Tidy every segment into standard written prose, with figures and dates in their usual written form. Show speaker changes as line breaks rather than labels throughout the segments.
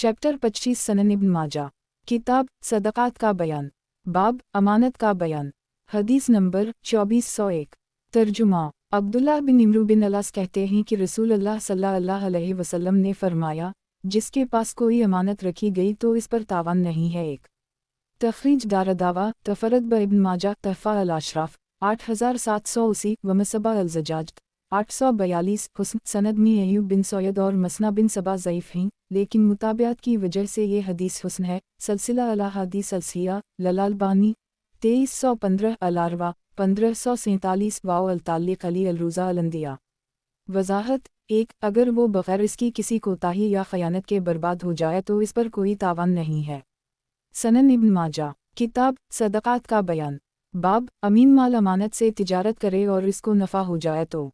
Chapter 25 सनन इब्न माजा, किताब सदक़ात का बयान, बाब अमानत का बयान। हदीस नंबर 2401। तर्जुमा। अब्दुल्लाह बिन इम्रू बिन अलास कहते हैं कि रसूल अल्लाह सल्लल्लाहु अलैहि वसल्लम ने फरमाया, जिसके पास कोई अमानत रखी गई तो इस पर तावान नहीं है। एक तखरीज दारदावा तफरद ब इब्न माजा तहफ़ा अल-अशराफ 8780 व मसबा अल-ज़जाज 842 हुस्न सनद में अय्यूब बिन सैयद और मसना बिन सबा ज़ईफ़ हैं, लेकिन मुताबियात की वजह से ये हदीस हुस्न है। सिलसिला अला हदीस अलसिया ललालबानी 2315 अलारवा 1547 वाओ अल-तालिक़ अली अल-रूज़ा अल-अंदिया। वज़ाहत 1 अगर वो बग़ैर इसकी किसी कोताही या ख़यानत के बर्बाद हो जाए तो इस पर कोई तावान नहीं है। सनन इब्न माजा, किताब सदक़ात का बयान, बाब अमीन माल अमानत से तिजारत करे और इसको नफ़ा हो जाए तो।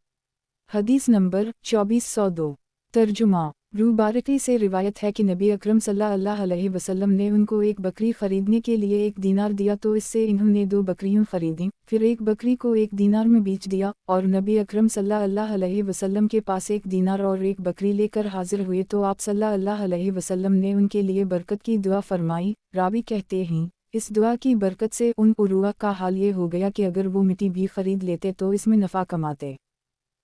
हदीस नंबर 2402। तर्जुमा। रूबारकी से रिवायत है कि नबी अकरम सल्लल्लाहु अलैहि वसल्लम ने उनको एक बकरी ख़रीदने के लिए 1 दीनार दिया तो इससे इन्होंने 2 बकरियां ख़रीदीं, फिर एक बकरी को 1 दीनार में बेच दिया और नबी अकरम सल्लल्लाहु अलैहि वसल्लम के पास 1 दीनार और 1 बकरी लेकर हाजिर हुए तो आप सल्लल्लाहु अलैहि वसल्लम ने उनके लिए बरकत की दुआ फरमाई। रावी कहते हैं, इस दुआ की बरकत से उन उरुआ का हाल ये हो गया कि अगर वो मिट्टी भी ख़रीद लेते तो इसमें नफ़ा कमाते।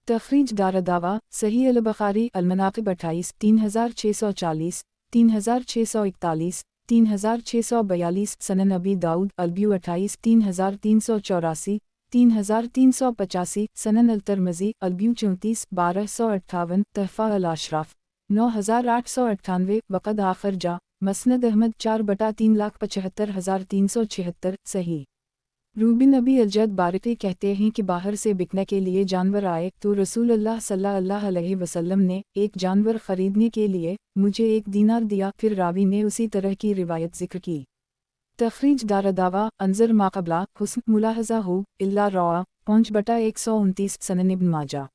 तखरीज दारदावा सही अल-बुखारी अल-मनाक़िब 28 3640 3641 3642 सनन अबी दाऊद अल-ब्यू 28 3384 3385 सनन अल-तिरमिज़ी अल-ब्यू 34 1258 तहफ़ा अल-अशराफ 9898 वक़द आखिर जा मसनद अहमद 4/375,376 सही। रूबिन नबी अजद बारिकी कहते हैं कि बाहर से बिकने के लिए जानवर आए तो रसूलुल्लाह सल्लल्लाहु अलैहि वसल्लम ने एक जानवर ख़रीदने के लिए मुझे 1 दीनार दिया। फिर रावी ने उसी तरह की रिवायत ज़िक्र की। तखरीज दारदावा अंजर माक़बला हुस्न मुलाहज़ा हो इल्ला रवा 5/129 सनन इब्न माजा,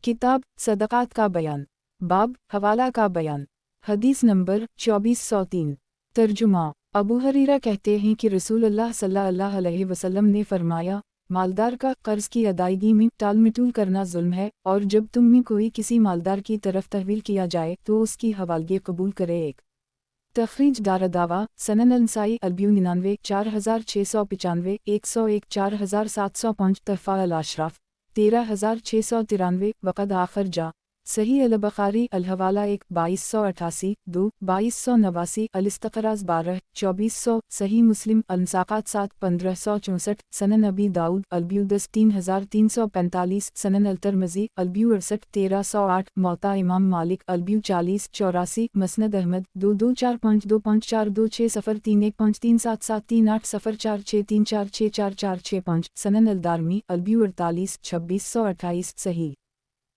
किताब सदक़ात का बयान, बाब हवाला का बयान। हदीस नंबर 2403। तर्जुमा। अबू हरीरा कहते हैं कि रसूलुल्लाह सल्लल्लाहु अलैहि वसल्लम ने फरमाया, मालदार का कर्ज़ की अदायगी में टाल मटोल करना जुल्म है और जब तुम में कोई किसी मालदार की तरफ तहवील किया जाए तो उसकी हवालगी कबूल करे। एक तखरीज दारदावा सनन अल-नसाई अल-ब्यू 99 4695 101 4705 तहफ़ा अल-अशराफ 13693 वक़द आखिर जा सही अल-बुखारी अल-हवाला 1 2288 2 2289 अल-इस्तक़राज़ 12 2400 सही मुस्लिम अल-मुसाक़ात 7 1564 सनन अबी दाऊद अल-ब्यू 10 3345 सनन अल-तिरमिज़ी अल-ब्यू 68 1308 मौता इमाम मालिक अल-ब्यू 40 84 मसनद अहमद 2245252337738738046346446445 सनन अल-दारमी अल-ब्यू 48 2628 सही।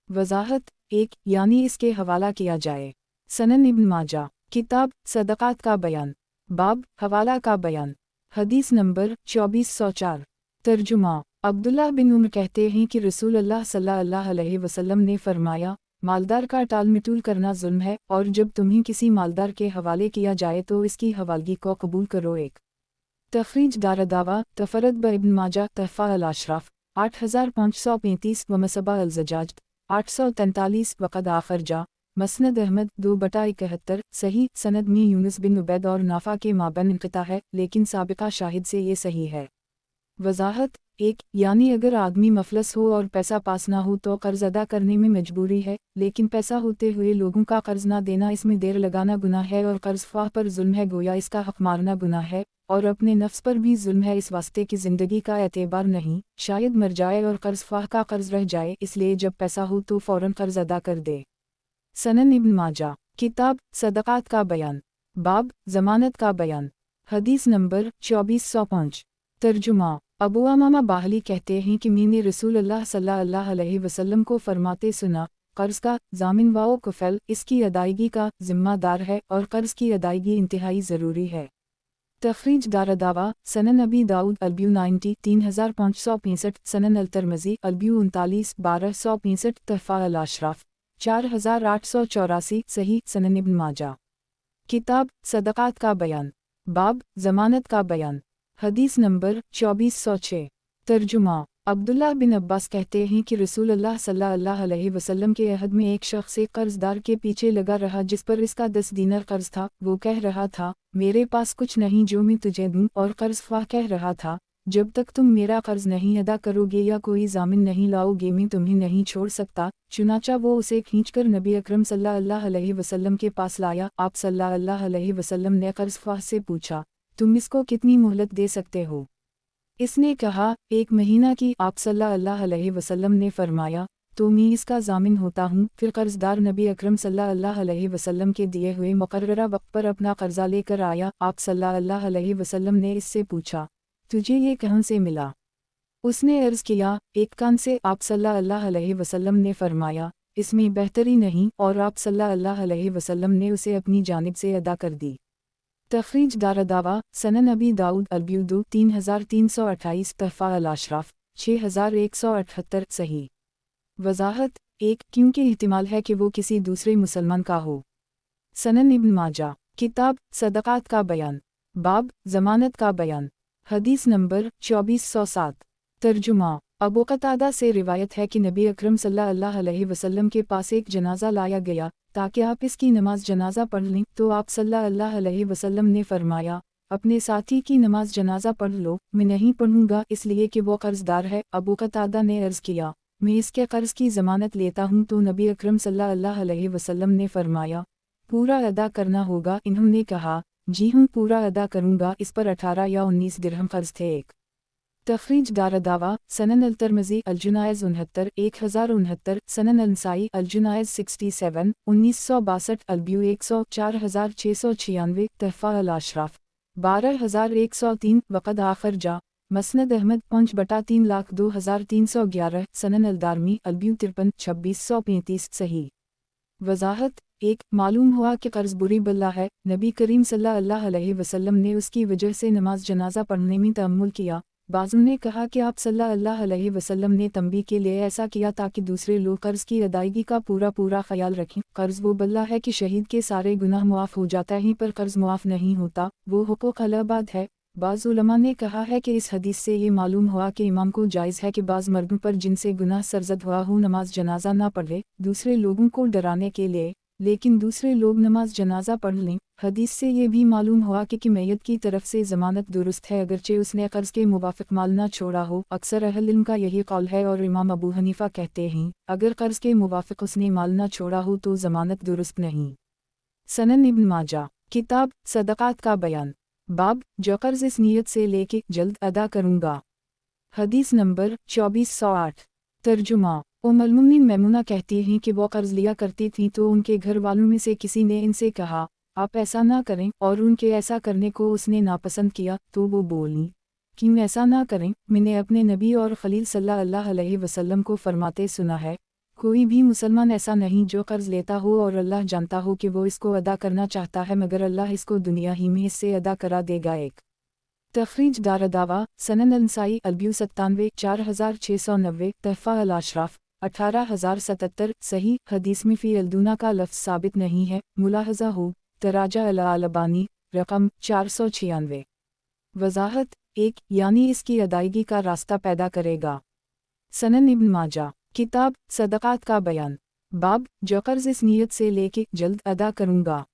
वज़ाहत 1 यानी इसके हवाला किया जाए। सनन इब्न माजा, किताब सदक़ात का बयान, बाब हवाला का बयान। हदीस नंबर 2404। तर्जुमा। अब्दुल्लाह बिन उमर कहते हैं कि रसूलुल्लाह सल्लल्लाहु अलैहि वसल्लम ने फरमाया, मालदार का टाल मटोल करना जुल्म है और जब तुम्हें किसी मालदार के हवाले किया जाए तो इसकी हवालगी को कबूल करो। एक तखरीज दारदावा तफरद ब इब्न माजा तहफ़ा अल-अशराफ 8535 व मसबा अल-ज़जाज 843 वक़द आखिर जा मसनद अहमद 2/71 सही। सनद में यूनुस बिन उबैद और नाफा के माबैन इंक़िता है, लेकिन साबिक़ा शाहिद से ये सही है। वज़ाहत 1 यानी अगर आदमी मफलस हो और पैसा पास ना हो तो कर्ज़ अदा करने में मजबूरी है, लेकिन पैसा होते हुए लोगों का कर्ज़ ना देना इसमें देर लगाना गुनाह है और कर्ज़ ख्वाह पर जुल्म है, गोया इसका हक़ मारना गुनाह है और अपने नफ्स पर भी जुल्म है। इस वास्ते की ज़िंदगी का एतबार नहीं, शायद मर जाए और कर्ज़ ख्वाह का कर्ज़ रह जाए, इसलिए जब पैसा हो तो फ़ौरन कर्ज़ अदा कर दे। सनन इब्न माजा, किताब सदक़ात का बयान, बाब ज़मानत का बयान। हदीस नंबर 2405। तर्जुमा। अबू अमामा बाहली कहते हैं कि मैंने रसूलुल्लाह सल्लल्लाहु अलैहि वसल्लम को फरमाते सुना, कर्ज़ का ज़ामिन वाओ कफ़ल इसकी अदायगी का ज़िम्मेदार है और कर्ज़ की अदायगी इंतहाई ज़रूरी है। तखरीज दारदावा सनन अबी दाऊद अल-ब्यू 90 3565 सनन अल-तिरमिज़ी अल-ब्यू 39 1265 तहफ़ा अल-अशराफ 4884 सही। सनन इब्न माजा, किताब सदक़ात का बयान, बाब ज़मानत का बयान। हदीस नंबर 2406। तर्जुमा। अब्दुल्लाह बिन अब्बास कहते हैं कि रसूल अल्लाह सल्लल्लाहु अलैहि वसल्लम के अहद में एक शख्स एक कर्जदार के पीछे लगा रहा जिस पर इसका 10 दीनार कर्ज था। वो कह रहा था, मेरे पास कुछ नहीं जो मैं तुझे दूं, और कर्ज ख्वाह कह रहा था, जब तक तुम मेरा कर्ज नहीं अदा करोगे या कोई जामिन नहीं लाओगे मैं तुम्हें नहीं छोड़ सकता। चुनाचा वो उसे खींचकर नबी अकरम सल्लल्लाहु अलैहि वसल्लम के पास लाया। आप सल्लल्लाहु अलैहि वसल्लम ने कर्ज ख्वाह से पूछा, तुम इसको कितनी मोहलत दे सकते हो? इसने कहा, 1 महीना की। आप सल्लल्लाहु अलैहि वसल्लम ने फरमाया, तो मैं इसका जामिन होता हूँ। फिर कर्जदार नबी अकरम सल्लल्लाहु अलैहि वसल्लम के दिए हुए मुकर्ररा वक्त पर अपना कर्जा लेकर आया। आप सल्लल्लाहु अलैहि वसल्लम ने इससे पूछा, तुझे ये कहाँ से मिला? उसने अर्ज़ किया, एक कान से। आप सल्लल्लाहु अलैहि वसल्लम ने फरमाया, इसमें बेहतरी नहीं, और आप सल्लल्लाहु अलैहि वसल्लम ने उसे अपनी जानिब से अदा कर दी। तखरीज दारदावा सनन अबी दाऊद अल-ब्यूदू 3328 तहफ़ा अल-अशराफ 6178 सही। वज़ाहत 1 क्योंकि इहतिमाल है कि वो किसी दूसरे मुसलमान का हो। सनन इब्न माजा किताब सदक़ात का बयान बाब ज़मानत का बयान हदीस नंबर 2407 तर्जुमा अबू कतादा से रिवायत है कि नबी अकरम सल्लल्लाहु अलैहि वसल्लम के पास एक जनाजा लाया गया ताकि आप इसकी नमाज जनाजा पढ़ लें, तो आप सल्लल्लाहु अलैहि वसल्लम ने फरमाया, अपने साथी की नमाज जनाजा पढ़ लो, मैं नहीं पढ़ूंगा इसलिए कि वो कर्जदार है। अबू कतादा ने अर्ज़ किया, मैं इसके कर्ज की ज़मानत लेता हूँ, तो नबी अकरम सल्लल्लाहु अलैहि वसल्लम ने फरमाया, पूरा अदा करना होगा। इन्होंने कहा, जी हूँ पूरा अदा करूँगा। इस पर 18 या 19 दिरहम कर्ज थे। एक तखरीज दारदावा सनन अल-तिरमिज़ी अल-जुनायज़ 69 1069 सनन अल-नसाई अल-जुनायज़ 67 1962 अल-ब्यू 100 4696 तहफ़ा अल-अशराफ 12103 वक़द आखिर जा मसनद अहमद 5/3,02,311 सनन अल-दारमी अल-ब्यू 53 2635 सही। वज़ाहत 1 मालूम हुआ कि कर्ज बुरी बला है। नबी करीम सल्लल्लाहु अलैहि वसल्लम ने उसकी वजह से नमाज जनाजा पढ़ने में तअम्मुल किया। बाज़ों ने कहा कि आप सल्लल्लाहु अलैहि वसल्लम ने तंबीह के लिए ऐसा किया ताकि दूसरे लोग कर्ज की अदायगी का पूरा ख्याल रखें। कर्ज वो बल्ला है कि शहीद के सारे गुनाह मुआफ़ हो जाता है, पर कर्ज मुआफ़ नहीं होता, वो हुकूक़ अल-इबाद है। बाज़ उलमा ने कहा है कि इस हदीस से ये मालूम हुआ कि इमाम को जायज़ है कि बाज़ मर्दों पर जिनसे गुनाह सरज़द हुआ हो नमाज जनाजा ना पढ़े, दूसरे लोगों को डराने के लिए, लेकिन दूसरे लोग नमाज जनाजा पढ़ लें। हदीस से ये भी मालूम हुआ कि मैयत की तरफ से ज़मानत दुरुस्त है अगरचे उसने कर्ज़ के मुवाफ़िक़ माल ना छोड़ा हो। अक्सर अहल इल्म का यही कौल है और इमाम अबू हनीफ़ा कहते हैं, अगर कर्ज़ के मुवाफ़िक़ उसने माल ना छोड़ा हो तो ज़मानत दुरुस्त नहीं। सनन इब्न माजा किताब सदक़ात का बयान बाब जो कर्ज़ इस नीयत से लेके जल्द अदा करूँगा। हदीस नंबर 2408 तर्जुमा उम्मुल मोमिनीन मैमुना कहती हैं कि वो कर्ज़ लिया करती थीं, तो उनके घर वालों में से किसी ने इनसे कहा, आप ऐसा ना करें, और उनके ऐसा करने को उसने नापसंद किया, तो वो बोलीं, क्यों ऐसा ना करें? मैंने अपने नबी और खलील सल्लल्लाहु अलैहि वसल्लम को फरमाते सुना है, कोई भी मुसलमान ऐसा नहीं जो कर्ज़ लेता हो और अल्लाह जानता हो कि वो इसको अदा करना चाहता है, मगर अल्लाह इसको दुनिया ही में इससे अदा करा देगा। एक तखरीज दारदावा सनन अल-नसाई अल-ब्यू 97 4690 तहफ़ा अल-अशराफ 18077 सही। हदीस में फ़ी अल-दूना का लफ्ज़ साबित नहीं है। मुलाहज़ा हो तराजा अल-अलबानी रकम 496। वज़ाहत 1 यानी इसकी अदायगी का रास्ता पैदा करेगा। सनन इब्न माजा किताब सदक़ात का बयान बाब जो कर्ज़ इस नीयत से लेके जल्द अदा करूँगा।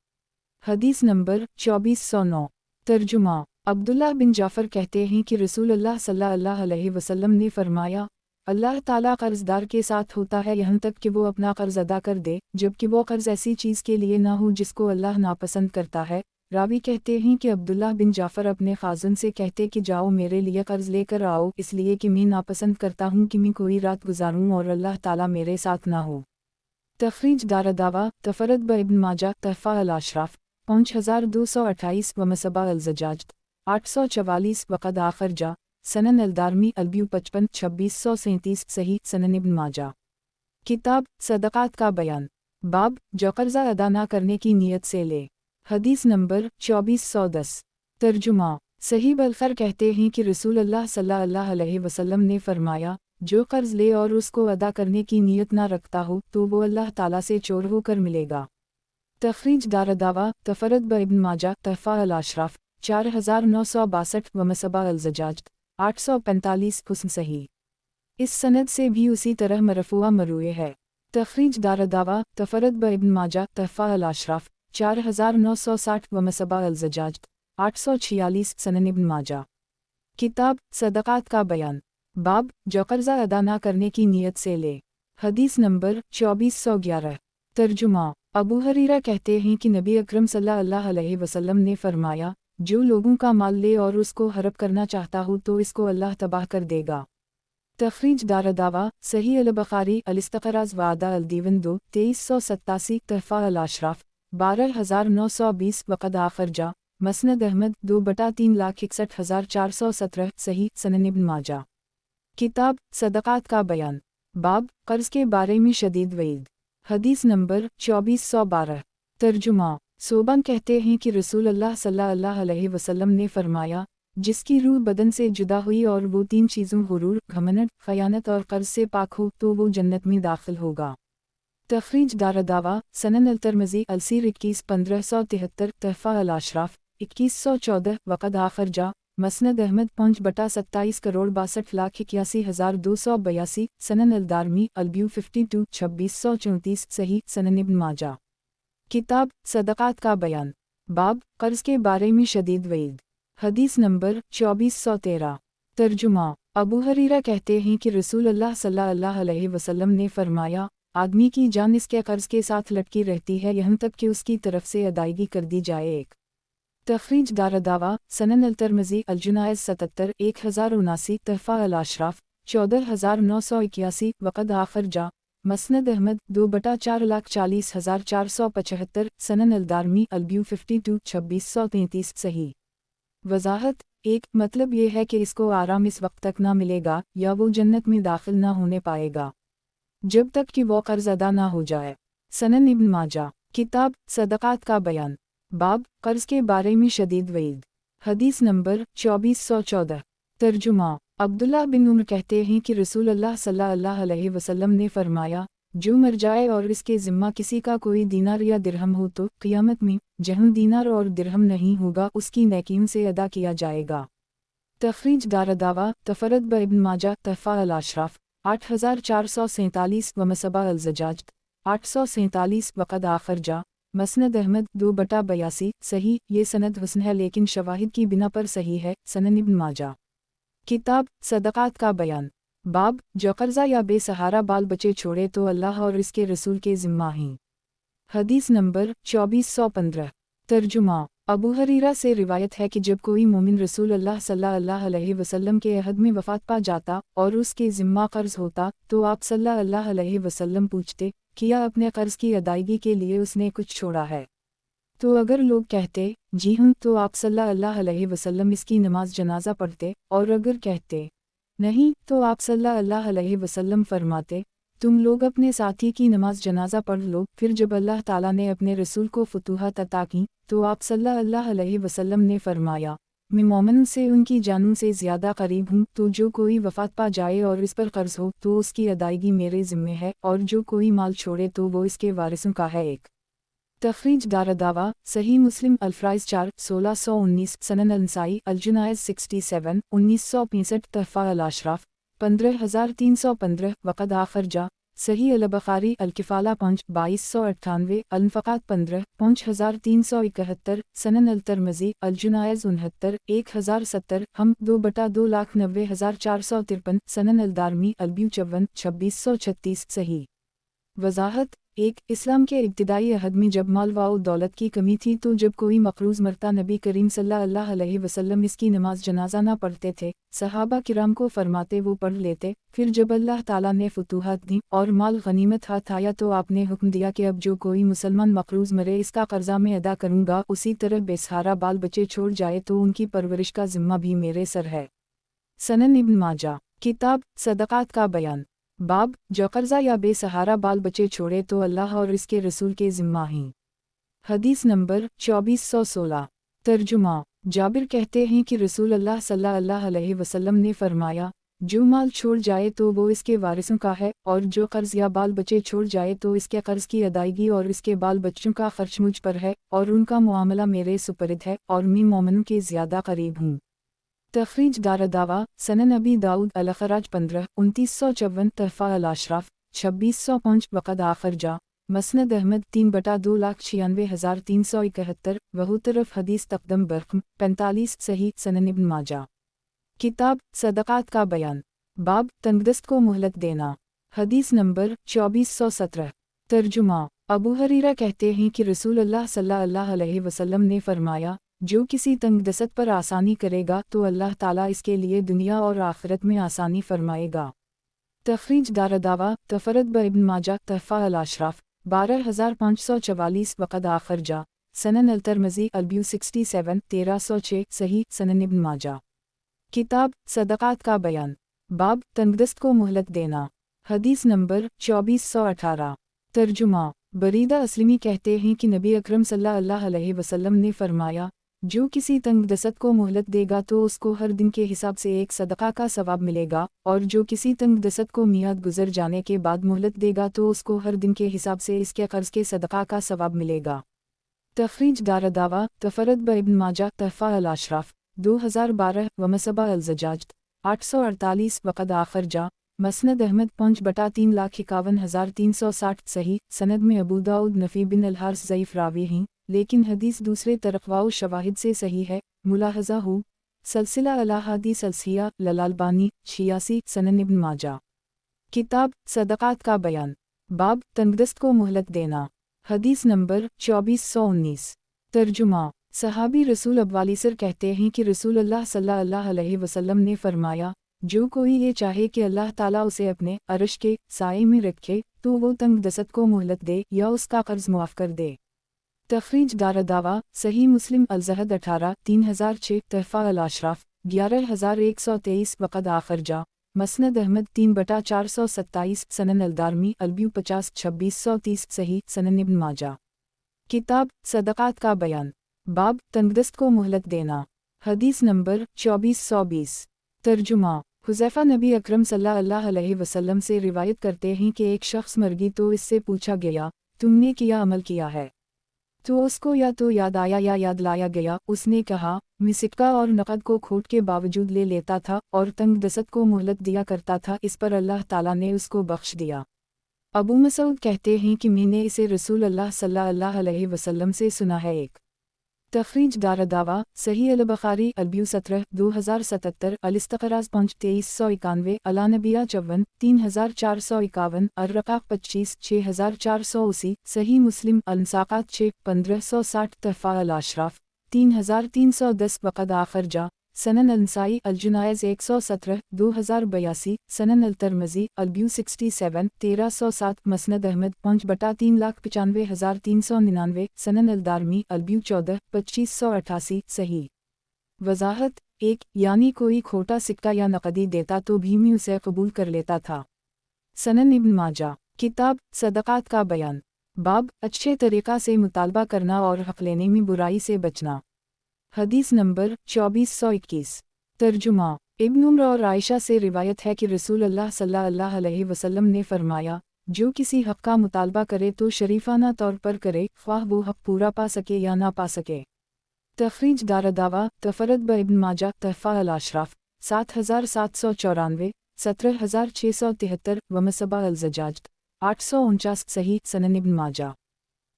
हदीस नंबर 2409 तर्जुमा अब्दुल्लाह बिन जाफ़र कहते हैं कि रसूलुल्लाह सल्लल्लाहु अलैहि वसल्लम ने फरमाया, अल्लाह ताला कर्ज़दार के साथ होता है यहाँ तक कि वो अपना कर्ज़ अदा कर दे, जबकि वो कर्ज़ ऐसी चीज़ के लिए ना हो जिसको अल्लाह नापसंद करता है। रावी कहते हैं कि अब्दुल्लाह बिन जाफ़र अपने ख़ाज़न से कहते कि जाओ मेरे लिए कर्ज़ लेकर आओ, इसलिए कि मैं नापसंद करता हूँ कि मैं कोई रात गुजारूँ और अल्लाह ताला मेरे साथ ना हो। तखरीज दारदावा तफरद ब इब्न माजा तहफ़ा अल-अशराफ 5228 व मसबा अल-ज़जाज 844 वक़द आखिर जा सनन अल-दारमी अल-ब्यू 55 2637 सही। सनन इब्न माजा किताब सदक़ात का बयान बाब जो कर्ज़ा अदा ना करने की नीयत से ले। हदीस नंबर 2410 तर्जुमा सही बलखर कहते हैं कि रसूलुल्लाह सल्लल्लाहु अलैहि वसल्लम ने फरमाया, जो कर्ज़ ले और उसको अदा करने की नीयत ना रखता हो तो वो अल्लाह ताला से चोर होकर मिलेगा। तखरीज दारदावा तफरद ब इब्न माजा तहफ़ा अल-अशराफ 4962 व मसबा अल-ज़जाज 845 हुस्न सही। इस सनद से भी उसी तरह मरफूआ मरूए है। तखरीज दारदावा तफरद ब इब्न माजा तहफ़ा अल-अशराफ 4960 व मसबा अल-ज़जाज 846 सनन इब्न माजा। किताब सदक़ात का बयान। बाब जो कर्ज़ा अदा न करने की नीयत से ले। हदीस नंबर 2411। तर्जुमा अबू हरीरा कहते हैं कि नबी अकरम सल्लल्लाहु अलैहि वसल्लम ने फरमाया, जो लोगों का माल ले और उसको हरप करना चाहता हो तो इसको अल्लाह तबाह कर देगा। तखरीज दारदावा सही अल-बुखारी अल-इस्तक़राज़ वादा अल-दीवन 2 2387 तहफ़ा अल-अशराफ 12920 वक़द आखरजा मसनद अहमद 2/3,61,417 सही सनन इब्न माजा। किताब सदक़ात का बयान। बाब कर्ज़ के बारे में शदीद वईद। हदीस नंबर 2412। तर्जुमा सोबन कहते हैं कि रसूल अल्लाह सल्लल्लाहु अलैहि वसल्लम ने फरमाया, जिसकी रूह बदन से जुदा हुई और वो 3 चीज़ों गुरूर, घमंड, खयानत और कर्ज़ से पाक हो तो वो जन्नत में दाखिल होगा। तखरीज दारदावा सनन अल-तिरमिज़ी अल-सीर 21 1573 तहफ़ा अल-अशराफ 2114 वक़द आखरजा मसनद अहमद 5/27 सनन अल-दारमी अल-ब्यू 52 2634 सही सनन इब्न माजा। किताब सदक़ात का बयान। बाब कर्ज़ के बारे में शदीद वईद। हदीस नंबर 2413। तर्जुमा अबू हरीरा कहते हैं कि रसूल अल्लाह सल्लल्लाहु अलैहि वसल्लम ने फरमाया, आदमी की जान इसके कर्ज़ के साथ लटकी रहती है यहाँ तक कि उसकी तरफ से अदायगी कर दी जाए। एक तखरीज दारदावा सनन अल-तिरमिज़ी अल-जुनायज़ 77 1079 तहफ़ा अल-अशराफ 14981 वक़द आखरजा मसनद अहमद 2/4,40,475 सनन अल-दारमी अल-ब्यू 52 2633 सही। वज़ाहत एक मतलब ये है कि इसको आराम इस वक्त तक ना मिलेगा या वो जन्नत में दाखिल ना होने पाएगा जब तक कि वो कर्ज़ अदा ना हो जाए। सनन इब्न माजा। किताब सदक़ात का बयान। बाब कर्ज़ के बारे में शदीद वईद। हदीस नंबर 2414। तर्जुमा अब्दुल्लाह बिन उमर कहते हैं कि रसूल अल्लाह सल्लल्लाहु अलैहि वसल्लम ने फरमाया, जो मर जाए और इसके ज़िम्मा किसी का कोई दीनार या दिरहम हो तो क़ियामत में जहाँ दीनार और दिरहम नहीं होगा उसकी नेकियों से अदा किया जाएगा। तखरीज दारदावा तफरद ब इब्न माजा तहफ़ा अल-अशराफ 8447 व मसबा अल-ज़जाज 847 वक़द आखरजा मसनद अहमद 2/82 सही। ये सनद हुस्न है लेकिन शवाहिद की बिना पर सही है। सनन इब्न माजा। किताब सदक़ात का बयान। बाब जो कर्ज़ा या बेसहारा बाल बचे छोड़े तो अल्लाह और इसके रसूल के ज़िम्मा ही। हदीस नंबर 2415। तर्जुमा अबू हरीरा से रिवायत है कि जब कोई मोमिन रसूल अल्लाह सल्लल्लाहु अलैहि वसल्लम के अहद में वफ़ात पा जाता और उसके ज़िम्मा कर्ज़ होता तो आप सल्लल्लाहु अलैहि वसल्लम पूछते, किया अपने कर्ज़ की अदायगी के लिए उसने कुछ छोड़ा है? तो अगर लोग कहते जी हूँ तो आप सल्लल्लाहु अलैहि वसल्लम इसकी नमाज जनाजा पढ़ते, और अगर कहते नहीं तो आप सल्लल्लाहु अलैहि वसल्लम फरमाते, तुम लोग अपने साथी की नमाज जनाजा पढ़ लो। फिर जब अल्लाह ताला ने अपने रसूल को फतूहत अता की तो आप सल्लल्लाहु अलैहि वसल्लम ने फरमाया, मैं मोमिन से उनकी जानों से ज़्यादा करीब हूँ। तो जो कोई वफ़ात पा जाए और इस पर कर्ज़ हो तो उसकी अदायगी मेरे ज़िम्मे है, और जो कोई माल छोड़े तो वो इसके वारिसों का है। एक तखरीज दारदावा सही मुस्लिम अल्फ्राइज 4 1619 सनन अल-नसाई अल-जुनायज़ 67 1965 तहफ़ा अल-अशराफ 15315 वक़द आखरजा सही अल-बुखारी अल-किफ़ाला 5 2298 अल-नफ़क़ात 15 5371 सनन अल-तिरमिज़ी अल-जुनायज़ 69 1070 हम 2/2,90,453 सनन अल-दारमी अल-ब्यू 54 2636 सही। वज़ाहत एक इस्लाम के इब्तिदाई अहद में जब माल व दौलत की कमी थी तो जब कोई मक़रूज़ मरता नबी करीम सल्लल्लाहु अलैहि वसल्लम इसकी नमाज जनाजा ना पढ़ते थे। सहाबा किराम को फरमाते वो पढ़ लेते। फिर जब अल्लाह ताला ने फतूहत दी और माल गनीमत हाथ आया तो आपने हुक्म दिया कि अब जो कोई मुसलमान मक़रूज़ मरे इसका कर्ज़ा मैं अदा करूँगा। उसी तरह बेसहारा बाल बच्चे छोड़ जाए तो उनकी परवरिश का ज़िम्मा भी मेरे सर है। सनन इब्न माजा। किताब सदक़ात का बयान। बाब जो कर्ज़ा या बेसहारा बाल बच्चे छोड़े तो अल्लाह और इसके रसूल के ज़िम्मा ही। हदीस नंबर 2416। तर्जुमा जाबिर कहते हैं कि रसूल अल्लाह सल्लल्लाहु अलैहि वसल्लम ने फरमाया, जो माल छोड़ जाए तो वो इसके वारिसों का है, और जो कर्ज़ या बाल बच्चे छोड़ जाए तो इसके कर्ज़ की अदायगी और इसके बाल बच्चों का खर्च मुझ पर है, और उनका मुआमला मेरे सुपरद है, और मैं मोमिनों के ज़्यादा करीब हूँ। तखरीज दारदावा सनन अबी दाऊद अल-खराज 15 2954 तहफ़ा अल-अशराफ 2605 वक़द आखिर जा मसनद अहमद 3/296,371 वहु तरफ हदीस तक़दम बरक़म 45 सही सनन इब्न माजा। किताब सदक़ात का बयान। बाब तंगदस्त को मोहलत देना। हदीस नंबर 2417। तर्जुमा। अबू हरीरा कहते हैं कि रसूल अल्लाह सल्लल्लाहु अलैहि वसल्लम ने फरमाया, जो किसी तंगदस्त पर आसानी करेगा तो अल्लाह ताला इसके लिए दुनिया और आखिरत में आसानी फरमाएगा। तखरीज दारदावा तफरद ब इब्न माजा तहफ़ा अल-अशराफ 12544 वक़द आखिर जा सनन अल-तिरमिज़ी अल-ब्यू 67 1306 सही सनन इब्न माजा। किताब सदक़ात का बयान। बाब तंगदस्त को मोहलत देना। हदीस नंबर 2418। तर्जुमा। बरीदा अस्लमी कहते हैं कि नबी अकरम सल्लल्लाहु अलैहि वसल्लम ने फरमाया, जो किसी तंगदस्त को मोहलत देगा तो उसको हर दिन के हिसाब से एक सदक़ा का सवाब मिलेगा, और जो किसी तंगदस्त को मियाद गुजर जाने के बाद मोहलत देगा तो उसको हर दिन के हिसाब से इसके कर्ज़ के सदक़ा का सवाब मिलेगा। तखरीज दारदावा तफरद ब इब्न माजा तहफ़ा अल-अशराफ 2012 वमसबा अल-ज़जाज 848 वक़द आखिर जा मसनद अहमद 5/351,360 सही सनद में अबू दाऊद नफ़ी बिन अल-हारिस ज़ईफ़ रावी हैं, लेकिन हदीस दूसरे तरफ वाउ शवाहिद से सही है। मुलाहज़ा हो सलसिला अल-अहादीस अल-सहीहा लल-अल्बानी 86 सनन इब्न माजा। किताब सदक़ात का बयान। बाब तंगदस्त को मोहलत देना। हदीस नंबर 2419। तर्जुमा। सहाबी रसूल अब्वालिसर कहते हैं कि रसूल अल्लाह सल्लल्लाहु अलैहि वसल्लम ने फरमाया, जो कोई ये चाहे कि अल्लाह ताला उसे अपने अर्श के साए में रखे तो वो तंगदस्त को मोहलत दे या उसका कर्ज मुआफ़ कर दे। तखरीज दारदावा सही मुस्लिम अल-ज़हद 18 3006 तहफ़ा अल-अशराफ 11123 वक़द आखिर जा मसनद अहमद 3/427 सनन अल-दारमी अल-ब्यू 50 2630 सही सनन इब्न माजा। किताब सदक़ात का बयान। बाब तंगदस्त को मोहलत देना। हदीस नंबर 2420। तर्जुमा। हुज़ैफ़ा नबी अकरम सल्लल्लाहु अलैहि वसल्लम से रिवायत करते हैं कि एक शख्स मर गई तो इससे पूछा गया, तुमने क्या अमल किया है? तो उसको या तो याद आया या याद लाया गया। उसने कहा, मैं सिक्का और नकद को खोट के बावजूद ले लेता था और तंगदस्त को मोहलत दिया करता था। इस पर अल्लाह ताला ने उसको बख्श दिया। अबू मसूद कहते हैं कि मैंने इसे रसूल अल्लाह सल्लल्लाहु अलैहि वसल्लम से सुना है। एक तखरीज दारदावा सही अल-बुखारी अल-ब्यू 17 2077 अल-इस्तक़राज़ 5 2391 अला-नबिया 54 3451 अर-रक़ाक़ 25 6480 सही मुस्लिम अल-इंसाक़ात 6 1560 तहफ़ा अल-अशराफ 3310 वक़द आखिर जा सनन अल-नसाई अल-जुनायज़ 117 2082 सनन अल-तिरमिज़ी अल-ब्यू 67 1307 मसनद अहमद 5/395,399 सनन अल-दारमी अल-ब्यू 14 2588 सही। वज़ाहत 1 यानी कोई खोटा सिक्का या नकदी देता तो भी मैं उसे कबूल कर लेता था। सनन इब्न माजा। किताब सदक़ात का बयान। बाब अच्छे तरीक़ा से मुतालबा करना और हक़ लेने में बुराई से बचना। हदीस नंबर 2421। तर्जुमा। इब्न उम्र और आयशा से रिवायत है कि रसूल अल्लाह सल्लल्लाहु अलैहि वसल्लम ने फरमाया, जो किसी हक़ का मुतालबा करे तो शरीफाना तौर पर करे, ख्वाह वो हक़ पूरा पा सके या ना पा सके। तखरीज दारदावा तफरद ब इब्न माजा तहफ़ा अल-अशराफ 7794 17673 वमसबा अल-ज़जाज 849 सही सनन इब्न माजा।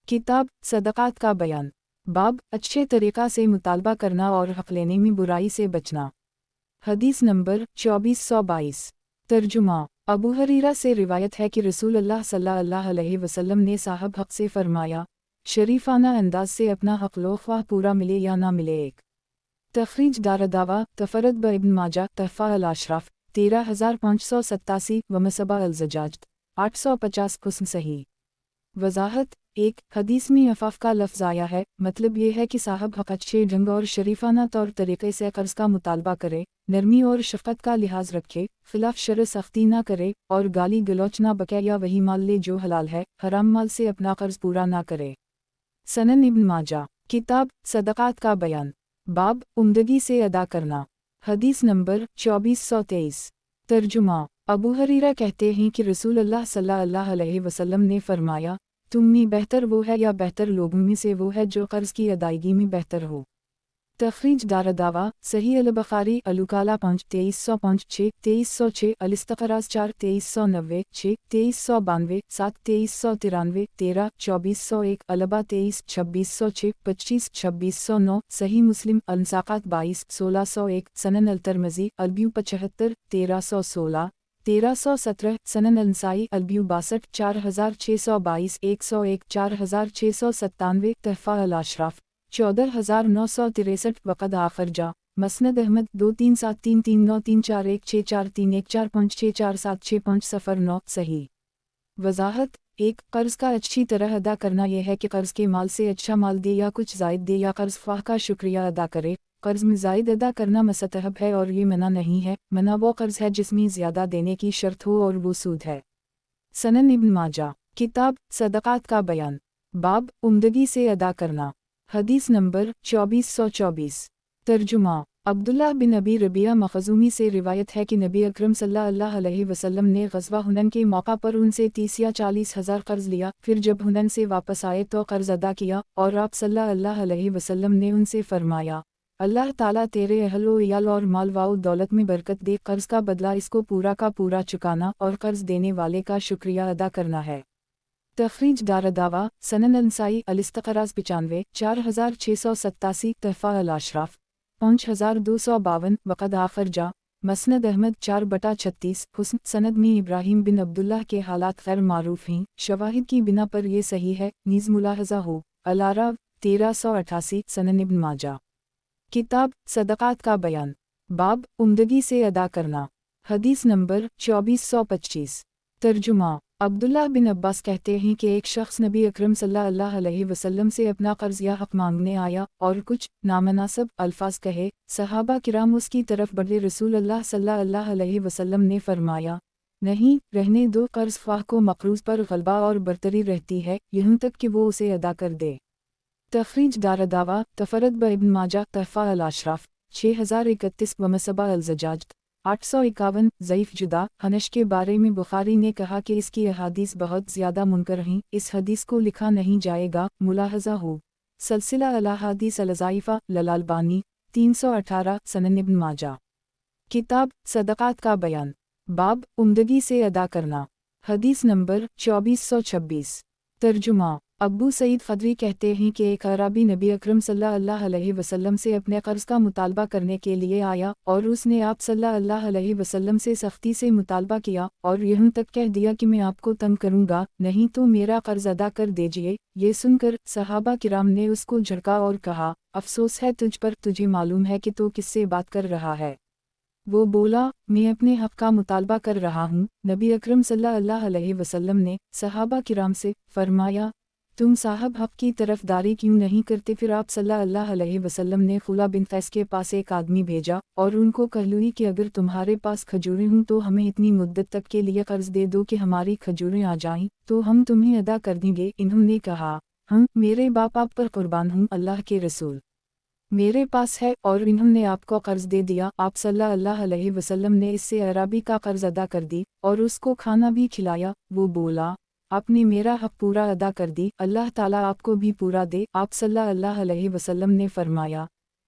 किताब सदक़ात का बयान। बाब अच्छे तरीक़ा से मुतालबा करना और हक़ लेने में बुराई से बचना। हदीस नंबर 2422। तर्जुमा। अबू हरीरा से रिवायत है कि रसूल अल्लाह सल्लल्लाहु अलैहि वसल्लम ने साहब हक़ से फरमाया, शरीफाना अंदाज से अपना हक़ लो ख्वाह पूरा मिले या ना मिले। एक तखरीज दारदावा तफरद ब इब्न माजा तहफ़ा अल-अशराफ 13587 वमसबा अल-ज़जाज 850 हुस्न सही। वज़ाहत 1 हदीस में अफ़ाफ़ का लफ्ज़ आया है, मतलब ये है कि साहब हक़ अच्छे ढंग और शरीफाना तौर तरीक़े से कर्ज़ का मुतालबा करे, नरमी और शफ़क़त का लिहाज रखे, खिलाफ शर सख्ती ना करे और गाली गलौच ना बके या वही माल ले जो हलाल है, हराम माल से अपना कर्ज़ पूरा ना करे। सनन इब्न माजा। किताब सदक़ात का बयान। बाब उम्दगी से अदा करना। हदीस नंबर 2423। तर्जुमा। अबू हरीरा कहते हैं कि रसूल अल्लाह सल्लल्लाहु अलैहि वसल्लम ने फरमाया, तुम में बेहतर वो है या बेहतर लोगों में से वो है जो कर्ज़ की अदायगी में बेहतर हो। तखरीज दारदावा सही अल-बुखारी अलुकाला 5 2305 2306 अल-इस्तखराज 4 2390 6 2392 7 2393 13 2401 अलबा 23 2606 25 2609 सही मुस्लिम अल-मुसाक़ात 22 1601 सनन अल-तिरमिज़ी अल-ब्यू 75 1316 1317 सनन अल-नसाई अल-ब्यू 62 4622 101 4697 तहफ़ा अल-अशराफ 14963 वक़द आखिर जा मसनद अहमद 23733934164314564765 सही वज़ाहत 1 कर्ज़ का अच्छी तरह अदा करना यह है कि कर्ज़ के माल से अच्छा माल दे या कुछ ज़ायद दे या कर्ज़ ख्वाह का शुक्रिया अदा करे। कर्ज़ में ज़ायद अदा करना मुस्तहब है और ये मना नहीं है। मना वो कर्ज़ है जिसमें ज़्यादा देने की शर्त हो और वो सूद है। सनन इब्न माजा किताब सदक़ात का बयान बाब उम्दगी से अदा करना हदीस नंबर 2424 तर्जुमा अब्दुल्लाह बिन अबी रबिया मखज़ूमी से रिवायत है कि नबी अकरम सल्लल्लाहु अलैहि वसल्लम ने ग़ज़वा हुनैन के मौका पर उनसे 30 या 40 हज़ार कर्ज़ लिया। फिर जब हुनैन से वापस आए तो कर्ज़ अदा किया और आप सल्लल्लाहु अलैहि वसल्लम ने उनसे फरमाया, अल्लाह ताला तेरे अहलो इयाल और माल वाओ दौलत में बरकत दे। कर्ज़ का बदला इसको पूरा का पूरा चुकाना और कर्ज़ देने वाले का शुक्रिया अदा करना है। तखरीज दारदावा सनन अल-नसाई अल-इस्तखराज 95 4687 तहफ़ा अल-अशराफ 5252 वक़द आखिर जा मसनद अहमद 4/36 हुस्न सनद में इब्राहिम बिन अब्दुल्लाह के हालात गैर मारूफ हैं। शवाहिद की बिना पर ये सही है। नीज़ मुलाहज़ा हो अल-आराफ 1388 सनन इब्न माजा किताब सदक़ात का बयान बाब उम्दगी से अदा करना हदीस नंबर 2425 तर्जुमा अब्दुल्लाह बिन अब्बास कहते हैं कि एक शख्स नबी अकरम सल्लल्लाहु अलैहि वसल्लम से अपना कर्ज़ या हक़ मांगने आया और कुछ नामनासब अल्फाज कहे। सहाबा किराम उसकी तरफ बढ़े। रसूल अल्लाह सल्लल्लाहु अलैहि वसल्लम ने फरमाया, नहीं, रहने दो, कर्ज़ ख्वाह को मक़रूज़ पर ग़लबा और बरतरी रहती है यहाँ तक कि वो उसे अदा कर दे। तखरीज दारदावा तफ़रद ब इब्न माजा तहफ़ा अल-अशराफ 6031 व मसबा अल-ज़जाज 851 ज़ईफ़ जुदा हनश के बारे में बुखारी ने कहा कि इसकी अहादीस बहुत ज़्यादा मुनकर हैं। इस हदीस को लिखा नहीं जाएगा। मुलाहज़ा हो सलसिला अल-अहादीस अल-ज़ाइफ़ा लल-अल्बानी 318 सनन इब्न माजा किताब सदक़ात का बयान बाब उम्दगी से अदा करना हदीस नंबर 2426 तर्जुमा अब्बू सईद ख़दरी कहते हैं कि एक अराबी नबी अकरम सल्लल्लाहु अलैहि वसल्लम से अपने कर्ज़ का मुतालबा करने के लिए आया और उसने आप सल्लल्लाहु अलैहि वसल्लम से सख्ती से मुतालबा किया और यहाँ तक कह दिया कि मैं आपको तंग करूँगा, नहीं तो मेरा कर्ज़ अदा कर दीजिए। ये सुनकर सहाबा किराम ने उसको झड़का और कहा, अफसोस है तुझ पर, तुझे मालूम है कि तू किससे बात कर रहा है। वो बोला, मैं अपने हक़ का मुतालबा कर रहा हूँ। नबी अकरम सल्लल्लाहु अलैहि वसल्लम ने सहाबा किराम से फरमाया, तुम साहब हक़ की तरफदारी क्यों नहीं करते? फिर आप सल्लल्लाहु अलैहि वसल्लम ने खुला बिन कैस के पास एक आदमी भेजा और उनको कहलुई कि अगर तुम्हारे पास खजूरें हों तो हमें इतनी मुद्दत तक के लिए कर्ज़ दे दो कि हमारी खजूरें आ जाएं, तो हम तुम्हें अदा कर देंगे। इन्होंने कहा, हम, मेरे बाप आप पर कुर्बान हूँ, अल्लाह के रसूल मेरे पास है, और इन्होंने आपको कर्ज़ दे दिया। आप सल्लल्लाहु अलैहि वसल्लम ने इससे अराबी का कर्ज़ अदा कर दी और उसको खाना भी खिलाया। वो बोला, आपने मेरा हक़ पूरा अदा कर दी, अल्लाह ताला आपको भी पूरा दे। आप सल्लल्लाहु अलैहि वसल्लम ने फरमाया,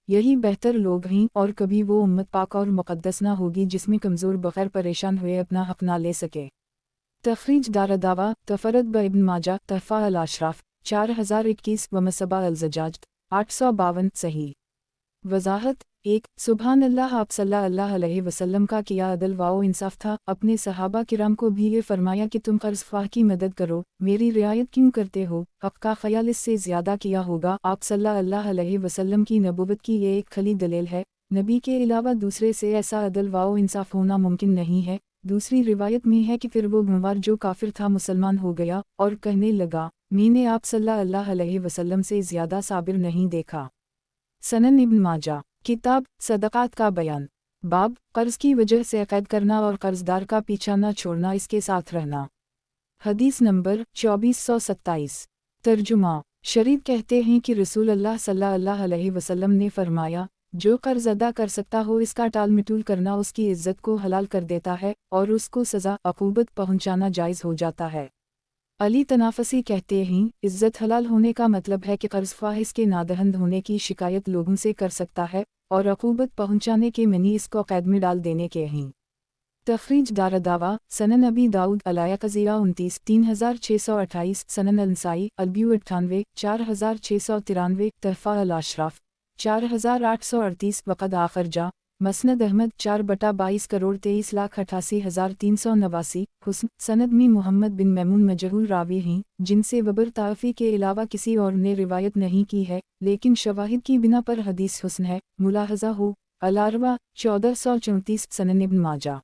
यही बेहतर लोग हैं और कभी वो उम्मत पाक और मुक़द्दस ना होगी जिसमें कमज़ोर बग़ैर परेशान हुए अपना हक़ ना ले सके। तखरीज दारदावा तफ़रद ब इब्न माजा तहफ़ा अल-अशराफ 4021 व मसबा अल-ज़जाज 852 सही वज़ाहत 1 सुबहान अल्लाह आप सल्लल्लाहु अलैहि वसल्लम का किया अदल वाओ इंसाफ था। अपने सहाबा किराम को भी ये फरमाया कि तुम कर्ज़ ख्वाह की मदद करो, मेरी रियायत क्यों करते हो? हक़ का ख्याल इससे ज़्यादा किया होगा। आप सल्लल्लाहु अलैहि वसल्लम की नबूवत की ये एक खली दलील है। नबी के अलावा दूसरे से ऐसा अदल वाओ इंसाफ होना मुमकिन नहीं है। दूसरी रिवायत में है कि फिर वो गंवार जो काफिर था मुसलमान हो गया और कहने लगा, मैंने आप सल्लल्लाहु अलैहि वसल्लम से ज़्यादा साबिर नहीं देखा। सनन इब्न माजा किताब सदक़ात का बयान बाब कर्ज़ की वजह से क़ैद करना और कर्ज़दार का पीछा न छोड़ना, इसके साथ रहना हदीस नंबर 2427 तर्जुमा शरीफ कहते हैं कि रसूल अल्लाह सल्लल्लाहु अलैहि वसल्लम ने फरमाया, जो कर्ज़ अदा कर सकता हो इसका टाल मटोल करना उसकी इज़्ज़त को हलाल कर देता है और उसको सज़ा अक़ूबत पहुँचाना जायज़ हो जाता है। अली तनाफसी कहते हैं, इज्जत हलाल होने का मतलब है कि कर्ज ख्वाहिश के नादहंद होने की शिकायत लोगों से कर सकता है और अक़ूबत पहुंचाने के मनी इसको कैद में डाल देने के हैं। तखरीज दारदावा सनन अबी दाऊद अलाया कज़िया 29 3628 सनन अलनसाई अलब्यू 98 4693 तहफ़ा अल अशराफ 4838 वक़द आखर जा मसनद अहमद 4/22 करोड़ 23,88,389 हुस्न सनद में मोहम्मद बिन मैमून मजहूल रावी हैं जिनसे वबर ताफ़ी के अलावा किसी और ने रिवायत नहीं की है, लेकिन शवाहिद की बिना पर हदीस हुस्न है। मुलाहज़ा हो अल-अरवा 1434 सनन इब्न माजा।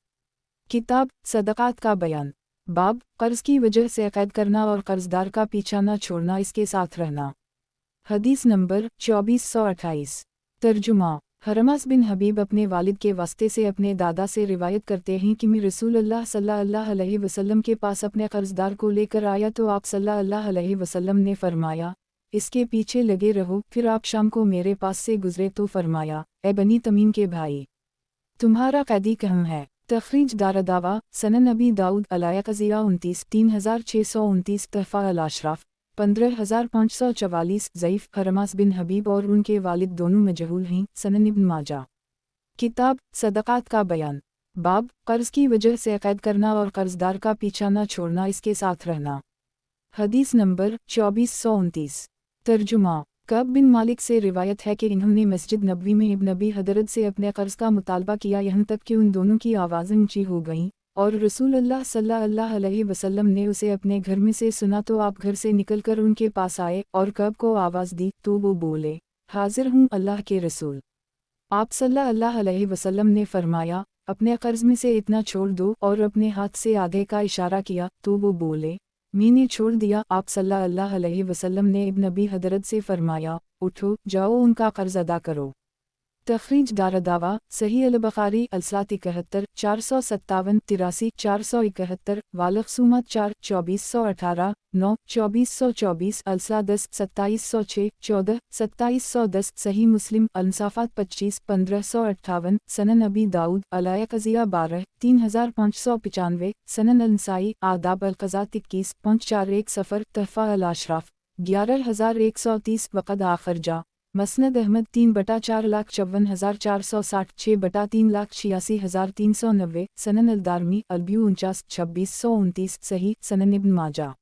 किताब सदक़ात का बयान। बाब कर्ज़ की वजह से क़ैद करना और कर्ज़दार का पीछा न छोड़ना, इसके साथ रहना। हदीस नंबर 2428। तर्जुमा हरमस बिन हबीब अपने वालिद के वास्ते से अपने दादा से रिवायत करते हैं कि मैं रसूल अल्लाह सल्लल्लाहु अलैहि वसल्लम के पास अपने कर्जदार को लेकर आया तो आप सल्लल्लाहु अलैहि वसल्लम ने फरमाया, इसके पीछे लगे रहो। फिर आप शाम को मेरे पास से गुजरे तो फरमाया, ए बनी तमीम के भाई, तुम्हारा कैदी कहाँ है? तखरीज दारदावा सनन अबी दाऊद अलाया कज़िया 29 3629 तहफ़ा अल अशराफ 15544 ज़ईफ़ हरमस बिन हबीब और उनके वालिद दोनों मजहूल हैं। सनन इब्न माजा। किताब सदक़ात का बयान। बाब कर्ज़ की वजह से क़ैद करना और कर्ज़दार का पीछा न छोड़ना, इसके साथ रहना। हदीस नंबर 2429। तर्जुमा कब बिन मालिक से रिवायत है कि इन्होंने मस्जिद नबवी में इब्न अबी हदरत से अपने कर्ज़ का मुतालबा किया, यहाँ तक कि उन दोनों की आवाज़ें ऊँची हो गईं और रसूल अल्लाह सल्लल्लाहु अलैहि वसल्लम ने उसे अपने घर में से सुना तो आप घर से निकलकर उनके पास आए और कब को आवाज़ दी तो वो बोले, हाजिर हूँ अल्लाह के रसूल। आप सल्लल्लाहु अलैहि वसल्लम ने फरमाया, अपने कर्ज़ में से इतना छोड़ दो और अपने हाथ से आधे का इशारा किया तो वो बोले, मैंने छोड़ दिया। आप सल्लल्लाहु अलैहि वसल्लम ने इब्न अबी हदरत से फरमाया, उठो जाओ उनका कर्ज़ अदा करो। तखरीज दारदावा सही अल बुखारी अलसात 71 457 83 471 वालखसूमत 4 2418 9 2424 अलसा 10 2706 14 2710 सही मुस्लिम अलसाफात 25 1558 सनन अबी दाऊद अलाया कज़िया 12 3595 सनन अलनसाई आदाब अलक़ज़ात 21 541 सफ़र तहफ़ा अल अशराफ 11130 वक़द आखर जा मसनद अहमद 3/4,54,460 6/3,86,390 सनन अलदारमी अलब्यू 49 2629 सही सनन इब्न माजा।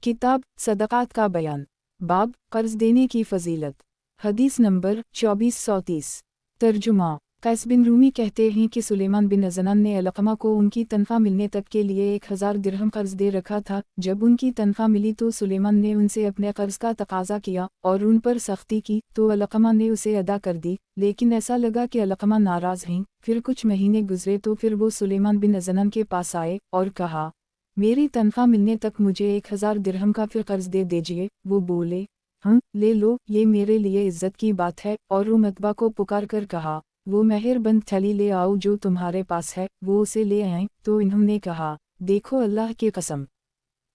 किताब सदक़ात का बयान। बाब कर्ज़ देने की फ़जीलत। हदीस नंबर 2430। तर्जुमा कैस बिन रूमी कहते हैं कि सुलेमान बिन अज़नन ने अलक़मा को उनकी तनख्वाह मिलने तक के लिए 1000 दिरहम कर्ज़ दे रखा था। जब उनकी तनख्वाह मिली तो सुलेमान ने उनसे अपने कर्ज़ का तकाज़ा किया और उन पर सख्ती की तो अलक़मा ने उसे अदा कर दी, लेकिन ऐसा लगा कि अलक़मा नाराज़ हैं। फिर कुछ महीने गुजरे तो फिर वो सुलेमान बिन अज़नन के पास आए और कहा, मेरी तनख्वाह मिलने तक मुझे 1000 दिरहम का फिर कर्ज़ दे दीजिए। वो बोले, हाँ ले लो, ये मेरे लिए इज़्ज़त की बात है। और उमतबा को पुकार कर कहा, वो मेहरबंद थैली ले आओ जो तुम्हारे पास है। वो उसे ले आए तो इन्होंने कहा, देखो अल्लाह की कसम,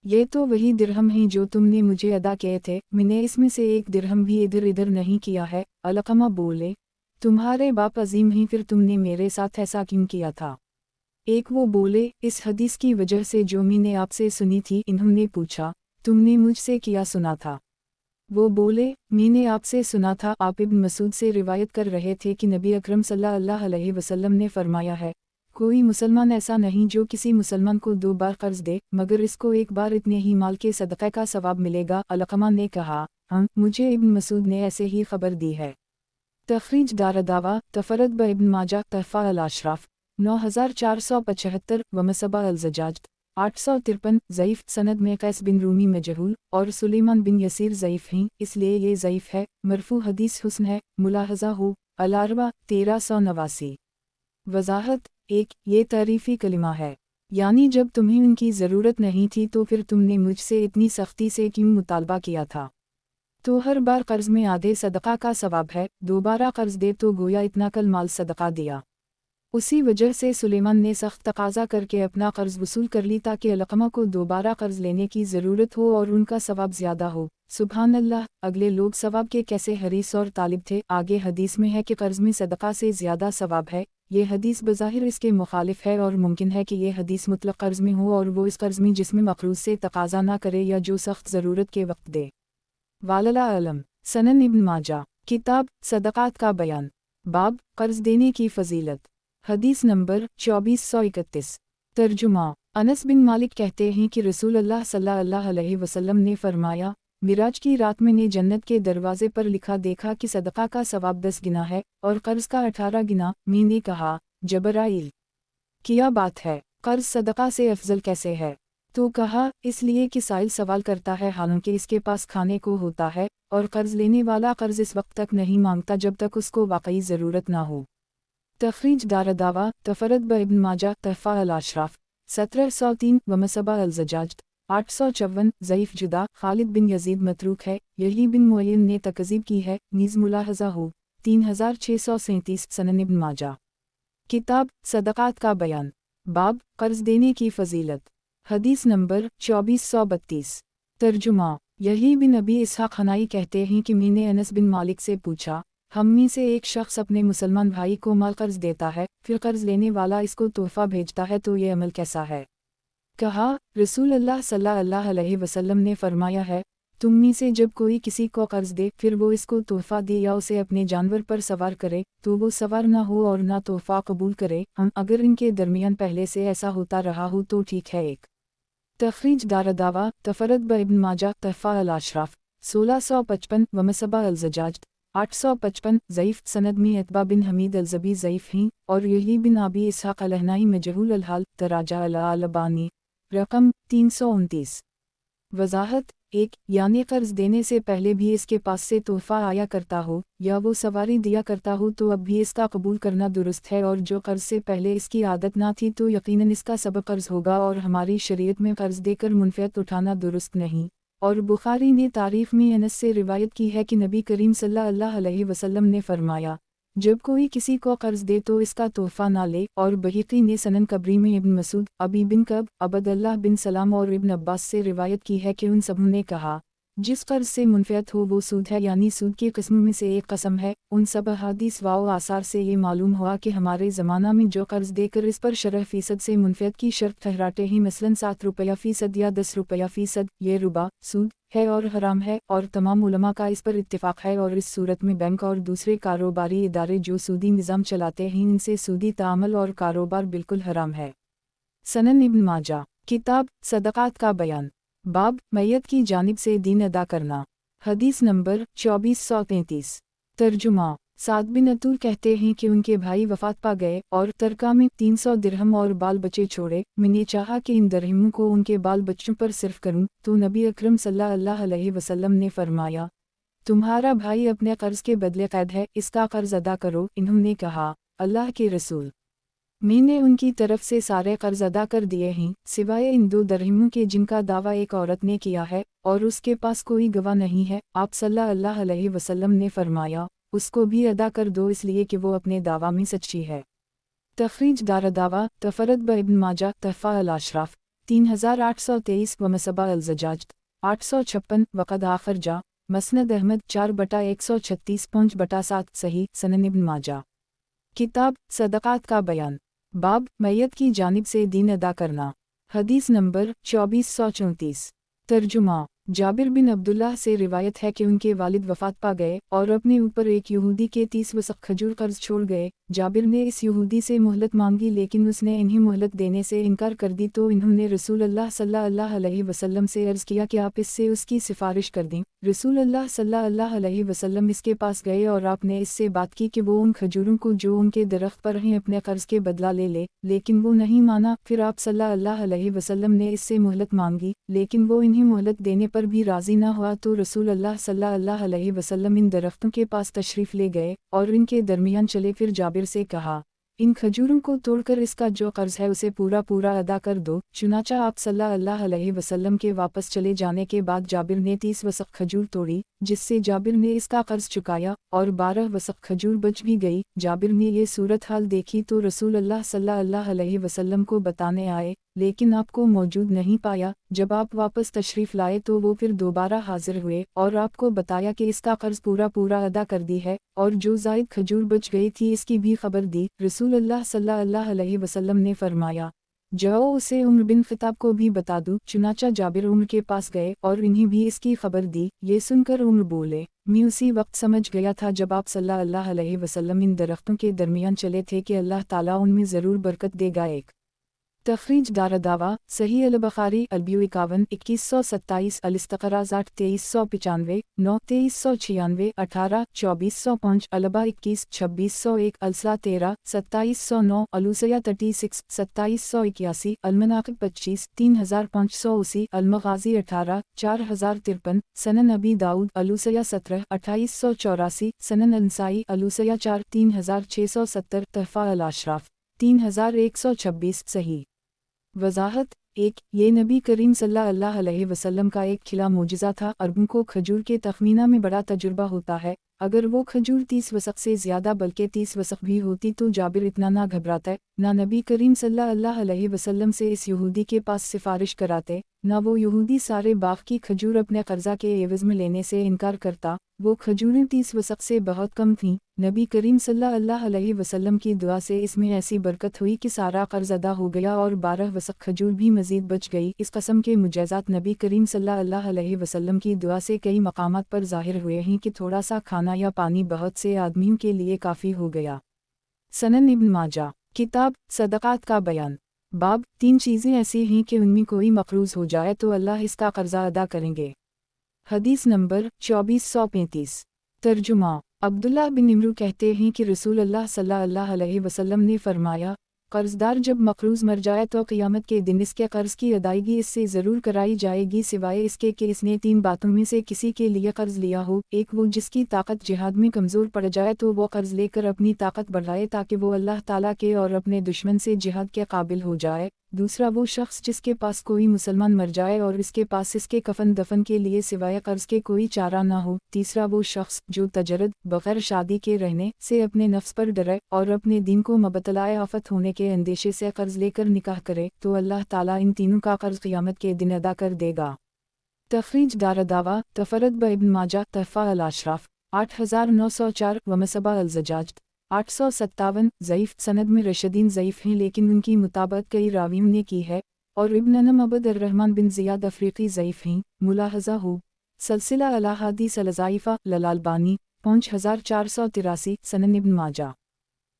ये तो वही दिरहम हैं जो तुमने मुझे अदा किए थे, मैंने इसमें से एक दिरहम भी इधर इधर नहीं किया है। अलक़मा बोले, तुम्हारे बाप अजीम हैं, फिर तुमने मेरे साथ ऐसा क्यों किया था? एक वो बोले, इस हदीस की वजह से जो मैंने आपसे सुनी थी। इन्होंने पूछा, तुमने मुझसे क्या सुना था? वो बोले, मैंने आपसे सुना था। आप इब्न मसूद से रिवायत कर रहे थे कि नबी अकरम सल्लल्लाहु अलैहि वसल्लम ने फरमाया है, कोई मुसलमान ऐसा नहीं जो किसी मुसलमान को 2 बार कर्ज दे, मगर इसको एक बार इतने ही माल के सदक़े का सवाब मिलेगा। अलक़मा ने कहा, हाँ मुझे इब्न मसूद ने ऐसे ही खबर दी है। तखरीज दारदावा तफरद ब इब्न माजा तहफ़ा अल अशराफ 9475 वमसबा अल-ज़जाज 853 ज़ईफ़ सनद में कैस बिन रूमी मजहूल और सुलेमान बिन यसीर ज़ईफ़ हैं, इसलिए ये ज़ईफ़ है। मरफू हदीस हुस्न है। मुलाहज़ा हो अल-अरवा 1389। वज़ाहत 1 ये तारीफ़ी कलिमा है, यानी जब तुम्हें उनकी ज़रूरत नहीं थी तो फिर तुमने मुझसे इतनी सख्ती से क्यों मुतालबा किया था? तो हर बार कर्ज़ में आधे सदक़ा का सवाब है, दोबारा कर्ज़ दे तो गोया इतना कल माल सदक़ा दिया। उसी वजह से सुलेमान ने सख्त तकाजा करके अपना कर्ज वसूल कर ली ताकि अलक़मा को दोबारा कर्ज लेने की ज़रूरत हो और उनका सवाब ज़्यादा हो। सुभान अल्लाह। अगले लोग सवाब के कैसे हरीस और तालिब थे। आगे हदीस में है कि कर्ज में सदका से ज़्यादा सवाब है। ये हदीस बज़ाहिर इसके मुखालिफ है और मुमकिन है कि ये हदीस मुतलक़ कर्ज में हो और वो इस कर्ज में जिसमें मक़रूज़ से तकाजा ना करे या जो सख्त ज़रूरत के वक्त दे। वालला अलम। सनन इब्न माजा। किताब सदक़ात का बयान। बाब कर्ज देने की फ़जीलत। हदीस नंबर 2431। तर्जुमा। अनस बिन मालिक कहते हैं कि रसूल अल्लाह सल्लल्लाहु अलैहि वसल्लम ने फरमाया, मिराज की रात मैंने जन्नत के दरवाज़े पर लिखा देखा कि सदका का सवाब 10 गिना है और कर्ज का 18 गिना। मैंने कहा, जबराइल, क्या बात है, कर्ज सदका से अफजल कैसे है? तो कहा, इसलिए कि साइल सवाल करता है हालांकि इसके पास खाने को होता है, और कर्ज लेने वाला कर्ज इस वक्त तक नहीं मांगता जब तक उसको वाकई ज़रूरत ना हो। तखरीज दारदावा तफरद ब इब्न माजा तहफ़ा अल-अशराफ 1703 वमसबा अल-ज़जाज 854 ज़ईफ़ जुदा खालिद बिन यजीद मतरूक है। यही बिन मुअय्यन ने तकज़ीब की है। नीज़ मुलाहज़ा हो 3637 सनन इब्न माजा। किताब सदक़ात का बयान। बाब कर्ज देने की फ़जीलत। हदीस नंबर 2432। तर्जुमा। यही बिन अबी इसहाक़ हनाई कहते हैं कि मैंने अनस बिन मालिक से पूछा, हम में से एक शख्स अपने मुसलमान भाई को माल कर्ज देता है, फिर कर्ज लेने वाला इसको तोहफ़ा भेजता है, तो ये अमल कैसा है? कहा, रसूल अल्लाह सल्लल्लाहु अलैहि वसल्लम ने फरमाया है, तुम में से जब कोई किसी को कर्ज दे फिर वो इसको तोहफ़ा दे या उसे अपने जानवर पर सवार करे तो वो सवार ना हो और ना तोहफ़ा कबूल करे, अगर इनके दरमियान पहले से ऐसा होता रहा हो तो ठीक है। एक तखरीज दारदावा तफरद ब इब्न माजा तहफ़ा अल-अशराफ 1655 वमसबा अल-ज़जाज 855 ज़ईफ़ सनद में अतबा बिन हमीद अल-ज़बी ज़ईफ़ हैं और यही बिन अबी इसहाक़ अल-हनाई मजहूल अल-हाल तराजा अल-अलबानी रकम 329। वज़ाहत 1 यानी कर्ज देने से पहले भी इसके पास से तोहफ़ा आया करता हो या वो सवारी दिया करता हो तो अब भी इसका कबूल करना दुरुस्त है, और जो कर्ज से पहले इसकी आदत ना थी तो यकीनन इसका सबक कर्ज होगा और हमारी शरीयत में कर्ज देकर मुनफ़ियत उठाना दुरुस्त नहीं। और बुखारी ने तारीफ़ में अनस से रिवायत की है कि नबी करीम सल्लल्लाहु अलैहि वसल्लम ने फरमाया, जब कोई किसी को कर्ज दे तो इसका तोहफ़ा ना ले। और बहीक़ी ने सनन कबरी में इब्न मसूद, अबी बिन कब, अबदल्लाह बिन सलाम और इब्न अब्बास से रिवायत की है कि उन सबों ने कहा, जिस कर्ज से मुनफ़ियत हो वो सूद है, यानी सूद की किस्म में से एक कसम है। उन सब अहादीस व आसार से ये मालूम हुआ कि हमारे ज़माना में जो कर्ज देकर इस पर शरह फ़ीसद से मुनफ़ियत की शर्त ठहराते हैं, मसलन 7 रुपया फ़ीसद या 10 रुपया फ़ीसद, ये रुबा सूद है और हराम है। और तमाम उलमा का इस पर इत्तिफ़ाक़ है, और इस सूरत में बैंक और दूसरे कारोबारी इदारे जो सूदी निज़ाम चलाते हैं इनसे सूदी ताअम्मुल और कारोबार बिल्कुल हराम है। सनन इब्न माजा। किताब सदक़ात का बयान। बाब मैयत की जानिब से दीन अदा करना। हदीस नंबर 2433। तर्जुमा। साद बिन अतूर कहते हैं कि उनके भाई वफ़ात पा गए और तरका में 300 दिरहम और बाल बच्चे छोड़े। मैंने चाहा कि इन दिरहमों को उनके बाल बच्चों पर सिर्फ करूं तो नबी अकरम सल्लल्लाहु अलैहि वसल्लम ने फरमाया, तुम्हारा भाई अपने कर्ज के बदले कैद है, इसका कर्ज अदा करो। इन्होंने कहा, अल्लाह के रसूल, मैंने उनकी तरफ से सारे कर्ज अदा कर दिए हैं सिवाय इन 2 दिरहमों के जिनका दावा एक औरत ने किया है और उसके पास कोई गवाह नहीं है। आप सल्लल्लाहु अलैहि वसल्लम ने फरमाया, उसको भी अदा कर दो इसलिए कि वो अपने दावा में सच्ची है। तखरीज दारदावा तफरद ब इब्न माजा तहफ़ा अल-अशराफ 3823 वमसबा अल-ज़जाज 856 वक़द आखर जा मसनद अहमद 4/136 5/7 सही सनन इब्न माजा। किताब सदक़ात का बयान। बाब मैयत की जानिब से दीन अदा करना। हदीस नंबर 2434। तर्जुमा। जाबिर बिन अब्दुल्लाह से रिवायत है कि उनके वालिद वफ़ात पा गए और अपने ऊपर एक यहूदी के 30 वसक़ खजूर कर्ज छोड़ गए। जाबिर ने इस यहूदी से मोहलत मांगी लेकिन उसने इन्हें मोहलत देने से इनकार कर दी, तो इन्होंने रसूल अल्लाह सल्लल्लाहु अलैहि वसल्लम से अर्ज़ किया कि आप इससे उसकी सिफारिश कर दें। रसूल अल्लाह सल्लल्लाहु अलैहि वसल्लम इसके पास गए और आपने इससे बात की कि वो उन खजूरों को जो उनके दरख्त पर हैं अपने कर्ज के बदला ले ले, लेकिन वो नहीं माना। फिर आप सल्लल्लाहु अलैहि वसल्लम ने इससे मोहलत मांगी लेकिन वो इन्हें मोहलत देने पर भी राज़ी ना हुआ, तो रसूल अल्लाह सल्लल्लाहु अलैहि वसल्लम इन दरख्तों के पास तशरीफ़ ले गए और इनके दरमियान चले। फिर जाबिर से कहा, इन खजूरों को तोड़कर इसका जो कर्ज है उसे पूरा पूरा अदा कर दो। चुनाचा आप सल्लल्लाहु अलैहि वसल्लम के वापस चले जाने के बाद जाबिर ने 30 वसक खजूर तोड़ी, जिससे जाबिर ने इसका कर्ज चुकाया और 12 वसक खजूर बच भी गई। जाबिर ने ये सूरत हाल देखी तो रसूल अल्लाह सल्लल्लाहु अलैहि वसल्लम को बताने आए, लेकिन आपको मौजूद नहीं पाया। जब आप वापस तशरीफ़ लाए तो वो फिर दोबारा हाजिर हुए और आपको बताया कि इसका कर्ज पूरा पूरा अदा कर दी है और जो ज़ायद खजूर बच गई थी इसकी भी खबर दी। रसूल अल्लाह सल्लल्लाहु अलैहि वसल्लम ने फरमाया, जाओ उसे उम्र बिन खिताब को भी बता दूँ। चुनाचा जाबिर उम्र के पास गए और इन्हें भी इसकी खबर दी। ये सुनकर उम्र बोले, मैं उसी वक्त समझ गया था जब आप सल्लल्लाहु अलैहि वसल्लम इन दरख्तों के दरमियान चले थे कि अल्लाह ताला उनमें ज़रूर बरकत देगा। एक तखरीज दारदावा सही अल-बुखारी अलबियु 51 2127 अल-इस्तक़राज़ 8 2395 9 2396 18 2405 अलबा 21 2601 अलसा 13 2709 अलूसया 36 2781 अलमनाक़िब 25 3580 अलमग़ाज़ी 18 4053 सनन अबी दाऊद अलूसया 17 2884 सनन अनसाई अलूसया 4 3670 तहफ़ा अल-अशराफ़ 3126 सही। वज़ाहत 1 ये नबी करीम सल्लल्लाहु अलैहि वसल्लम का एक खिला मोजिज़ा था। अरबों को खजूर के तख़मीना में बड़ा तजुर्बा होता है। अगर वो खजूर 30 वसक से ज़्यादा बल्कि 30 वसक भी होती तो जाबिर इतना ना घबराता, ना नबी करीम सल्लल्लाहु अलैहि वसल्लम से इस यहूदी के पास सिफारिश कराते, ना वो यहूदी सारे बाग की खजूर अपने कर्जा के एवज़ में लेने से इनकार करता। वो खजूरें 30 वसक से बहुत कम थीं। नबी करीम सल्लल्लाहु अलैहि वसल्लम की दुआ से इसमें ऐसी बरकत हुई कि सारा कर्ज अदा हो गया और 12 वसक खजूर भी मज़ीद बच गई। इस कस्म के मुजज़ात नबी करीम सल्लल्लाहु अलैहि वसल्लम की दुआ से कई मकामात पर ज़ाहिर हुए हैं कि थोड़ा सा खाना या पानी बहुत से आदमियों के लिए काफ़ी हो गया। सनन इब्न माजा किताब सदक़ात का बयान बाब 3 चीज़ें ऐसी हैं कि उनमें कोई मक़रूज़ हो जाए तो अल्लाह इसका कर्जा अदा करेंगे। हदीस नंबर 2435 तर्जुमा अब्दुल्लाह बिन इमरू कहते हैं कि रसूल अल्लाह सल्लल्लाहु अलैहि वसल्लम ने फरमाया, कर्जदार जब मक़रूज़ मर जाए तो क़यामत के दिन इसके कर्ज़ की अदायगी इससे ज़रूर कराई जाएगी सिवाय इसके कि इसने 3 बातों में से किसी के लिए कर्ज़ लिया हो। एक वो जिसकी ताकत जिहाद में कमज़ोर पड़ जाए तो वो कर्ज़ लेकर अपनी ताकत बढ़ाए ताकि वो अल्लाह ताला के और अपने दुश्मन से जिहाद के काबिल हो जाए। दूसरा वो शख्स जिसके पास कोई मुसलमान मर जाए और इसके पास इसके कफन दफन के लिए सिवाय कर्ज़ के कोई चारा ना हो। तीसरा वो शख्स जो तजरद बग़ैर शादी के रहने से अपने नफ्स पर डरे और अपने दीन को मुबतलाए आफत होने के अंदेशे से कर्ज़ लेकर निकाह करे तो अल्लाह ताला इन तीनों का कर्ज़ क़यामत के दिन अदा कर देगा। तखरीज दारदावा तफरद ब इब्न माजा तहफ़ा अल-अशराफ़ 8904 वमसबा अल-ज़जाज 857 ज़ईफ़ सनद में रशदीन ज़ईफ़ हैं लेकिन उनकी मुताबत कई रावियों ने की है और इब्न अनम अबद अर्रहमान बिन ज़ियाद अफ़रीक़ी ज़ईफ़ हैं। मुलाहज़ा हो सलसिला अला हदीस अल-ज़ाइफ़ा ललालबानी 5483 सनन इब्न माजा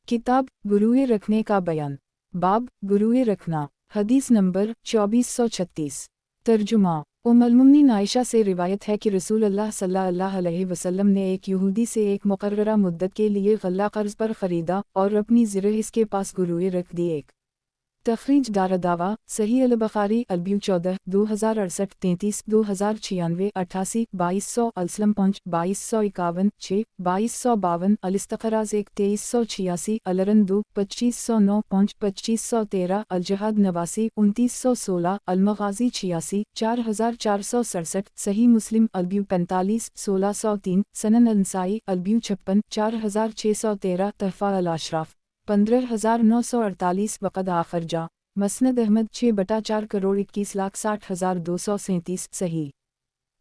किताब गुरूए रखने का बयान बाब गुरूए रखना हदीस नंबर 2436 तर्जुमा उम्मुल-मोमिनीन आयशा से रिवायत है कि रसूल अल्लाह सल्लल्लाहु अलैहि वसल्लम ने एक यहूदी से एक मुकर्ररा मुद्दत के लिए गल्ला कर्ज पर ख़रीदा और अपनी ज़िरह इसके पास गुरूए रख दी। एक तखरीज दारदावा सही अल-बुखारी अलबियु 14 2068 33 2096 88 2200 अलसलम 5 2251 6 2252 अल-इस्तक़राज़ 1 2386 अलरन 2 2509 5 2513 अल-जहाद 89 2916 अल-मग़ाज़ी 86 4467 सही मुस्लिम अलबियु 45 1603 सनन अनसाई अलबियु 56 4613 तहफ़ा अल-अशराफ़ 15948 वक़द आख़रजा मसनद अहमद 6/4 करोड़ 21,60,237 सही।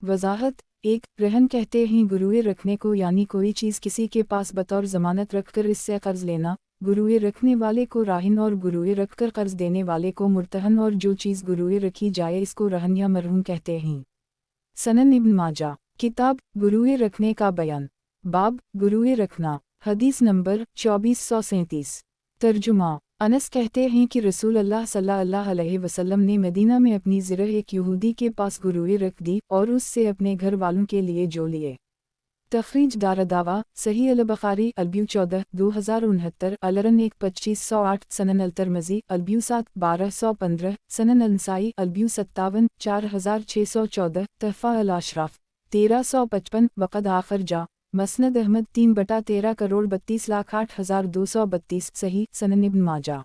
वज़ाहत 1 रहन कहते हैं गुरूए रखने को यानी कोई चीज़ किसी के पास बतौर ज़मानत रखकर इससे कर्ज़ लेना। गुरूए रखने वाले को राहिन और गुरूए रखकर कर्ज़ देने वाले को मुर्तहन और जो चीज़ गुरूए रखी जाए इसको रहन या मरहून कहते हैं। सनन इब्न माजा किताब गुरूए रखने का बयान बाब गुरूए रखना हदीस नंबर 2437 तर्जुमा अनस कहते हैं कि रसूल अल्लाह सल्लल्लाहु अलैहि वसल्लम ने मदीना में अपनी ज़िरह एक यहूदी के पास गुरूए रख दी और उससे अपने घर वालों के लिए जो लिए। तखरीज दारदावा सही अल-बुखारी अलबियु 14 2069 अलरन 1 2508 सनन अल-तिरमिज़ी अलबियु 7 1215 सनन अनसाई अलबियु 57 4614 तहफ़ा अल-अशराफ़ 1355 वक़द आख़रजा مسند احمد 3/13 کروڑ 32,08,232 صحیح سنن ابن ماجہ۔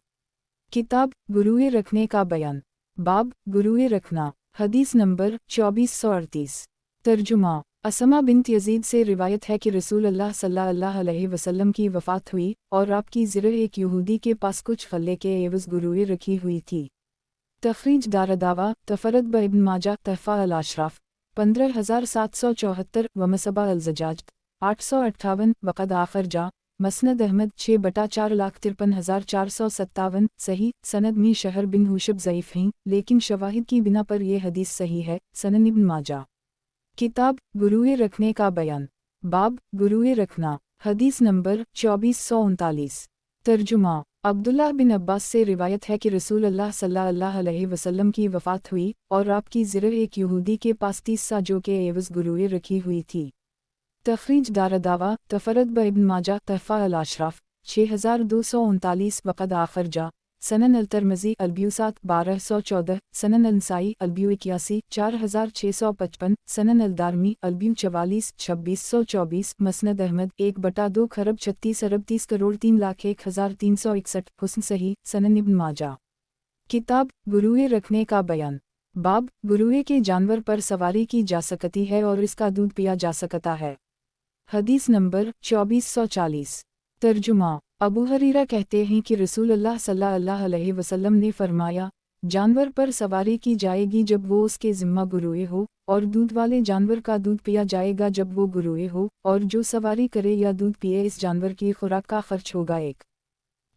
کتاب گروئے رکھنے کا بیان، باب گروئے رکھنا، حدیث نمبر 2438۔ ترجمہ۔ اسما بنت یزید سے روایت ہے کہ رسول اللہ صلی اللہ علیہ وسلم کی وفات ہوئی اور آپ کی زرع ایک یہودی کے پاس کچھ غلے کے عوض گروئے رکھی ہوئی تھی۔ تخریج دارالدعوہ تفرد ابن ماجہ تحفہ الاشراف 15774 ومصباح الزجاج 858 وقد آخر جا مسند احمد 6/4,53,457 صحیح سند می شہر بن حوشب ضعیف ہیں لیکن شواہد کی بنا پر یہ حدیث صحیح ہے سنن ابن ماجہ۔ کتاب گروئے رکھنے کا بیان، باب گروئے رکھنا، حدیث نمبر 2439۔ ترجمہ۔ عبداللہ بن عباس سے روایت ہے کہ رسول اللہ صلی اللہ علیہ وسلم کی وفات ہوئی اور آپ کی زرع ایک یہودی کے پاس 30 سا جو کے عوض گروئے رکھی ہوئی تھی۔ تخریج دارالدعوہ تفرد ابن ماجہ تحفہ الاشراف 6239 وقد آخر جا سنن الترمذی البیوسات 1214 سنن النسائی البیو 81 4655 سنن الدارمی البیو 44 2624 مسند احمد 1/2 خرب 36 ارب 30 کروڑ 3,01,361 حسن صحیح سنن ابن ماجہ۔ کتاب گروئے رکھنے کا بیان، باب گروئے کے جانور پر سواری کی جا سکتی ہے اور اس کا دودھ پیا جا سکتا ہے۔ حدیث نمبر 2440۔ ترجمہ۔ ابو ہریرہ کہتے ہیں کہ رسول اللہ صلی اللہ علیہ وسلم نے فرمایا، جانور پر سواری کی جائے گی جب وہ اس کے ذمہ گروئے ہو، اور دودھ والے جانور کا دودھ پیا جائے گا جب وہ گروئے ہو، اور جو سواری کرے یا دودھ پیے اس جانور کی خوراک کا خرچ ہوگا ایک۔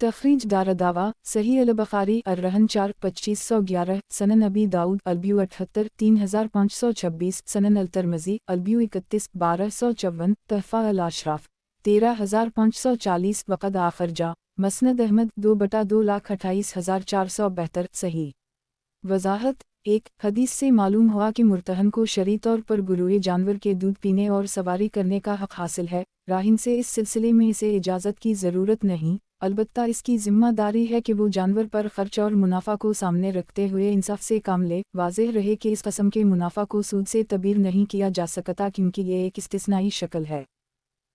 تخریج دارالدعوہ صحیح البخاری الرہن 4/2511 سنن ابی داؤد البیو 78 3526 سنن الترمذی البیو 31 1254 تحفہ الاشراف 13540 وقد آخر جا مسند احمد 2/2,28,472 صحیح۔ وضاحت۔ 1 حدیث سے معلوم ہوا کہ مرتہن کو شرعی طور پر گروئے جانور کے دودھ پینے اور سواری کرنے کا حق حاصل ہے، راہن سے اس سلسلے میں اسے اجازت کی ضرورت نہیں، البتہ اس کی ذمہ داری ہے کہ وہ جانور پر خرچ اور منافع کو سامنے رکھتے ہوئے انصاف سے کام لے۔ واضح رہے کہ اس قسم کے منافع کو سود سے تعبیر نہیں کیا جا سکتا کیونکہ یہ ایک استثنائی شکل ہے۔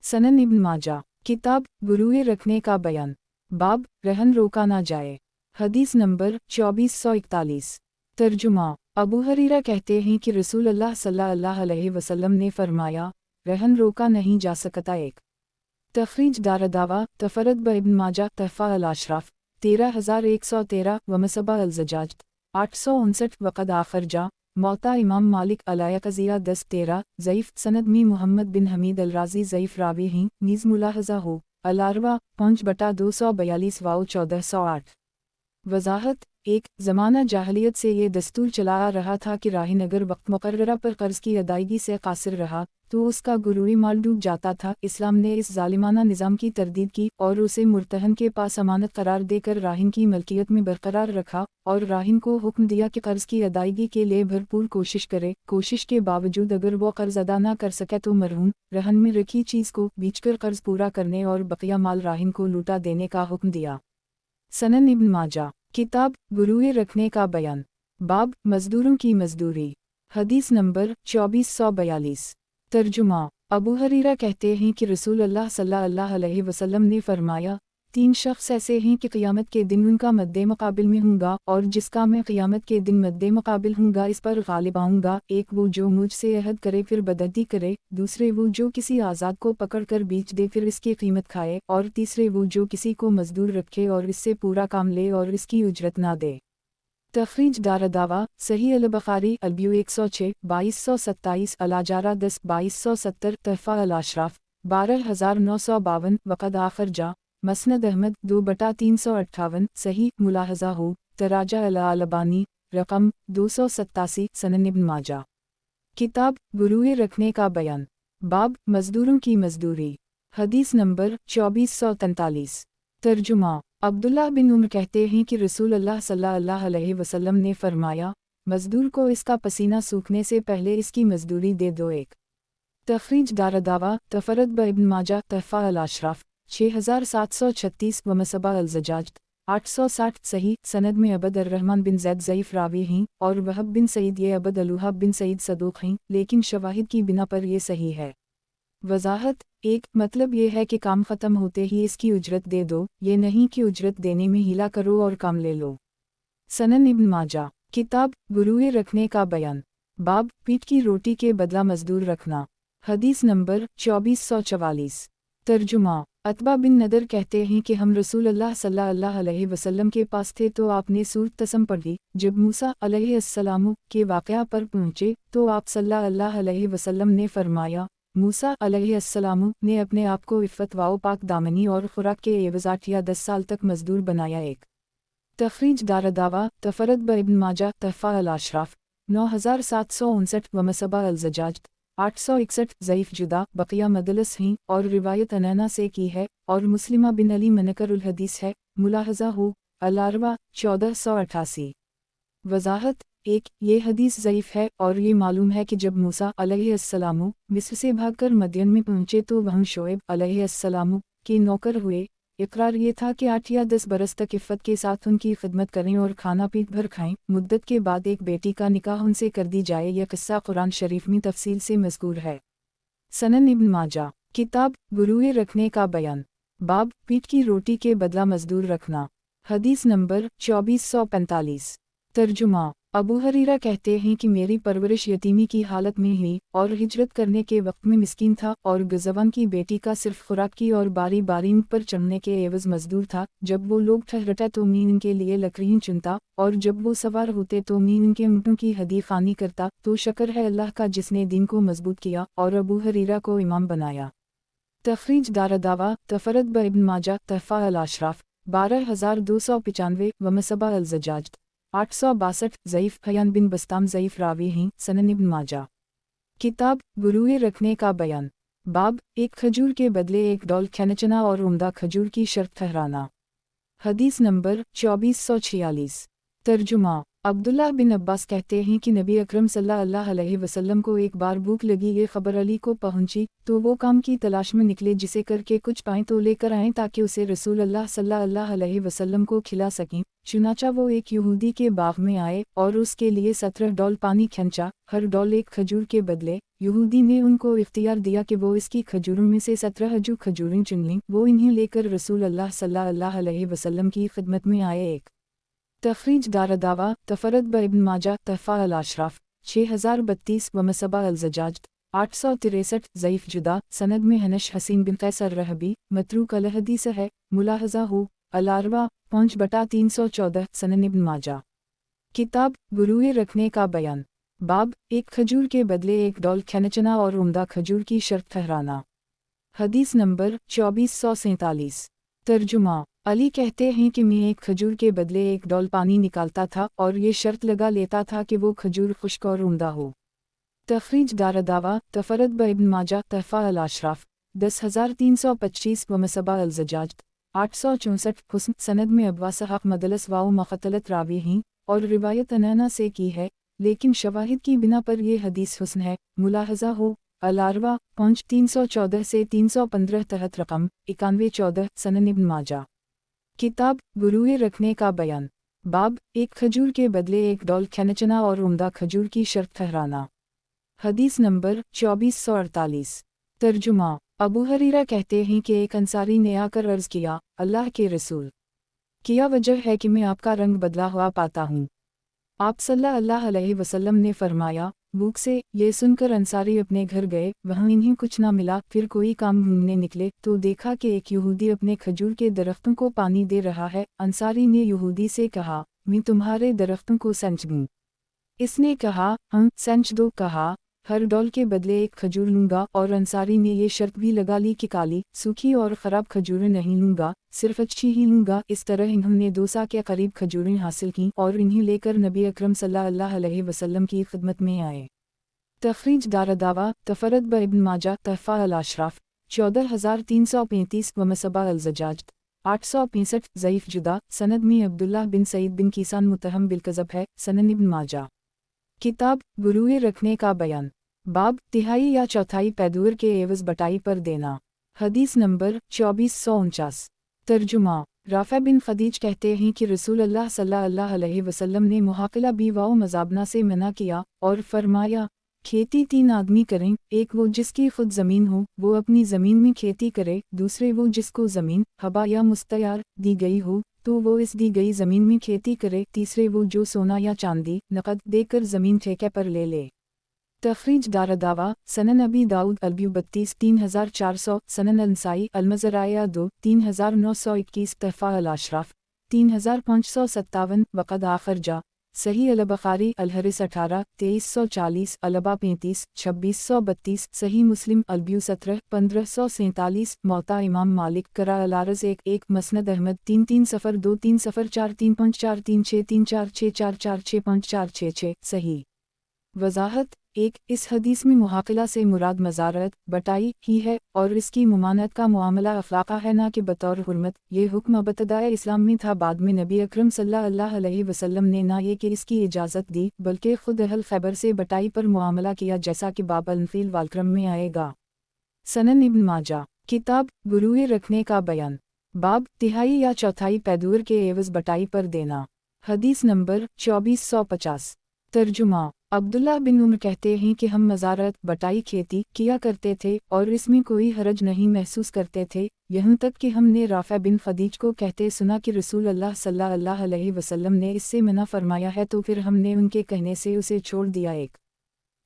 سنن ابن ماجہ۔ کتاب گروئے رکھنے کا بیان، باب رہن روکا نہ جائے، حدیث نمبر 2441۔ ترجمہ۔ ابو ہریرہ کہتے ہیں کہ رسول اللہ صلی اللہ علیہ وسلم نے فرمایا، رہن روکا نہیں جا سکتا ایک۔ تخریج دارالدعوہ تفرد ابن ماجہ تحفہ الاشراف 13113 ومصباح الزجاج 859 وقد آخر جا موطا امام مالک علیہ قضیہ 10-13 ضعیف سند می محمد بن حمید الرازی ضعیف راوی ہیں نیز ملاحظہ ہو الاروا 5/242 واؤ 1408۔ وضاحت۔ 1 زمانہ جاہلیت سے یہ دستور چلا آ رہا تھا کہ راہن اگر وقت مقررہ پر قرض کی ادائیگی سے قاصر رہا تو اس کا گروئی مال ڈوب جاتا تھا۔ اسلام نے اس ظالمانہ نظام کی تردید کی اور اسے مرتہن کے پاس امانت قرار دے کر راہن کی ملکیت میں برقرار رکھا، اور راہن کو حکم دیا کہ قرض کی ادائیگی کے لیے بھرپور کوشش کرے۔ کوشش کے باوجود اگر وہ قرض ادا نہ کر سکے تو مرہون رہن میں رکھی چیز کو بیچ کر قرض پورا کرنے اور بقیہ مال راہن کو لوٹا دینے کا حکم دیا۔ سنن ابن ماجہ۔ کتاب گروئے رکھنے کا بیان، باب مزدوروں کی مزدوری، حدیث نمبر 2442۔ ترجمہ۔ ابو ہریرہ کہتے ہیں کہ رسول اللہ صلی اللہ علیہ وسلم نے فرمایا، 3 شخص ایسے ہیں کہ قیامت کے دن ان کا مد مقابل میں ہوں گا، اور جس کا میں قیامت کے دن مد مقابل ہوں گا اس پر غالب آؤں گا۔ 1 وہ جو مجھ سے عہد کرے پھر بدعہدی کرے، دوسرے وہ جو کسی آزاد کو پکڑ کر بیچ دے پھر اس کی قیمت کھائے، اور تیسرے وہ جو کسی کو مزدور رکھے اور اس سے پورا کام لے اور اس کی اجرت نہ دے۔ تخریج دارالدعوہ صحیح البخاری البیو 106 2227 الاجارہ 10 2270 تحفہ الاشراف 12952 وقد آخر جا مسند احمد 2/358 صحیح ملاحظہ ہو تراجع الالبانی رقم 287 سنن ابن ماجہ۔ کتاب گروئے رکھنے کا بیان، باب مزدوروں کی مزدوری، حدیث نمبر 2443۔ ترجمہ۔ عبداللہ بن عمر کہتے ہیں کہ رسول اللہ صلی اللہ علیہ وسلم نے فرمایا، مزدور کو اس کا پسینہ سوکھنے سے پہلے اس کی مزدوری دے دو۔ 1 تخریج دارالدعوہ تفرد ابن ماجہ تحفہ الاشراف 6736 ومصباح الزجاج 860 صحیح سند میں عبد الرحمن بن زید ضعیف راوی ہیں اور وہب بن سعید یہ عبد الوہاب بن سعید صدوق ہیں، لیکن شواہد کی بنا پر یہ صحیح ہے۔ वजाहत 1 मतलब ये है कि काम ख़त्म होते ही इसकी उजरत दे दो, ये नहीं कि उजरत देने में हीला करो और काम ले लो। सनन इब्न माजा किताब गुरूए रखने का बयान बाब पीठ की रोटी के बदला मजदूर रखना। हदीस नंबर 2444। तर्जुमा अतबा बिन नदर कहते हैं कि हम रसूल अल्लाह सल्लल्लाहु अलैहि वसल्लम के पास थे तो आपने सूरत तसम पढ़ी। जब मूसा अलैहिस्सलाम के वाक़या पर पहुँचे तो आप सल्लल्लाहु अलैहि वसल्लम ने फरमाया, मूसा अलैहिस्सलाम ने अपने आप को इफ़्फ़त व पाक दामनी और खुराक के एवज़ 8 या 10 साल तक मजदूर बनाया। एक तखरीज दारदावा तफरद ब इब्न माजा तहफ़ा अल-अशराफ 9759 व मसबा अल-ज़जाज 861 ज़ईफ़ जुदा बक़िया मदलस हैं और रिवायत अनैना से की है और मुस्लिमा बिन अली मनकर उल हदीस है। मुलाहज़ा हो अल-अरवा 1488। वजाहत 1 ये हदीस ज़ईफ़ है और ये मालूम है कि जब मूसा अलैहिस्सलाम मिस्र से भागकर मदियन में पहुँचे तो वहाँ शोएब अलैहिस्सलाम के नौकर हुए। इकरार ये था कि 8 या 10 बरस तक इफ़्फ़त के साथ उनकी खिदमत करें और खाना पीट भर खाएं। मुद्दत के बाद एक बेटी का निकाह उनसे कर दी जाए। यह किस्सा कुरान शरीफ में तफसील से मज़कूर है। सनन इब्न माजा किताब गुरूए रखने का बयान बाब पीठ की रोटी के बदला मजदूर रखना। हदीस नंबर 2445। तर्जुमा अबू हरीरा कहते हैं कि मेरी परवरिश यतीमी की हालत में हुई और हिजरत करने के वक्त में मिस्कीन था और गज़वान की बेटी का सिर्फ खुराक की और बारी बारी ऊँट पर चढ़ने के एवज़ मजदूर था। जब वो लोग ठहरते तो मैं इनके लिए लकड़ियाँ चुनता और जब वो सवार होते तो मैं इनके ऊँटों की हदी खानी करता। तो शक्र है अल्लाह का जिसने दीन को मजबूत किया और अबू हरीरा को इमाम बनाया। तखरीज दारदावा तफरद ब इब्न माजा तहफ़ा अल-अशराफ 12295 व मसबा अल-ज़जाज 862 ज़ईफ़ हयान बिन बस्ताम ज़ईफ़ रावी हैं। सनन इब्न माजा किताब गुरूए रखने का बयान बाब एक खजूर के बदले एक डॉल खैनचना और उम्दा खजूर की शर्त ठहराना। हदीस नंबर 2446। तर्जुमा अब्दुल्लाह बिन अब्बास कहते हैं कि नबी अकरम सल्लल्लाहु अलैहि वसल्लम को एक बार भूख लगी। ये खबर अली को पहुंची तो वो काम की तलाश में निकले जिसे करके कुछ पाएं तो लेकर आएं ताकि उसे रसूल अल्लाह सल्लल्लाहु अलैहि वसल्लम को खिला सकें। चुनाचा वो एक यहूदी के बाग में आए और उसके लिए 17 डॉल पानी खींचा, हर डॉल एक खजूर के बदले। यहूदी ने उनको इख्तियार दिया कि वो इसकी खजूरों में से 17 खजूरें चुन लें। वो इन्हें लेकर रसूल अल्लाह सल्लल्लाहु अलैहि वसल्लम की खिदमत में आए। एक तखरीज दारदावा तफरद ब इब्न माजा तहफ़ा अल-अशराफ 6032 व मसबा अल-ज़जाज 863 ज़ईफ़ जुदा सनद में हनश हसीन बिन कैसर रहबी मतरूक अल-हदीस है। मुलाहज़ा हो अल-अरवा 5/314। सनन इब्न माजा किताब गुरूए रखने का बयान बाब एक खजूर के बदले एक डॉल खैनचना और उम्दा खजूर की शर्त ठहराना। हदीस नंबर 2447। तर्जुमा अली कहते हैं कि मैं एक खजूर के बदले एक डॉल पानी निकालता था और ये शर्त लगा लेता था कि वो खजूर खुश्क और उम्दा हो। तखरीज दारदावा तफरद ब इब्न माजा तहफ़ा अल-अशराफ 10325 व मसबा अल-ज़जाज 864 हुस्न सनद में अब्वा सहाक़ मदलस वाओ मख़तलत रावी हैं और रिवायत अनैना से की है लेकिन शवाहिद की बिना पर यह हदीस हुस्न है। मुलाहज़ा हो अल-अरवा 314 से 315 तहत रकम 9114। सनन इब्न माजा किताब गुरूए रखने का बयान बाब एक खजूर के बदले एक डॉल खैनचना और उम्दा खजूर की शर्त ठहराना। हदीस नंबर 2448। तर्जुमा अबू हरीरा कहते हैं कि एक अंसारी ने आकर अर्ज़ किया, अल्लाह के रसूल, क्या वजह है कि मैं आपका रंग बदला हुआ पाता हूँ? आप सल्लल्लाहु अलैहि वसल्लम ने फरमाया, भूख से। ये सुनकर अंसारी अपने घर गए, वहाँ इन्हें कुछ ना मिला। फिर कोई काम ढूंढने निकले तो देखा कि एक यहूदी अपने खजूर के दरख्तों को पानी दे रहा है। अंसारी ने यहूदी से कहा, मैं तुम्हारे दरख्तों को सेंच दूँ? इसने कहा, हम सेंच दो। कहा, हर डॉल के बदले एक खजूर लूँगा। और अंसारी ने ये शर्त भी लगा ली कि काली, सूखी और ख़राब खजूरें नहीं लूँगा, सिर्फ अच्छी ही लूँगा। इस तरह इन्होंने 2 सा के करीब खजूरें हासिल कीं और इन्हें लेकर नबी अकरम सल्लल्लाहु अलैहि वसल्लम की खिदमत में आए। तखरीज दारदावा तफरद ब इब्न माजा तहफ़ा अल-अशराफ 14335 व मसबा अल-ज़जाज 865 ज़ईफ़ जुदा सनद में अब्दुल्लाह बिन सईद बिन कीसान मुतहम बिलकज़ब है। सनन इब्न माजा किताब गुरूए रखने का बयान बाब तिहाई या चौथाई पैदूर के एवज़ बटाई पर देना। हदीस नंबर 2449। तर्जुमा राफ़ा बिन खदीज कहते हैं कि रसूल अल्लाह सल्लल्लाहु अलैहि वसल्लम ने मुहाकिला बी वाओ मज़ाबना से मना किया और फरमाया, खेती 3 आदमी करें, एक वो जिसकी खुद ज़मीन हो, वो अपनी ज़मीन में खेती करे, दूसरे वो जिसको ज़मीन हबा या मुस्तयार दी गई हो, तो वो इस दी गई ज़मीन में खेती करे, तीसरे वो जो सोना या चांदी नकद देकर ज़मीन ठेके पर ले ले। तखरीज दारदावा सनन अबी दाऊद अलब्यू 32 3400 सनन अंसाई अलमज़राया 2 3921 तहफ़ा अल-अशराफ 3557 वक़द आखर जा सही अल-बुखारी अल-हरिस 18 2340 अलबा 35 2632 सही मुस्लिम अलब्यू 17 1547 मौता इमाम मालिक करा अल-आरज़ 1 मसनद अहमद 3302 304 354 36 34 644 654 सही। वज़ाहत 1 इस हदीस में मुहाकिला से मुराद मज़ारत बटाई ही है और इसकी मुमानत का मामला अफलाक़ा है ना कि बतौर हुर्मत। ये हुक्म अबतदाए इस्लाम में था, बाद में नबी अकरम सल्लल्लाहु अलैहि वसल्लम ने ना ये कि इसकी इजाज़त दी बल्कि ख़ुद अहल खैबर से बटाई पर मुआमला किया, जैसा कि बाब अल-नफ़ील वालक्रम में आएगा। सनन इब्न माजा किताब गुरूए रखने का बयान बाब तिहाई या चौथाई पैदूर के एवज़ बटाई पर देना। हदीस नंबर 2450 तर्जुमा अब्दुल्ला बिन उमर कहते हैं कि हम मज़ारत बटाई खेती किया करते थे और इसमें कोई हरज नहीं महसूस करते थे, यहाँ तक कि हमने राफ़ा बिन खदीज को कहते सुना कि रसूल अल्लाह सल्लल्लाहु अलैहि वसल्लम ने इससे मना फरमाया है, तो फिर हमने उनके कहने से उसे छोड़ दिया। एक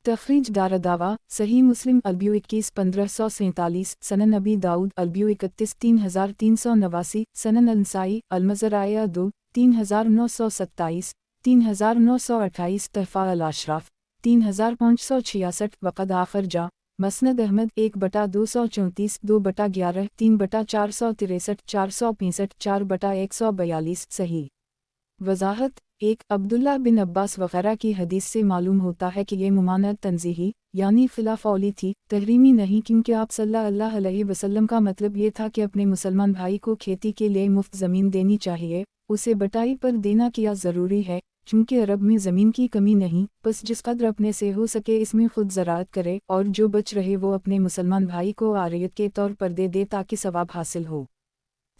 तखरीज दारदावा सही मुस्लिम अलब्यू 21 1547 सनन अबी दाऊद अलब्यू 31 3389 सनन अंसाई अलमज़राया 2 3927 3928 तहफ़ा अल-अशराफ 3566 वक़द आखर जा मसनद अहमद 1/234 2/11 3/463 465 4/142 सही। वज़ाहत 1 अब्दुल्ला बिन अब्बास वग़ैरह की हदीस से मालूम होता है कि ये मुमानत तंज़ीही यानी खिलाफ़ौली थी, तहरीमी नहीं, क्योंकि आप सल्लल्लाहु अलैहि वसल्लम का मतलब ये था कि अपने मुसलमान भाई को खेती के लिए मुफ्त ज़मीन देनी चाहिए, उसे बटाई पर देना क्या ज़रूरी है, चूँकि अरब में ज़मीन की कमी नहीं, बस जिस कदर अपने से हो सके इसमें खुद ज़राअत करे और जो बच रहे वो अपने मुसलमान भाई को आरियत के तौर पर दे ताकि सवाब हासिल हो।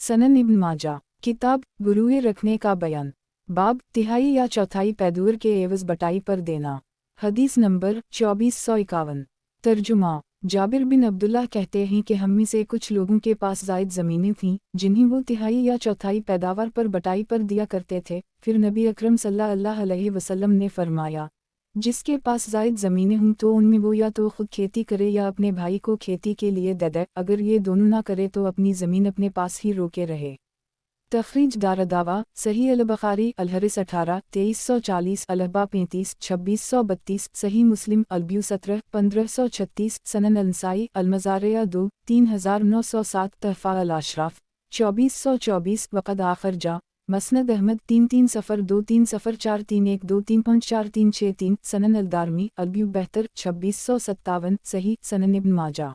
सनन इब्न माजा किताब गुरूए रखने का बयान बाब तिहाई या चौथाई पैदूर के एवज़ बटाई पर देना। हदीस नंबर 2451 तर्जुमा जाबिर बिन अब्दुल्ला कहते हैं कि हम में से कुछ लोगों के पास ज़ायद ज़मीनें थीं जिन्हें वो तिहाई या चौथाई पैदावार पर बटाई पर दिया करते थे। फिर नबी अकरम सल्लल्लाहु अलैहि वसल्लम ने फरमाया, जिसके पास ज़ायद ज़मीनें हों तो उनमें वो या तो खुद खेती करे या अपने भाई को खेती के लिए दे दे, अगर ये दोनों ना करे तो अपनी ज़मीन अपने पास ही रोके रहे। तखरीज दारदावा सही अल-बुखारी अल-हरिस 18 2340 अलहबा 35 2632 सही मुस्लिम अलब्यू 17 1536 सनन अंसाई अलमज़ारिया 2 3907 तहफ़ा अल-अशराफ 2424 वक़द आखर जा मसनद अहमद 3302 304 31 2 354 363 सनन अल-दारमी अलब्यू 72 2657 सही। सनन इब्न माजा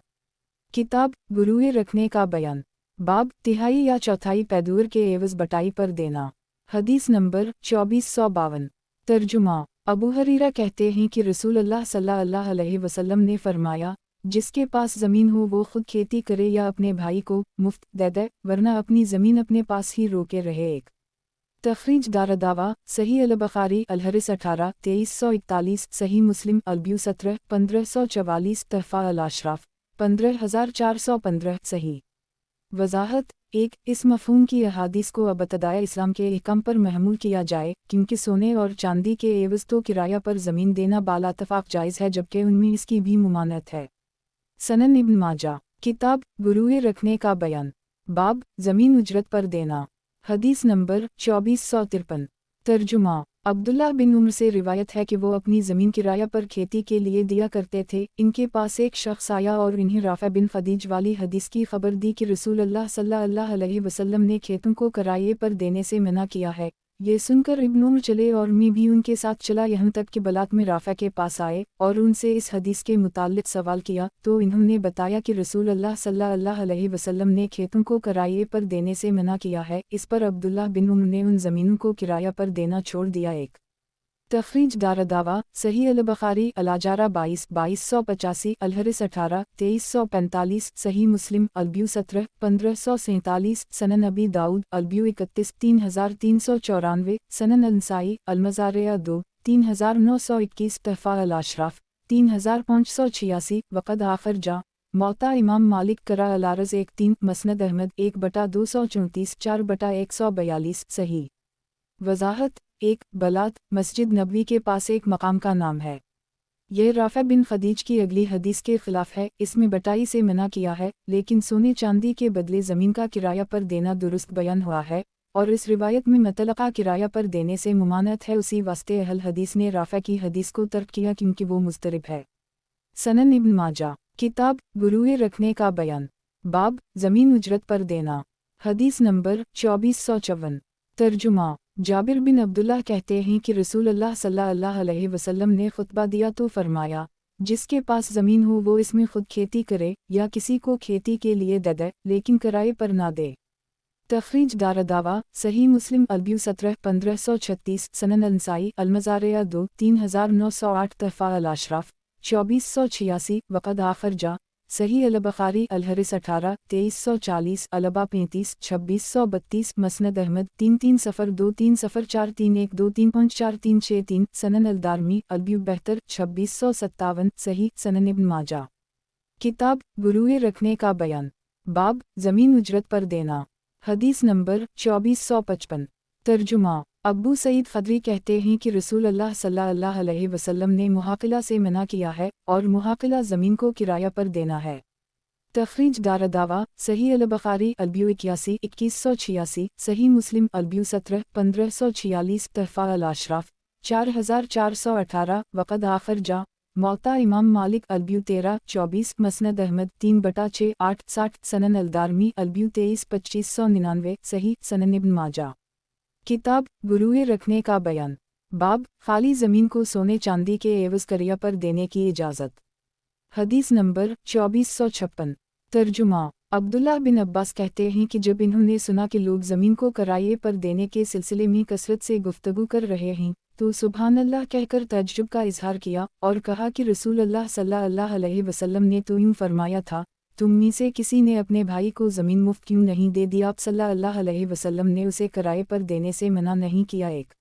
किताब गुरूए रखने का बयान बाब तिहाई या चौथाई पैदूर के एवज़ बटाई पर देना। हदीस नंबर 2452 तर्जुमा अबू हरीरा कहते हैं कि रसूल अल्लाह सल्लल्लाहु अलैहि वसल्लम ने फरमाया, जिसके पास ज़मीन हो वो खुद खेती करे या अपने भाई को मुफ्त दे दे, वरना अपनी ज़मीन अपने पास ही रोके रहे। एक तखरीज दारदावा सही अल-बुखारी अल-हरिस 18 2341 सही मुस्लिम अलब्यू 17 1544 तहफ़ा अल-अशराफ 15415 सही। वज़ाहत 1 इस मफ़हूम की अहादीस को अबतदाए इस्लाम के अहकाम पर महमूल किया जाए, क्योंकि सोने और चांदी के एवज़ तो किराया पर ज़मीन देना बालातफ़ाक़ जायज़ है, जबकि उनमें इसकी भी मुमानत है। सनन इब्न माजा किताब गुरूए रखने का बयान बाब ज़मीन उजरत पर देना। हदीस नंबर 2453 तर्जुमा अब्दुल्ला बिन उमर से रिवायत है कि वो अपनी ज़मीन किराया पर खेती के लिए दिया करते थे। इनके पास एक शख्स आया और इन्हें राफ़ा बिन खदीज वाली हदीस की खबर दी कि रसूल अल्लाह सल्लल्लाहु अलैहि वसल्लम ने खेतों को किराए पर देने से मना किया है। ये सुनकर इब्न उमर चले और मैं भी उनके साथ चला, यहाँ तक कि बलात में राफ़ा के पास आए और उनसे इस हदीस के मुताल्लिक़ सवाल किया, तो इन्होंने बताया कि रसूल अल्लाह सल्लल्लाहु अलैहि वसल्लम ने खेतों को किराए पर देने से मना किया है। इस पर अब्दुल्ला बिन उमर ने उन ज़मीनों को किराया पर देना छोड़ दिया। एक तखरीज दारदावा सही अल-बुखारी अल-अजारा 22 2285 अल-हरिस 18 2345 सही मुस्लिम अलब्यू 17 1547 सनन अबी दाऊद अलब्यू 31 3394 सनन अंसाई अलमज़ारिया 2 3921 तहफ़ा अल-अशराफ 3586 वक़द आखिर जा मौता इमाम मालिक करा अलारज़ 1-3 मसनद अहमद 1/234 4/142 सही। वज़ाहत 1 बलात मस्जिद नबवी के पास एक मकाम का नाम है। यह राफ़ा बिन खदीज की अगली हदीस के ख़िलाफ़ है। इसमें बटाई से मना किया है, लेकिन सोने चांदी के बदले ज़मीन का किराया पर देना दुरुस्त बयान हुआ है, और इस रिवायत में मतलक़ा किराया पर देने से मुमानत है। उसी वास्ते अहल हदीस ने राफ़ा की हदीस को तर्क किया क्योंकि वो मुस्तरिब है। सनन इब्न माजा किताब गुरूए रखने का बयान बाब ज़मीन उजरत पर देना। हदीस नंबर 2454। तर्जुमा जाबिर बिन अब्दुल्लाह कहते हैं कि रसूल अल्लाह सल्लल्लाहु अलैहि वसल्लम ने खुतबा दिया तो फरमाया, जिसके पास ज़मीन हो वो इसमें खुद खेती करे या किसी को खेती के लिए दे दे, लेकिन किराए पर ना दे। तखरीज दारदावा सही मुस्लिम अलब्यू 17 1536 सनन अलनसाई अलमज़ारिया 2 3908 तहफ़ा अल-अशराफ 2486 वक़द आखिर जा सही अल-बुखारी अल-हरिस 18 2340 अलबा 35 2632 मसनद अहमद 3302304312354363 सनन अल-दारमी अलब्यू 72 2657 सही सनन इब्न माजा किताब गुरूए रखने का बयान बाब ज़मीन उजरत पर देना। हदीस नंबर 2455। तर्जुमा अबू सईद खदरी कहते हैं कि रसूल अल्लाह सल्लल्लाहु अलैहि वसल्लम ने मुहाकिला से मना किया है, और मुहाकिला ज़मीन को किराया पर देना है। तखरीज दारदावा सही अल-बुखारी अलब्यू 81 2186 सही मुस्लिम अलब्यू 17 1546 तहफ़ा अल-अशराफ 4418 वक़द आखिर जा मौता इमाम मालिक अलब्यू 13 24 मसनद अहमद 3/6 860 सनन अलदारमी अलब्यू 23 2599 सही सनन इब्न माजा किताब गुरूए रखने का बयान बाब खाली ज़मीन को सोने चांदी के एवज़ किराया पर देने की इजाज़त। हदीस नंबर 2456। तर्जुमा अब्दुल्लाह बिन अब्बास कहते हैं कि जब इन्होंने सुना कि लोग ज़मीन को किराए पर देने के सिलसिले में कसरत से गुफ्तगू कर रहे हैं, तो सुभान अल्लाह कहकर तअज्जुब का इजहार किया और कहा कि रसूल अल्लाह सल्लल्लाहु अलैहि वसल्लम ने तो यूँ फरमाया था, तुम में से किसी ने अपने भाई को ज़मीन मुफ्त क्यों नहीं दे दी? आप सल्लल्लाहु अलैहि वसल्लम ने उसे किराए पर देने से मना नहीं किया। एक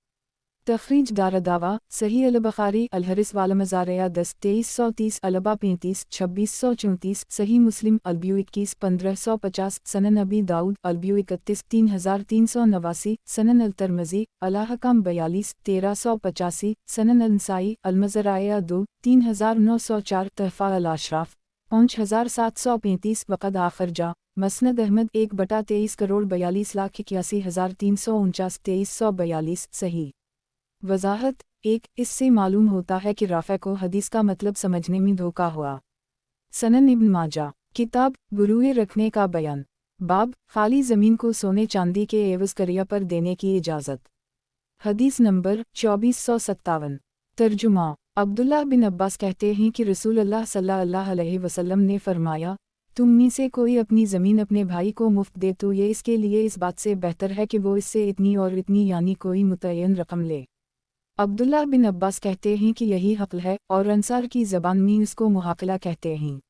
तखरीज दारदावा सही अल-बुखारी अल-हरिस वालमज़ारिया 10 2330 अलबा 35 2634 सही मुस्लिम अलब्यू 21 1550 सनन अबी दाऊद अलब्यू 31 3389 सनन अल-तिरमिज़ी अल-अहकाम 42 1385 सनन अल-नसाई अल-मज़राया 2 3904 तहफ़ा अल-अशराफ 5735 वक़द आखिर जा मसनद अहमद 1/23 करोड़ 42,81,349 2342 सही। वज़ाहत 1 इससे मालूम होता है कि राफ़ा को हदीस का मतलब समझने में धोखा हुआ। सनन इब्न माजा किताब गुरूए रखने का बयान बाब खाली ज़मीन को सोने चांदी के एवज़ किराया पर देने की इजाज़त। हदीस नंबर 2457। तर्जुमा अब्दुल्लाह बिन अब्बास कहते हैं कि रसूल अल्लाह सल्लल्लाहु अलैहि वसल्लम ने फरमाया, तुम में से कोई अपनी ज़मीन अपने भाई को मुफ्त दे तो ये इसके लिए इस बात से बेहतर है कि वो इससे इतनी और इतनी यानी कोई मुतय्यन रकम ले। अब्दुल्लाह बिन अब्बास कहते हैं कि यही हक़ल है, और अंसार की ज़बान में इसको मुहाकिला कहते हैं।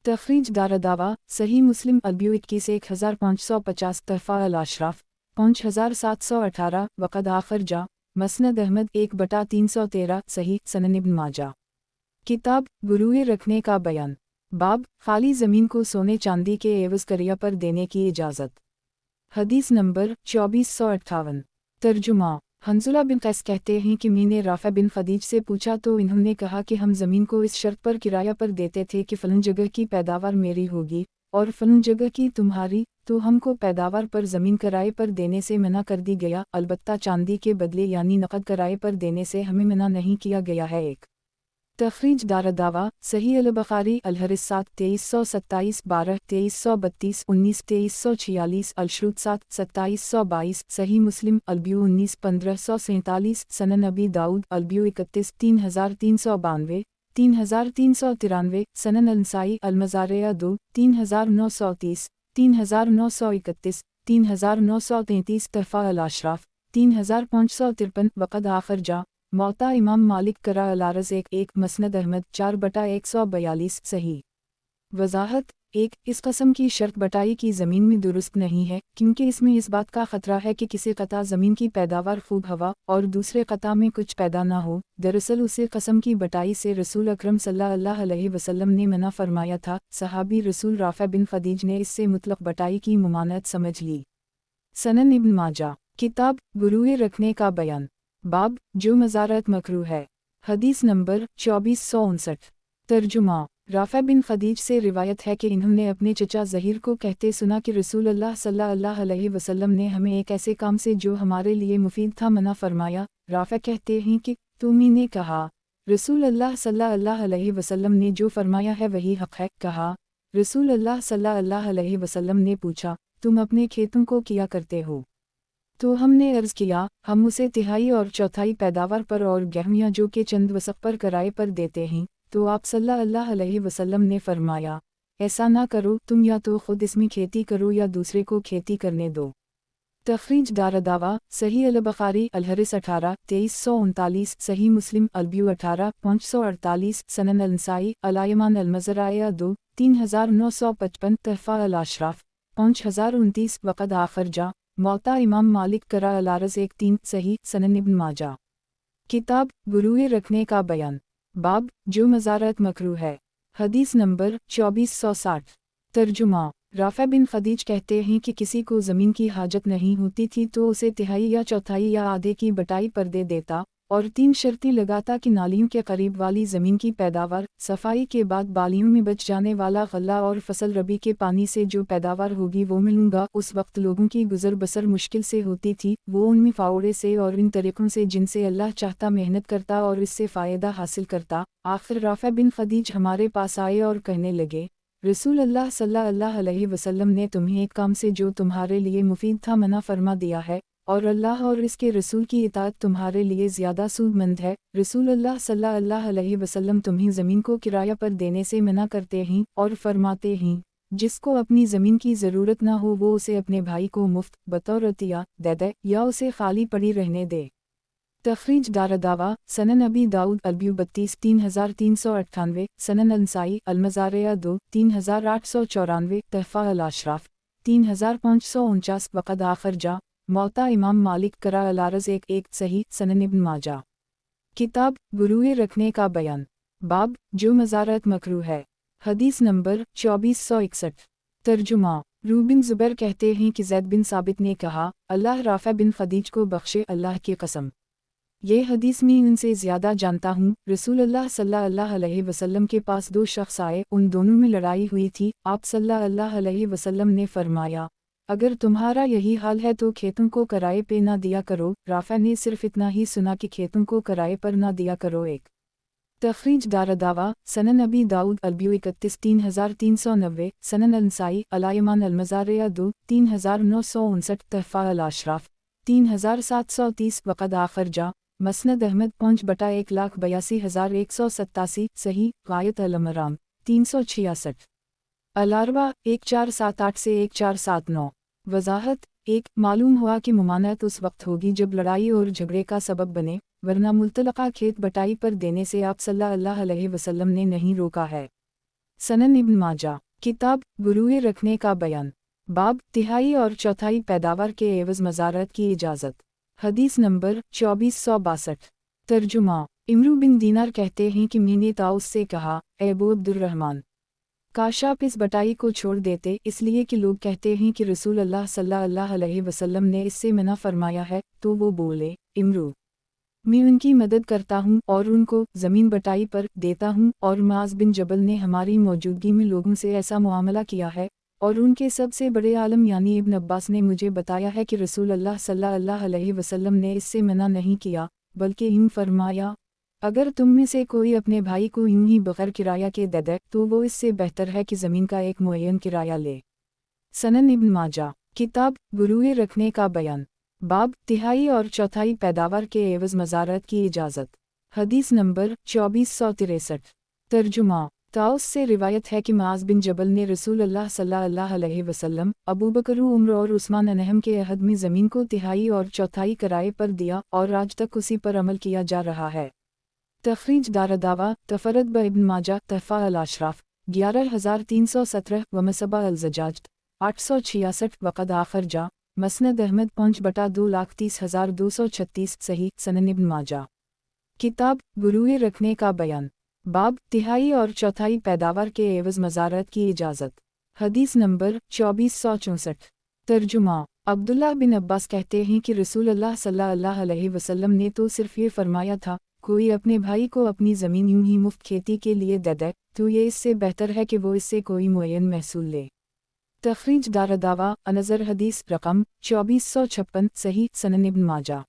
तखरीज दारदावा सही मुस्लिम अलब्यू 21 1550 तहफ़ा अल-अशराफ 5718 वक़द आखिर जा मसनद अहमद 1/313 सही सनन इब्न माजा किताब गुरूए रखने का बयान बाब खाली ज़मीन को सोने चांदी के एवज़ किराया पर देने की इजाज़त। हदीस नंबर 2458। तर्जुमा हंजुला बिन कैस कहते हैं कि मैंने राफ़ा बिन खदीज से पूछा तो इन्होंने कहा कि हम ज़मीन को इस शर्त पर किराया पर देते थे कि फ़लन जगह की पैदावार मेरी होगी और फ़लन जगह की तुम्हारी, तो हमको पैदावार पर ज़मीन किराए पर देने से मना कर दी गया, अलबत्ता चांदी के बदले यानी नकद किराए पर देने से हमें मना नहीं किया गया है। एक तखरीज दारदावा सही अल-बुखारी अल-हरिस 7 2327 12 2332 19 2346 अल-शुरूत 7 2722 सही मुस्लिम अलब्यू 19 1547 सनन अबी दाऊद अलब्यू 31 3392 3393 सनन अल-नसाई अल-मज़ारिया 2 3930 3931 3933 तहफ़ा अल-अशराफ 3553 वक़द आखिर जा मौता इमाम मालिक करा अल-अरज़ 1 मसनद अहमद 4/142 सही। वजाहत 1. इस कस्म की शर्त बटाई की ज़मीन में दुरुस्त नहीं है क्योंकि इसमें इस बात का ख़तरा है कि किसी क़ता ज़मीन की पैदावार खूब हवा और दूसरे क़ता में कुछ पैदा ना हो। दरअसल उसे कस्म की बटाई से रसूल अकरम सल्लल्लाहु अलैहि वसल्लम ने मना फरमाया था। सहाबी रसूल राफ़े बिन खदीज ने इससे मुतलक बटाई की मुमानत समझ ली। सनन इब्न माजा किताब गुरूए रखने का बयान बाब जो मज़ारत मकरूह है। हदीस नंबर 2459। तर्जुमा राफ़े बिन खदीज से रिवायत है कि इन्होंने अपने चचा ज़हीर को कहते सुना कि रसूल अल्लाह सल्लल्लाहु अलैहि वसल्लम ने हमें एक ऐसे काम से जो हमारे लिए मुफीद था मना फरमाया। राफ़े कहते हैं कि तुम्ही ने कहा रसूल अल्लाह सल्लल्लाहु अलैहि वसल्लम ने जो फरमाया है वही हक़ है। कहा रसूल अल्लाह सल्लल्लाहु अलैहि वसल्लम ने पूछा तुम अपने खेतों को किया करते हो? तो हमने अर्ज़ किया हम उसे तिहाई और चौथाई पैदावार पर और गेहूँ जो कि चंद वसक़ पर किराए पर देते हैं। तो आप सल्लल्लाहु अलैहि वसल्लम ने फरमाया ऐसा ना करो, तुम या तो खुद इसमें खेती करो या दूसरे को खेती करने दो। तखरीज दारदावा सही अल-बुखारी अल-हरिस 18 2339 सही मुस्लिम अल-ब्यू 18 548 सनन अल-नसाई अल-आयमान अल-मज़राया 2 3955 तहफ़ा अल-अशराफ 5029 वक़द आखिर जा मौता इमाम मालिक करा अल-आरज़ 1-3 सही सनन इब्न माजा किताब गुरूए रखने का बयान बाब जो मज़ारत मकरूह है। हदीस नंबर 2460। तर्जुमा राफ़े बिन खदीज कहते हैं कि किसी को ज़मीन की हाजत नहीं होती थी तो उसे तिहाई या चौथाई या आधे की बटाई पर दे देता और 3 शर्तें लगाता कि नालियों के करीब वाली ज़मीन की पैदावार, सफाई के बाद बालियों में बच जाने वाला गल्ला और फसल रबी के पानी से जो पैदावार होगी वो मिलूंगा। उस वक्त लोगों की गुजर बसर मुश्किल से होती थी। वो उनमें फावड़े से और इन तरीक़ों से जिनसे अल्लाह चाहता मेहनत करता और इससे फ़ायदा हासिल करता। आखिर राफ़े बिन खदीज हमारे पास आए और कहने लगे रसूल अल्लाह सल्लल्लाहु अलैहि वसल्लम ने तुम्हें एक काम से जो तुम्हारे लिए मुफीद था मना फरमा दिया है और अल्लाह और इसके रसूल की इताअत तुम्हारे लिए ज़्यादा सूदमंद है। रसूल अल्लाह सल्लल्लाहु अलैहि वसल्लम तुम्हें ज़मीन को किराया पर देने से मना करते हैं और फरमाते हैं जिसको अपनी ज़मीन की ज़रूरत ना हो वो उसे अपने भाई को मुफ्त बतौर अतिया दे दे या उसे खाली पड़ी रहने दे। तखरीज दारदावा सनन अबी दाऊद अल-ब्यू 32 3398 सनन अल-नसाई अल-मज़ारिया 2 3894 तहफ़ा अल-अशराफ 3549 वक़द आखिर जा मौता इमाम मालिक करा अल-आरज़ 1-1 सही सनन इब्न माजा किताब गुरूए रखने का बयान बाब जो मज़ारत मकरूह है। हदीस नंबर 2461। तर्जुमा रूबिन ज़ुबैर कहते हैं कि ज़ैद बिन साबित ने कहा अल्लाह राफ़े बिन खदीज को बख्शे अल्लाह की कसम ये हदीस में उनसे ज़्यादा जानता हूँ। रसूल अल्लाह सल्लल्लाहु अलैहि वसल्लम के पास 2 शख्स आए, उन दोनों में लड़ाई हुई थी। आप सल्लल्लाहु अलैहि वसल्लम ने फरमाया अगर तुम्हारा यही हाल है तो खेतों को किराए पे ना दिया करो। राफ़े ने सिर्फ इतना ही सुना कि खेतों को किराए पर ना दिया करो। एक तखरीज दारदावा सनन अबी दाऊद अल-ब्यू 31 3390 सनन अल-नसाई अल-आयमान अल-मज़ारिया 2 3959 तहफ़ा अल-अशराफ 3730 वक़द आखिर जा मसनद अहमद 5/182,187 सही गायत अल-अमराम 366 अल-अरबा 1478 से 1479। वजाहत 1 मालूम हुआ कि मुमानत उस वक्त होगी जब लड़ाई और झगड़े का सबब बने, वरना मुतलका खेत बटाई पर देने से आप सल्लल्लाहु अलैहि वसल्लम ने नहीं रोका है। सनन इब्न माजा किताब गुरूए रखने का बयान बाब तिहाई और चौथाई पैदावार के एवज़ मज़ारत की इजाज़त। हदीस नंबर 2462। तर्जुमा इमरू बिन दीनार कहते हैं कि मैंने ताउस से कहा ए अबू अब्दुर्रहमान काश आप इस बटाई को छोड़ देते, इसलिए कि लोग कहते हैं कि रसूल अल्लाह सल्लल्लाहु अलैहि वसल्लम ने इससे मना फरमाया है। तो वो बोले इमरू मैं उनकी मदद करता हूँ और उनको ज़मीन बटाई पर देता हूँ और मुआज़ बिन जबल ने हमारी मौजूदगी में लोगों से ऐसा मुआमला किया है और उनके सबसे बड़े आलम यानी इब्न अब्बास ने मुझे बताया है कि रसूल अल्लाह सल्लल्लाहु अलैहि वसल्लम ने इससे मना नहीं किया, बल्कि यूँ फरमाया अगर तुम में से कोई अपने भाई को यूं ही बगैर किराया के दे दे तो वो इससे बेहतर है कि ज़मीन का एक मुअय्यन किराया ले। सनन इब्न माजा किताब गुरूए रखने का बयान बाब तिहाई और चौथाई पैदावार के एवज़ मज़ारत की इजाज़त। हदीस नंबर 2463। तर्जुमा ताउस से रिवायत है कि मुआज़ बिन जबल ने रसूल अल्लाह सल्लल्लाहु अलैहि वसल्लम, अबू बकर, उमर और उस्मान अनहम के अहद में ज़मीन को तिहाई और चौथाई किराए पर दिया और आज तक उसी पर अमल किया जा रहा है। तखरीज दारदावा तफरद ब इब्न माजा तहफ़ा अल-अशराफ 11317 वमसबा अल-ज़जाज 866 वक़द आखर जा मसनद अहमद 5/230,236 सही सनन इब्न माजा। किताब गुरूए रखने का बयान। बाब तिहाई और चौथाई पैदावार के एवज़ मज़ारत की इजाज़त। हदीस नंबर 2464। तर्जुमा अब्दुल्लाह बिन अब्बास कहते हैं कि रसूल अल्लाह सल्लल्लाहु अलैहि वसल्लम ने तो सिर्फ ये फरमाया था, कोई अपने भाई को अपनी ज़मीन यूं ही मुफ्त खेती के लिए दे दे तो ये इससे बेहतर है कि वो इससे कोई मुअय्यन महसूल ले। तखरीज दारदावा अनज़र हदीस रकम 2456 सही सनन इब्न माजा।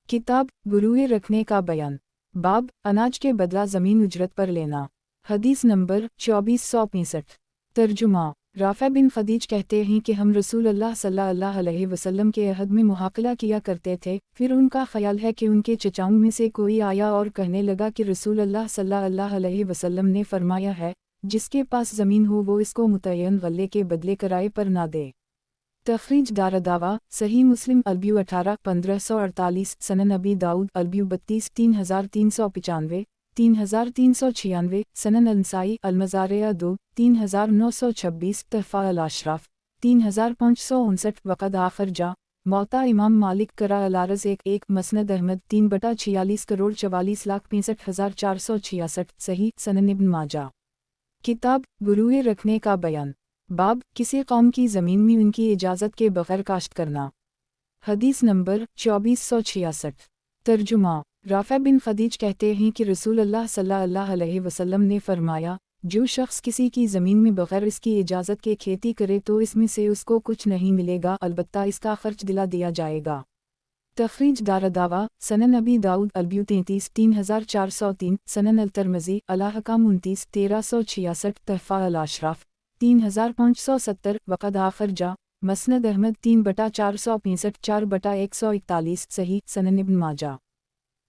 किताब गुरूए रखने का बयान। बाब अनाज के बदला ज़मीन उजरत पर लेना। हदीस नंबर 2465। तर्जुमा राफ़ा बिन खदीज कहते हैं कि हम रसूल अल्लाह सल्लल्लाहु अलैहि वसल्लम के अहद में मुहाकला किया करते थे, फिर उनका ख्याल है कि उनके चचाओं में से कोई आया और कहने लगा कि रसूल अल्लाह सल्लल्लाहु अलैहि वसल्लम ने फरमाया है, जिसके पास ज़मीन हो वो इसको मुतय्यन गल्ले के बदले किराए पर ना दे। तखरीज दारदावा सही मुस्लिम अल्ब्यू 18 1548 सनन अबी दाऊद अल्ब्यू 32 3395 3396 सनन अंसाई अलमज़ारिया 2 3926 तहफ़ा अल-अशराफ 3559 वक़द आखर जा मौता इमाम मालिक करा अलारज़ 1 मसनद अहमद 3/46 करोड़ 44,65,466 सही सनन इब्न माजा। किताब गुरूए रखने का बयान। बाब किसी कौम की ज़मीन में उनकी इजाज़त के बग़ैर काश्त करना। हदीस नंबर 2466। तर्जुमा राफ़ा बिन खदीज कहते हैं कि रसूल अल्लाह सल्लल्लाहु अलैहि वसल्लम ने फरमाया, जो शख्स किसी की ज़मीन में बग़ैर इसकी इजाज़त के खेती करे तो इसमें से उसको कुछ नहीं मिलेगा, अलबत्ता इसका ख़र्च दिला दिया जाएगा। तखरीज दारदावा सनन अबी दाऊद अल्ब्यू 33 3403 सनन अल-तिरमिज़ी अल-अहकाम 29 1366 तहफ़ा अल-अशराफ 3570 वक़द आखर जा मसनद अहमद 3/465 4/141 सही सनन इब्न माजा।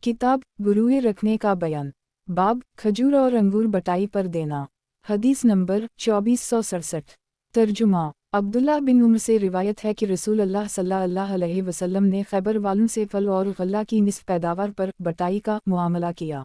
किताब गुरूए रखने का बयान। बाब खजूर और अंगूर बटाई पर देना। हदीस नंबर 2467। तर्जुमा अब्दुल्लाह बिन उम्र से रिवायत है कि रसूल अल्लाह सल्लल्लाहु अलैहि वसल्लम ने खैबर वालों से फल और गल्ला की निस्फ पैदावार पर बटाई का मुआमला किया।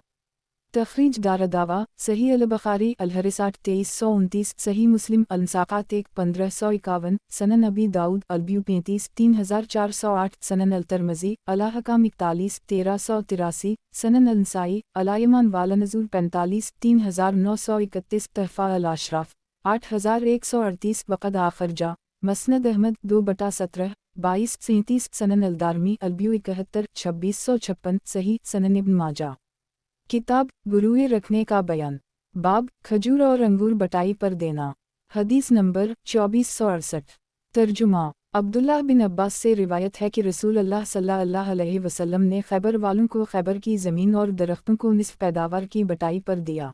तखरीज दारदावा सही अल-बुखारी अल-हरिसाट 2329 सही मुस्लिम अल-साक़ात 1551 सनन अबी दाऊद अल्ब्यू 35 3408 सनन अल-तिरमिज़ी अल-अहकाम 41 1383 सनन अल-नसाई अल-आयमान वाल-नज़ूर 45 3931 तहफ़ा अल-अशराफ 8138 वक़द आखर जा मसनद अहमद 2/17 22 37 सनन अल-दारमी अल्ब्यू 71 2656 सही सनन इब्न माजा। किताब गुरूए रखने का बयान। बाब खजूर और अंगूर बटाई पर देना। हदीस नंबर 2468। तर्जुमा अब्दुल्लाह बिन अब्बास से रिवायत है कि रसूल अल्लाह सल्लल्लाहु अलैहि वसल्लम ने खैबर वालों को खैबर की ज़मीन और दरख्तों को निस्फ पैदावार की बटाई पर दिया।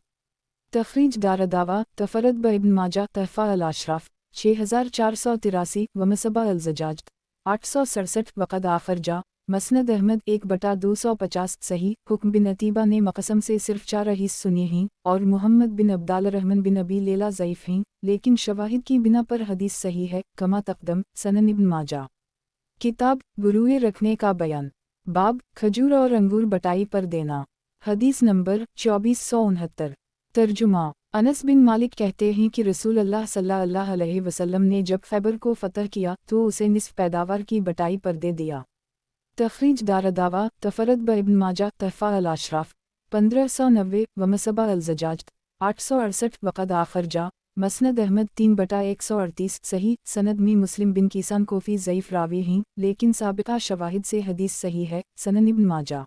तखरीज दारदावा तफरद ब इब्न माजा तहफ़ा अल-अशराफ 6483 वमसबा अल-ज़जाज 867 वक़द आखर जा मसनद अहमद 1/250 सही हुक्म बिन अतीबा ने मक़सम से सिर्फ 4 हदीस सुनी हैं और मुहम्मद बिन अब्दाल रहमान बिन अबी लेला ज़ईफ़ हैं, लेकिन शवाहिद की बिना पर हदीस सही है कमा तक़दम सनन इब्न माजा। किताब गुरूए रखने का बयान। बाब खजूर और अंगूर बटाई पर देना। हदीस नंबर 2469। तर्जुमा अनस बिन मालिक कहते हैं कि रसूल अल्लाह सल्लल्लाहु अलैहि वसल्लम ने जब खैबर को फ़तह किया तो उसे निस्फ पैदावार की बटाई पर दे दिया। तखरीज दारदावा तफरद ब इब्न माजा तहफ़ा अल-अशराफ 1590 वमसबा अल-ज़जाज 868 वक़द आखर जा मसनद अहमद 3/138 सही सनद में मुस्लिम बिन कीसान कोफ़ी ज़ईफ़ रावी हैं, लेकिन साबिक़ा शवाहिद से हदीस सही है सनन इब्न माजा।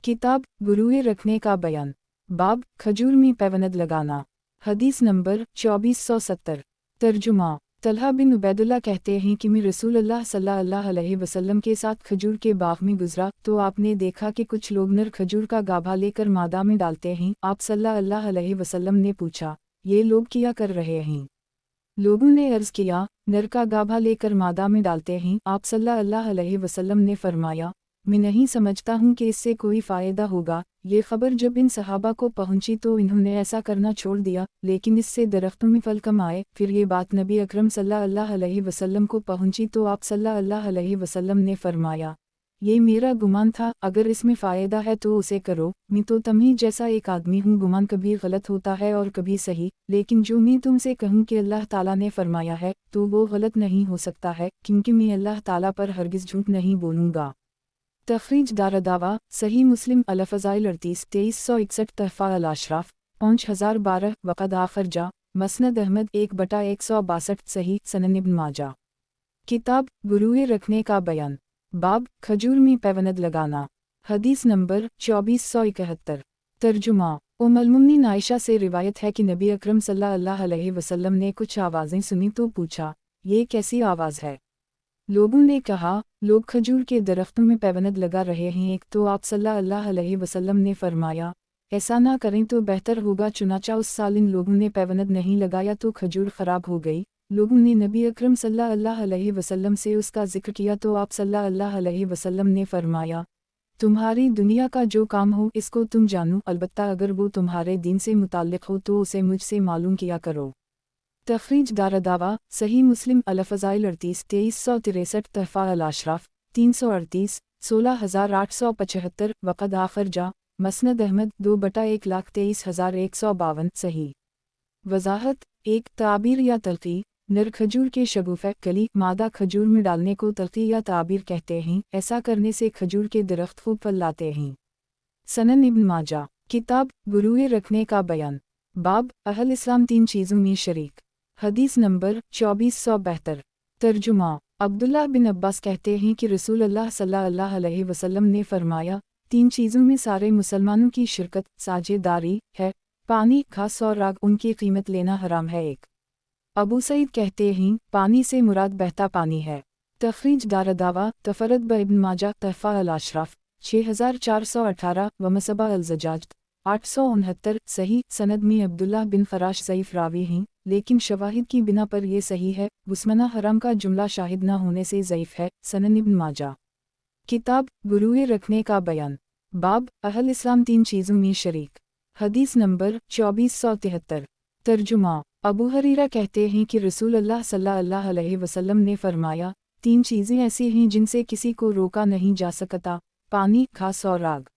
किताब गुरूए रखने का बयान। बाब खजूर में पैवनद लगाना। हदीस नंबर 2470। तर्जुमा तलहा बिन उबैदुल्लाह कहते हैं कि मैं रसूल अल्लाह सल्लल्लाहु अलैहि वसल्लम के साथ खजूर के बाग में गुजरा तो आपने देखा कि कुछ लोग नर खजूर का गाभा लेकर मादा में डालते हैं। आप सल्लल्लाहु अलैहि वसल्लम ने पूछा, ये लोग क्या कर रहे हैं? लोगों ने अर्ज़ किया, नर का गाभा लेकर मादा में डालते हैं। आप सल्लल्लाहु अलैहि वसल्लम ने फरमाया, मैं नहीं समझता हूँ कि इससे कोई फ़ायदा होगा। ये ख़बर जब इन सहाबा को पहुँची तो इन्होंने ऐसा करना छोड़ दिया, लेकिन इससे दरख्तों में फल कम आए। फिर ये बात नबी अकरम सल्लल्लाहु अलैहि वसल्लम को पहुँची तो आप सल्लल्लाहु अलैहि वसल्लम ने फरमाया, ये मेरा गुमान था, अगर इसमें फ़ायदा है तो उसे करो। मैं तो तुम्ही जैसा एक आदमी हूँ, गुमान कभी गलत होता है और कभी सही, लेकिन जो मैं तुमसे कहूँ कि अल्लाह ताला ने फरमाया है तो वो गलत नहीं हो सकता है, क्योंकि मैं अल्लाह ताला पर हरगिज़ झूठ नहीं बोलूँगा। तखरीज दारदावा सही मुस्लिम अलफ़ज़ाइल 38-2361 तहफ़ा अल-अशराफ 5012 वक़द आखिर जा मसनद अहमद 1/162 सही सनन इब्न माजा। किताब गुरूए रखने का बयान। बाब खजूर में पैवनद लगाना। हदीस नंबर 2471। तर्जुमा उम्मुल-मोमिनीन आयशा से रिवायत है कि नबी अकरम सल्लल्लाहु अलैहि वसल्लम ने कुछ आवाज़ें सुनी तो पूछा, ये कैसी आवाज़ है? लोगों ने कहा, लोग खजूर के दरख्तों में पैवनद लगा रहे हैं। एक तो आप सल्लल्लाहु अलैहि वसल्लम ने फरमाया, ऐसा ना करें तो बेहतर होगा। चुनाचा उस साल इन लोगों ने पैवनद नहीं लगाया तो खजूर ख़राब हो गई। लोगों ने नबी अकरम सल्लल्लाहु अलैहि वसल्लम से उसका जिक्र किया तो आप सल्लल्लाहु अलैहि वसल्लम ने फरमाया, तुम्हारी दुनिया का जो काम हो इसको तुम जानो, अलबत्ता अगर वो तुम्हारे दीन से मुताल्लिक़ हो तो उसे मुझसे मालूम किया करो। तखरीज दारदावा सही मुस्लिम अलफ़ज़ाइल 38-2363 तहफ़ा अल-अशराफ 338 16875 वक़द आखिर जा मसनद अहमद 2/123,152 सही। वज़ाहत 1 ताबीर या तल्क़ी नर खजूर के शगुफ़े कली मादा खजूर में डालने को तल्क़ी या ताबीर कहते हैं। ऐसा करने से खजूर के दरख्त खूब फल लाते हैं। सनन इब्न माजा। किताब गुरूए रखने का बयान। बाब अहल इस्लाम 3 चीज़ों में शरीक। हदीस नंबर 2472। तर्जुमा अब्दुल्लाह बिन अब्बास कहते हैं कि रसूल अल्लाह सल्लल्लाहु अलैहि वसल्लम ने फरमाया, 3 चीज़ों में सारे मुसलमानों की शिरकत साझेदारी है, पानी घास और राग, उनकी कीमत लेना हराम है। 1 अबू सईद कहते हैं, पानी से मुराद बहता पानी है। तखरीज दारदावा तफरद ब इब्न माजा तहफ़ा अल-अशराफ 6418 व मसबा अल-ज़जाज 869 सही। सनद में अब्दुल्लाह बिन फ़राश ज़ईफ़ रावी हैं, लेकिन शवाहिद की बिना पर ये सही है। बुस्मना हराम का जुमला शाहिद न होने से ज़ईफ़ है। सनन इब्न माजा। किताब गुरूए रखने का बयान। बाब अहल इस्लाम 3 चीज़ों में शरीक। हदीस नंबर 2473। तर्जुमा अबू हरीरा कहते हैं कि रसूल अल्लाह सल्लल्लाहु अलैहि वसल्लम ने फरमाया, 3 चीज़ें ऐसी हैं जिनसे किसी को रोका नहीं जा सकता, पानी घास और राग।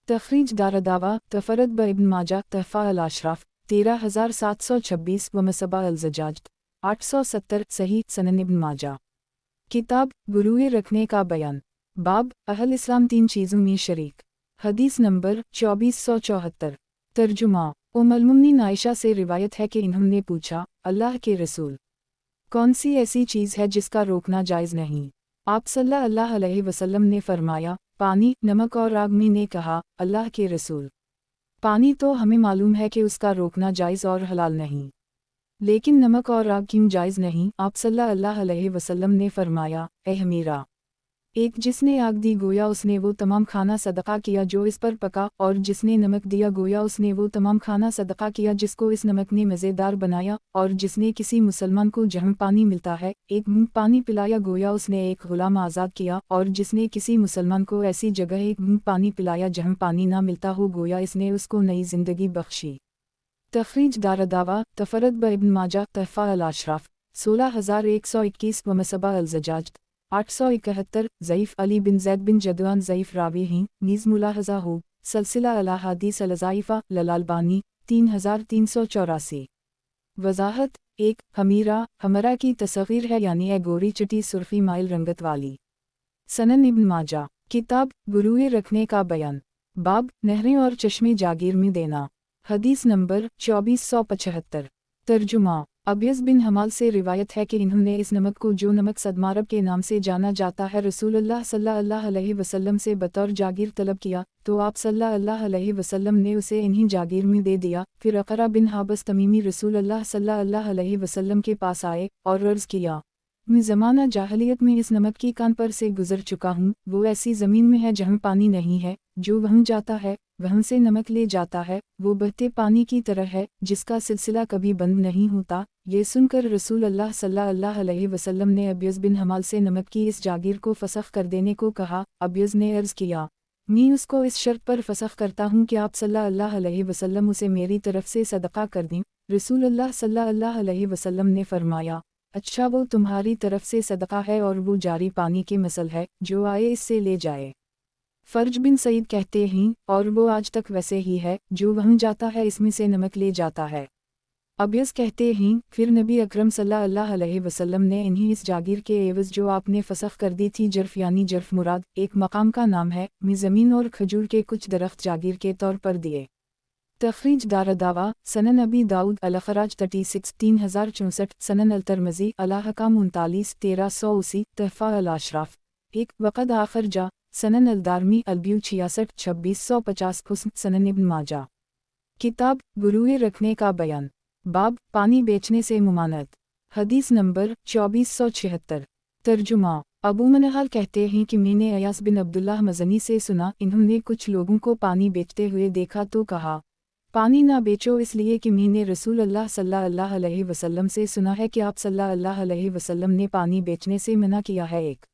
तखरीज दारदावा तफरद ब इब्न माजा तहफ़ा अल-अशराफ 13726 व मसबा अल-ज़जाज 870 सही। सनन इब्न माजा। किताब गुरूए रखने का बयान। बाब अहल इस्लाम 3 चीज़ों में शरीक। हदीस नंबर 2474। तर्जुमा उम्मुल-मोमिनीन आयशा से रिवायत है कि इन्होंने पूछा, अल्लाह के रसूल, कौन सी ऐसी चीज़ है जिसका रोकना जायज़ नहीं? आप सल्लल्लाहु अलैहि वसल्लम ने फरमाया, पानी नमक और राग। में ने कहा, अल्लाह के रसूल, पानी तो हमें मालूम है कि उसका रोकना जायज़ और हलाल नहीं, लेकिन नमक और राग क्यों जायज़ नहीं? आप सल्लल्लाहु अलैहि वसल्लम ने फरमाया, ए हमीरा, एक जिसने आग दी गोया उसने वो तमाम खाना सदका किया जो इस पर पका, और जिसने नमक दिया गोया उसने वो तमाम खाना सदका किया जिसको इस नमक ने मज़ेदार बनाया, और जिसने किसी मुसलमान को जहाँ पानी मिलता है एक घूंट पानी पिलाया गोया उसने एक गुलाम आज़ाद किया, और जिसने किसी मुसलमान को ऐसी जगह एक घूंट पानी पिलाया जहाँ पानी ना मिलता हो गोया इसने उसको नई ज़िंदगी बख्शी। तखरीज दारदावा तफरद ब इब्न माजा तहफ़ा अल-अशराफ 16121 व मसबा अल-ज़जाज 871 ज़ईफ़ अली बिन ज़ैद बिन जदवान ज़ईफ़ रावी हैं। नीज़ मुलाहज़ा हो सलसिला अला हदीस अल-ज़ाइफ़ा ललालबानी 3384। वज़ाहत 1 हमीरा हमरा की तस्ग़ीर है, यानी ए गोरी चिटी सुर्फ़ी माइल रंगत वाली। सनन इब्न माजा। किताब गुरूए रखने का बयान। बाब नहरें और चश्मे जागीर में देना। हदीस नंबर 2475। तर्जुमा अबियस बिन हमाल से रिवायत है कि इन्होंने इस नमक को जो नमक सदमारब के नाम से जाना जाता है रसूलुल्लाह सल्लल्लाहु अलैहि वसल्लम से बतौर जागीर तलब किया, तो आप सल्लल्लाहु अलैहि वसल्लम ने उसे इन्हीं जागीर में दे दिया। फिर अक़रा बिन हाबस तमीमी रसूलुल्लाह सल्लल्लाहु अलैहि वसल्लम के पास आए और अर्ज़ किया, मैं ज़माना जाहलियत में इस नमक की कान पर से गुज़र चुका हूँ। वो ऐसी ज़मीन में है जहाँ पानी नहीं है, जो वहाँ जाता है वहाँ से नमक ले जाता है, वो बहते पानी की तरह है जिसका सिलसिला कभी बंद नहीं होता। ये सुनकर रसूल अल्लाह सल्लल्लाहु अलैहि वसल्लम ने अबियस बिन हमाल से नमक की इस जागीर को फसख़ कर देने को कहा। अबियस ने अर्ज़ किया, मैं उसको इस शर्त पर फसख़ करता हूँ कि आप सल्लल्लाहु अलैहि वसल्लम उसे मेरी तरफ से सदका कर दें। रसूल अल्लाह सल्लल्लाहु अलैहि वसल्लम ने फरमाया, اچھا وہ تمہاری طرف سے صدقہ ہے اور وہ جاری پانی کے مثل ہے جو آئے اس سے لے جائے۔ فرج بن سعید کہتے ہیں اور وہ آج تک ویسے ہی ہے جو وہاں جاتا ہے اس میں سے نمک لے جاتا ہے۔ ابیس کہتے ہیں پھر نبی اکرم صلی اللہ علیہ وسلم نے انہیں اس جاگیر کے عوض جو آپ نے فسخ کر دی تھی جرف یعنی جرف مراد ایک مقام کا نام ہے میں زمین اور کھجور کے کچھ درخت جاگیر کے طور پر دیے۔ تخریج دارالدعویٰ سنن ابی داؤد الاخراج 36 3064 سنن الترمذی الاحکام 39 1380 تحفہ الاشراف 1 وقد آخر جا سنن الدارمی البیو 66 2650 حسن سنن ابن ماجہ۔ کتاب گروئے رکھنے کا بیان، باب پانی بیچنے سے ممانعت، حدیث نمبر 2476۔ ترجمہ ابو منہال کہتے ہیں کہ میں نے ایاس بن عبداللہ مزنی سے سنا انہوں نے کچھ لوگوں کو پانی بیچتے ہوئے دیکھا تو کہا پانی نہ بیچو اس لیے کہ میں نے رسول اللہ صلی اللہ علیہ وسلم سے سنا ہے کہ آپ صلی اللہ علیہ وسلم نے پانی بیچنے سے منع کیا ہے۔ ایک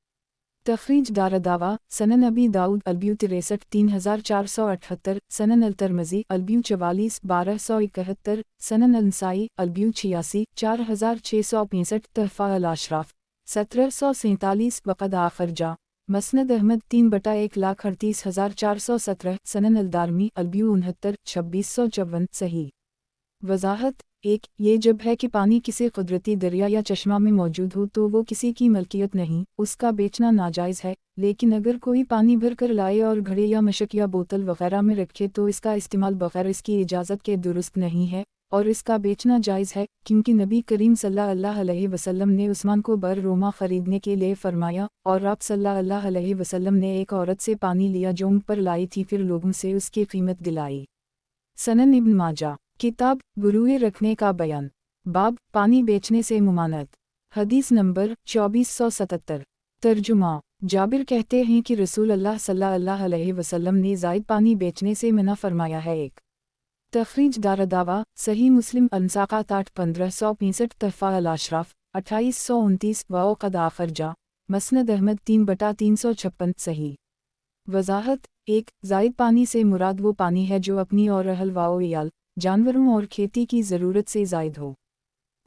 تخریج دارالدعویٰ سنن ابی داؤد البیو 63 3478 سنن الترمذی البیو 44 1271 سنن النسائی البیو 86 4665 تحفہ الاشراف 1747 وقد آخر جا مسند احمد 3/138,417 سنن الدارمی البیو 69 2654 صحیح۔ وضاحت 1 یہ جب ہے کہ پانی کسی قدرتی دریا یا چشمہ میں موجود ہو تو وہ کسی کی ملکیت نہیں، اس کا بیچنا ناجائز ہے، لیکن اگر کوئی پانی بھر کر لائے اور گھڑے یا مشک یا بوتل وغیرہ میں رکھے تو اس کا استعمال بغیر اس کی اجازت کے درست نہیں ہے اور اس کا بیچنا جائز ہے، کیونکہ نبی کریم صلی اللہ علیہ وسلم نے عثمان کو بر روما خریدنے کے لیے فرمایا اور آپ صلی اللہ علیہ وسلم نے ایک عورت سے پانی لیا جو ان پر لائی تھی پھر لوگوں سے اس کی قیمت دلائی۔ سنن ابن ماجہ کتاب گروئے رکھنے کا بیان، باب پانی بیچنے سے ممانعت، حدیث نمبر 2477۔ ترجمہ جابر کہتے ہیں کہ رسول اللہ صلی اللہ علیہ وسلم نے زائد پانی بیچنے سے منع فرمایا ہے۔ ایک تخریج دارالدعویٰ صحیح مسلم النساقات 8 1565 تحفہ الاشراف 2829 وقد آخر جا مسند احمد 3/356 صحیح۔ وضاحت 1 زائد پانی سے مراد وہ پانی ہے جو اپنی اور اہل و عیال جانوروں اور کھیتی کی ضرورت سے زائد ہو۔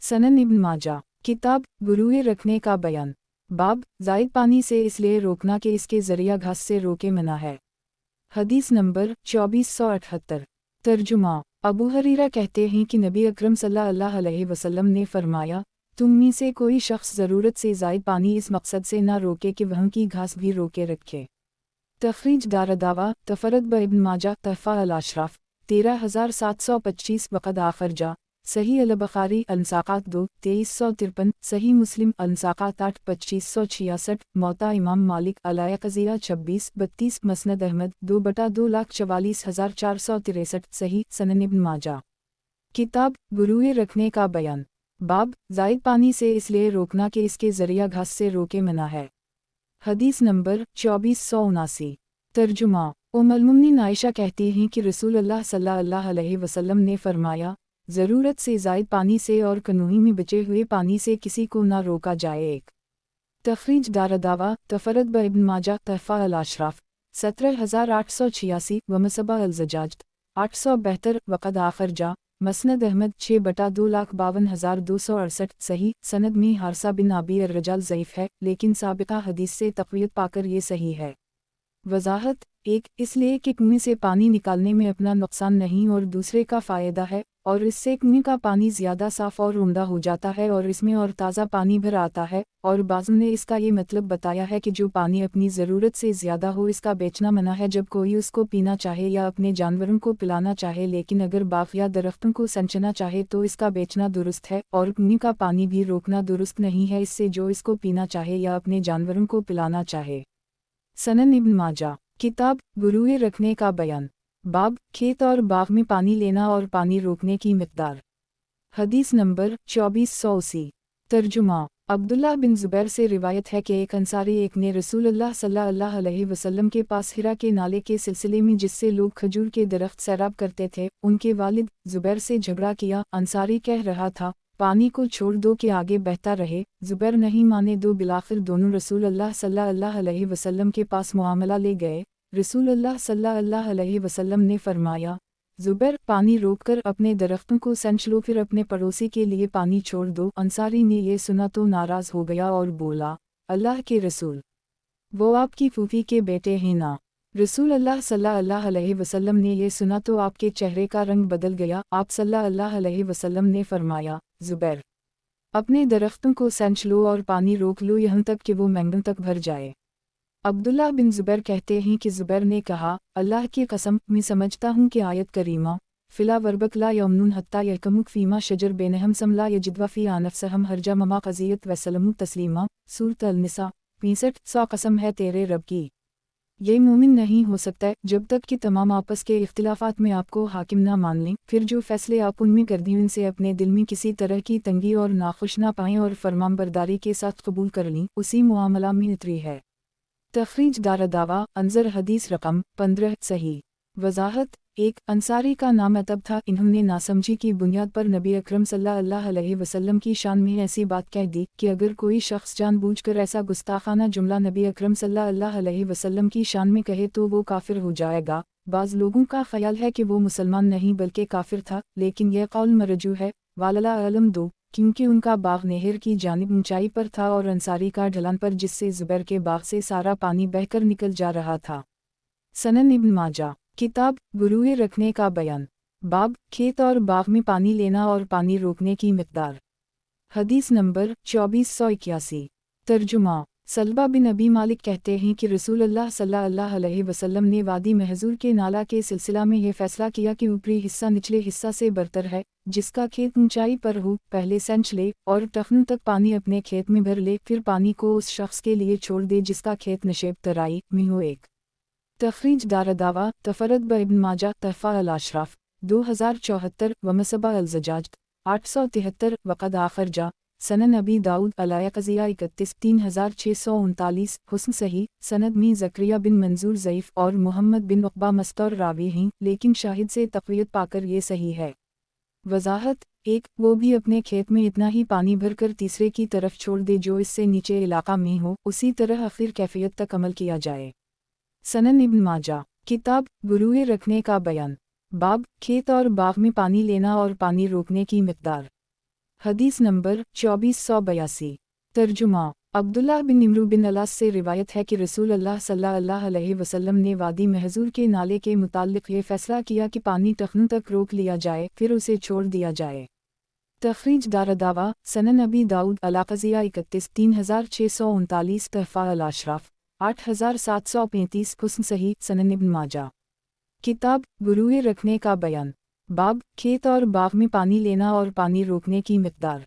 سنن ابن ماجہ کتاب گروئے رکھنے کا بیان، باب زائد پانی سے اس لیے روکنا کہ اس کے ذریعہ گھاس سے روکے منع ہے، حدیث نمبر 2478۔ ترجمہ ابو ہریرہ کہتے ہیں کہ نبی اکرم صلی اللہ علیہ وسلم نے فرمایا تم میں سے کوئی شخص ضرورت سے زائد پانی اس مقصد سے نہ روکے کہ وہاں کی گھاس بھی روکے رکھے۔ تخریج دارالدعویٰ تفرد ابن ماجہ تحفہ الاشراف 13725 وقد آخر جا صحیح البخاری النساقات 2 2353 صحیح مسلم النساقات 8 2566 موطا امام مالک علیہ قضیہ 26 32 مسند احمد 2/244,463 صحیح سنن ابن ماجہ کتاب گروئے رکھنے کا بیان، باب زائد پانی سے اس لیے روکنا کہ اس کے ذریعہ گھاس سے روکے منع ہے، حدیث نمبر 2479۔ ترجمہ ام المؤمنین عائشہ کہتی ہیں کہ رسول اللہ صلی اللہ علیہ وسلم نے فرمایا ضرورت سے زائد پانی سے اور کنویں میں بچے ہوئے پانی سے کسی کو نہ روکا جائے۔ ایک تخریج دارالدعویٰ تفرد ابن ماجہ تحفہ الاشراف 17886 ومصباح الزجاج 872 وقد آخر جا مسند احمد 6/252,268 صحیح سند میں حارثہ بن ابی الرجال ضعیف ہے لیکن سابقہ حدیث سے تقویت پا کر یہ صحیح ہے۔ وضاحت 1 اس لیے کہ کنویں سے پانی نکالنے میں اپنا نقصان نہیں اور دوسرے کا فائدہ ہے، اور اس سے کنویں کا پانی زیادہ صاف اور عمدہ ہو جاتا ہے اور اس میں اور تازہ پانی بھر آتا ہے، اور بعضوں نے اس کا یہ مطلب بتایا ہے کہ جو پانی اپنی ضرورت سے زیادہ ہو اس کا بیچنا منع ہے جب کوئی اس کو پینا چاہے یا اپنے جانوروں کو پلانا چاہے، لیکن اگر باغ یا درختوں کو سنچنا چاہے تو اس کا بیچنا درست ہے، اور کنویں کا پانی بھی روکنا درست نہیں ہے اس سے جو اس کو پینا چاہے یا اپنے جانوروں کو پلانا چاہے۔ سنن ابن ماجہ کتاب گروئے رکھنے کا بیان، باب کھیت اور باغ میں پانی لینا اور پانی روکنے کی مقدار، حدیث نمبر 2480۔ ترجمہ عبداللہ بن زبیر سے روایت ہے کہ ایک انصاری ایک نے رسول اللہ صلی اللہ علیہ وسلم کے پاس ہرا کے نالے کے سلسلے میں جس سے لوگ کھجور کے درخت سیراب کرتے تھے ان کے والد زبیر سے جھگڑا کیا۔ انصاری کہہ رہا تھا پانی کو چھوڑ دو کہ آگے بہتا رہے، زبیر نہیں مانے دو بالآخر دونوں رسول اللہ صلی اللہ علیہ وسلم کے پاس معاملہ لے گئے۔ رسول اللہ صلی اللہ علیہ وسلم نے فرمایا ज़ुबैर, पानी रोककर अपने दरख्तों को सेंच लो, फिर अपने पड़ोसी के लिए पानी छोड़ दो। अंसारी ने ये सुना तो नाराज़ हो गया और बोला, अल्लाह के रसूल, वो आपकी फूफी के बेटे हैं ना। रसूल अल्लाह सल्लल्लाहु अलैहि वसल्लम ने ये सुना तो आपके चेहरे का रंग बदल गया। आप सल्लल्लाहु अलैहि वसल्लम ने फरमाया, ज़ुबैर, अपने दरख्तों को सेंच लो और पानी रोक लो यहाँ तक कि वो मैंगन तक भर जाए। अब्दुल्ला बिन ज़ुबैर कहते हैं कि ज़ुबैर ने कहा, अल्लाह की कसम, मैं समझता हूँ कि आयत करीमा फ़िला वर्बक ला यमनुन हत्ता यकमुक फ़ीमा शजर बेनहम समला यजिदवा फ़ी आनफ़सहम हरजा ममा क़ज़ियत वसलमु तस्लीमा। सूरत अल-निसा 65। कसम है तेरे रब की, ये मोमिन नहीं हो सकता जब तक कि तमाम आपस के इख्तिलाफ़ात में आपको हाकिम ना मान लें, फिर जो फ़ैसले आप उनमें कर दें उनसे अपने दिल में किसी तरह की तंगी और नाखुश ना पाएँ और फरमानबरदारी के साथ कबूल कर लें, उसी मुआमला में उतरी है। तखरीज दारदावा अंजर हदीस रकम 15 सही। वजाहत 1 अंसारी का नाम अतब था। इन्होंने नासमझी की बुनियाद पर नबी अकरम सल्लल्लाहु अलैहि वसल्लम की शान में ऐसी बात कह दी कि अगर कोई शख्स जानबूझकर ऐसा गुस्ताखाना जुमला नबी अकरम सल्लल्लाहु अलैहि वसल्लम की शान में कहे तो वो काफिर हो जाएगा। बाज़ लोगों का ख्याल है कि वो मुसलमान नहीं बल्कि काफिर था, लेकिन यह कौल मरजू है। वालला अलम 2 क्योंकि उनका बाग नहर की जानिब ऊंचाई पर था और अंसारी का ढलान पर, जिससे ज़ुबैर के बाग से सारा पानी बहकर निकल जा रहा था। सनन इब्न माजा किताब गुरूए रखने का बयान। बाब खेत और बाग में पानी लेना और पानी रोकने की मिक़दार। हदीस नंबर 2481। तर्जुमा सलबा बिन अबी मालिक कहते हैं कि रसूलुल्लाह सल्लल्लाहु अलैहि वसल्लम ने वादी महजूर के नाला के सिलसिला में यह फैसला किया कि ऊपरी हिस्सा निचले हिस्सा से बरतर है। जिसका खेत ऊंचाई पर हो पहले सेंच ले और टखनों तक पानी अपने खेत में भर ले, फिर पानी को उस शख्स के लिए छोड़ दे जिसका खेत नशेब तराई में हो। 1 तखरीज दारदावा तफरद ब इब्न माजा तहफ़ा अल-अशराफ 2074 व मसबा अल-ज़जाज 873 वक़द आखर जा। सनन अबी दाऊद अलायक़ज़िया 31 3639 हुस्न सही। सनद में ज़करिया बिन मंजूर ज़ईफ़ और मोहम्मद बिन उक़बा मस्तौर रावी हैं, लेकिन शाहिद से तक़वियत पाकर ये सही है। वजाहत 1 वो भी अपने खेत में इतना ही पानी भरकर तीसरे की तरफ छोड़ दे जो इससे नीचे इलाका में हो, उसी तरह आखिर कैफियत तक अमल किया जाए। सनन इब्न माजा किताब गुरूए रखने का बयान। बाब खेत और बाग में पानी लेना और पानी रोकने की मिक़दार। हदीस नंबर 2482। तर्जुमा अब्दुल्लाह बिन इमरू बिन अलास से रिवायत है कि रसूलुल्लाह सल्लल्लाहु अलैहि वसल्लम ने वादी महजूर के नाले के मुताल्लिक़ ये फ़ैसला किया कि पानी टखनों तक रोक लिया जाए, फिर उसे छोड़ दिया जाए। तखरीज दारदावा सनन अबी दाऊद अलाक़ज़िया 31 3639 तहफ़ा अल-अशराफ 8735 हुस्न सही। सनन इब्न माजा किताब गुरूए रखने का बयान। बाब खेत और बाग में पानी लेना और पानी रोकने की मिक़दार।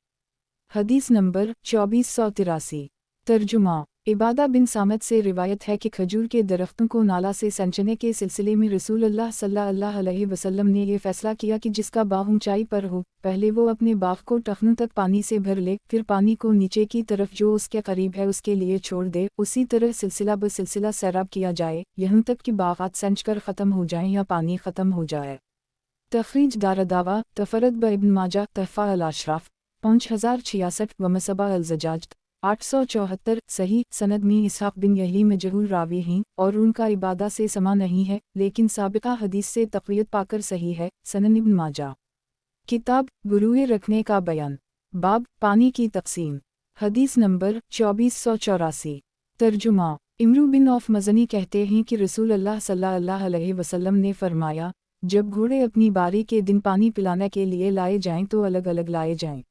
हदीस नंबर 2483। तर्जुमा इबादा बिन सामत से रिवायत है कि खजूर के दरख्तों को नाला से संचने के सिलसिले में रसूलुल्लाह सल्लल्लाहु अलैहि वसल्लम ने यह फ़ैसला किया कि जिसका बाग ऊंचाई पर हो पहले वो अपने बाग को टखनों तक पानी से भर ले, फिर पानी को नीचे की तरफ जो उसके करीब है उसके लिए छोड़ दे। उसी तरह सिलसिला ब सिलसिला सैराब किया जाए, यहाँ तक कि बागात संच कर ख़त्म हो जाएँ या पानी ख़त्म हो जाए। तखरीज दारदावा तफरद ब इब्न माजा तहफ़ा अल-अशराफ 5066 व मसबा अल-ज़जाज 874 सही। सनद में इसहाक़ बिन यही मजहूल रावी हैं और उनका इबादा से समा नहीं है, लेकिन साबिक़ा हदीस से तक़वियत पाकर सही है। सनन इब्न माजा किताब गुरूए रखने का बयान। बाब पानी की तक़सीम। हदीस नंबर 2484। तर्जुमा इमरू बिन औफ मज़नी कहते हैं कि रसूलुल्लाह सल्लल्लाहु अलैहि वसल्लम ने फरमाया, जब घोड़े अपनी बारी के दिन पानी पिलाने के लिए लाए जाएं तो अलग अलग लाए जाएं।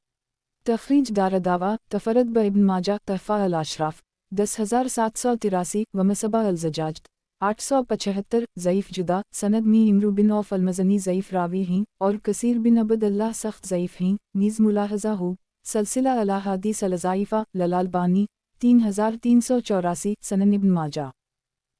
तखरीज दारदावा तफरद ब इब्न माजा तहफ़ा अल-अशराफ 10783 व मसबा अल-ज़जाज 875 ज़ईफ़ जुदा। सनद में इमरू बिन औफ अल-मज़नी ज़ईफ़ रावी हैं और कसीर बिन अब्दुल्लाह सख्त ज़ईफ़ हैं। नीज़ मुलाहज़ा हो सलसिला अला हदीस अल-ज़ाइफ़ा ललालबानी 3384। सनन इब्न माजा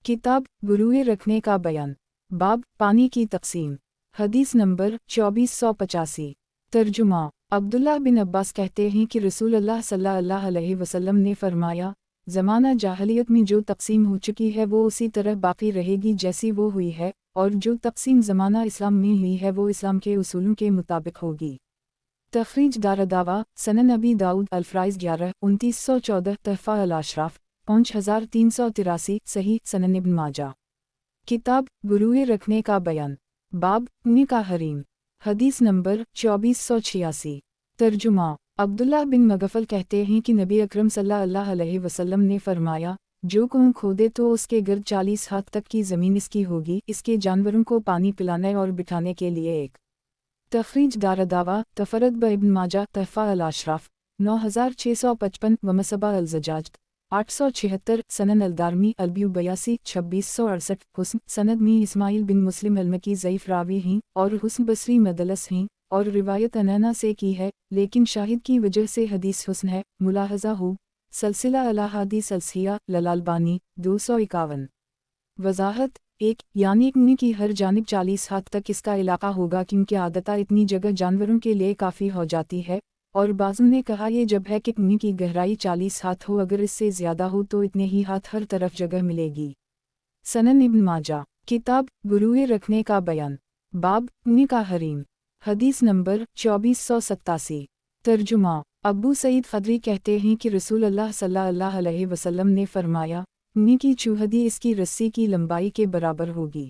किताब गुरूए रखने का बयान। बाब पानी की तक़सीम। हदीस नंबर 2485। तर्जुमा अब्दुल्लाह बिन अब्बास कहते हैं कि रसूलुल्लाह सल्लल्लाहु अलैहि वसल्लम ने फरमाया, ज़माना जाहलियत में जो तक़सीम हो चुकी है वो उसी तरह बाकी रहेगी जैसी वो हुई है, और जो तक़सीम ज़माना इस्लाम में हुई है वो इस्लाम के उसूलों के मुताबिक होगी। तखरीज दारदावा सनन अबी दाऊद अल-फ़राइज़ 11 2914 तहफ़ा अल-अशराफ 5383 सही। सनन इब्न माजा किताब गुरूए रखने का बयान। बाब उन्हीं का हरीम। हदीस नंबर 2486। तर्जुमा। अब्दुल्लाह बिन मगफल कहते हैं कि नबी अकरम सल्लल्लाहु अलैहि वसल्लम ने फरमाया, जो कुआं खोदे तो उसके गर्द 40 हाथ तक की ज़मीन इसकी होगी, इसके जानवरों को पानी पिलाने और बिठाने के लिए एक। तखरीज दारदावा तफरद ब इब्न माजा तहफ़ा अल अशराफ 9655 व मसबा अल ज़जाज 876 सनन अल दारमी अलबियु 82 2668 हुस्न सनद मी इस्माइल बिन मुस्लिम अलमकी ज़ईफ़ रावी हैं और हुस्न बसरी मदलस हैं और रिवायत अनैना से की है, लेकिन शाहिद की वजह से हदीस हुस्न है। मुलाहज़ा हो सलसिला अला हदीस अलसिया ललालबानी 251। वजाहत 1 यानी कुएं की हर जानिब 40 हाथ तक इसका इलाका होगा, क्योंकि आदता इतनी जगह जानवरों के लिए काफ़ी हो जाती है। और बाज़ों ने कहा यह जब है कि कुएं की गहराई 40 हाथ हो, अगर इससे ज़्यादा हो तो इतने ही हाथ हर तरफ जगह मिलेगी। सनन इब्न माजा किताब गुरूए रखने का बयान। बाब कुएं का हरीम। हदीस नंबर 2487। तर्जुमा। अबू सईद खदरी कहते हैं कि रसूल अल्लाह सल्लल्लाहु अलैहि वसल्लम ने फरमाया, कुएं की चूहदी इसकी रस्सी की लंबाई के बराबर होगी।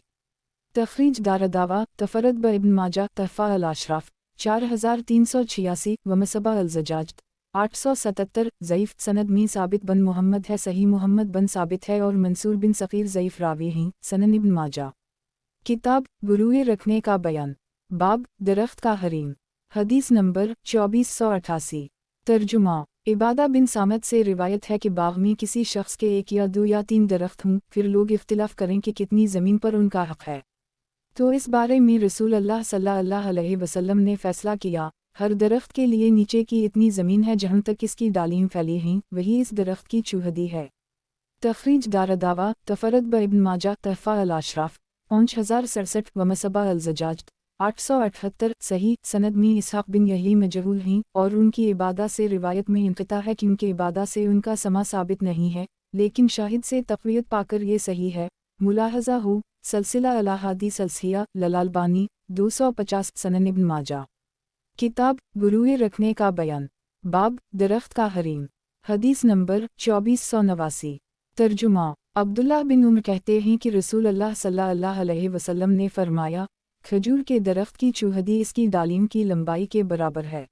तखरीज दारदावा तफरद ब इब्न माजा तहफ़ा अल अशराफ 4386 व मसबा अल ज़जाज 877 ज़ईफ़ सनद मी साबित बन मोहम्मद है, सही मोहम्मद बन साबित है और मंसूर बिन सफ़ीर ज़ईफ़ रावी हैं। सनन इब्न माजा किताब गुरूए रखने का बयान। बाब दरख्त का हरीम। हदीस नंबर 2488। तर्जुमा। इबादा बिन सामत से रिवायत है कि बाग में किसी शख्स के 1 या 2 या 3 दरख्त हों, फिर लोग इख्तिलाफ़ करें कि कितनी ज़मीन पर उनका हक़ है। तो इस बारे में रसूल अल्लाह सल्लल्लाहु अलैहि वसल्लम ने फ़ैसला किया, हर दरख्त के लिए नीचे की इतनी ज़मीन है जहाँ तक इसकी डालियाँ फैली हैं, वही इस दरख्त की चूहदी है। तखरीज दारदावा तफरद ब इब्न माजा तहफ़ा अल अशराफ 5067 व मसबा अल ज़जाज 878 सही सनद में इसहाक़ बिन यही मजहूल हैं और उनकी इबादा से रिवायत में इंक़िता है, क्योंकि इबादा से उनका समा साबित नहीं है, लेकिन शाहिद से तक़वियत पाकर ये सही है। मुलाहज़ा हो सलसिला अला हदीस अलसिया ललालबानी 250 सनन इब्न माजा किताब गुरूए रखने का बयान। बाब दरख्त का हरीम। हदीस नंबर 2489। तर्जुमा। अब्दुल्लाह बिन उमर कहते हैं कि रसूल अल्लाह सल्लल्लाहु अलैहि वसल्लम ने फरमाया, खजूर के दरख्त की चूहदी इसकी डालियों की लंबाई के बराबर है।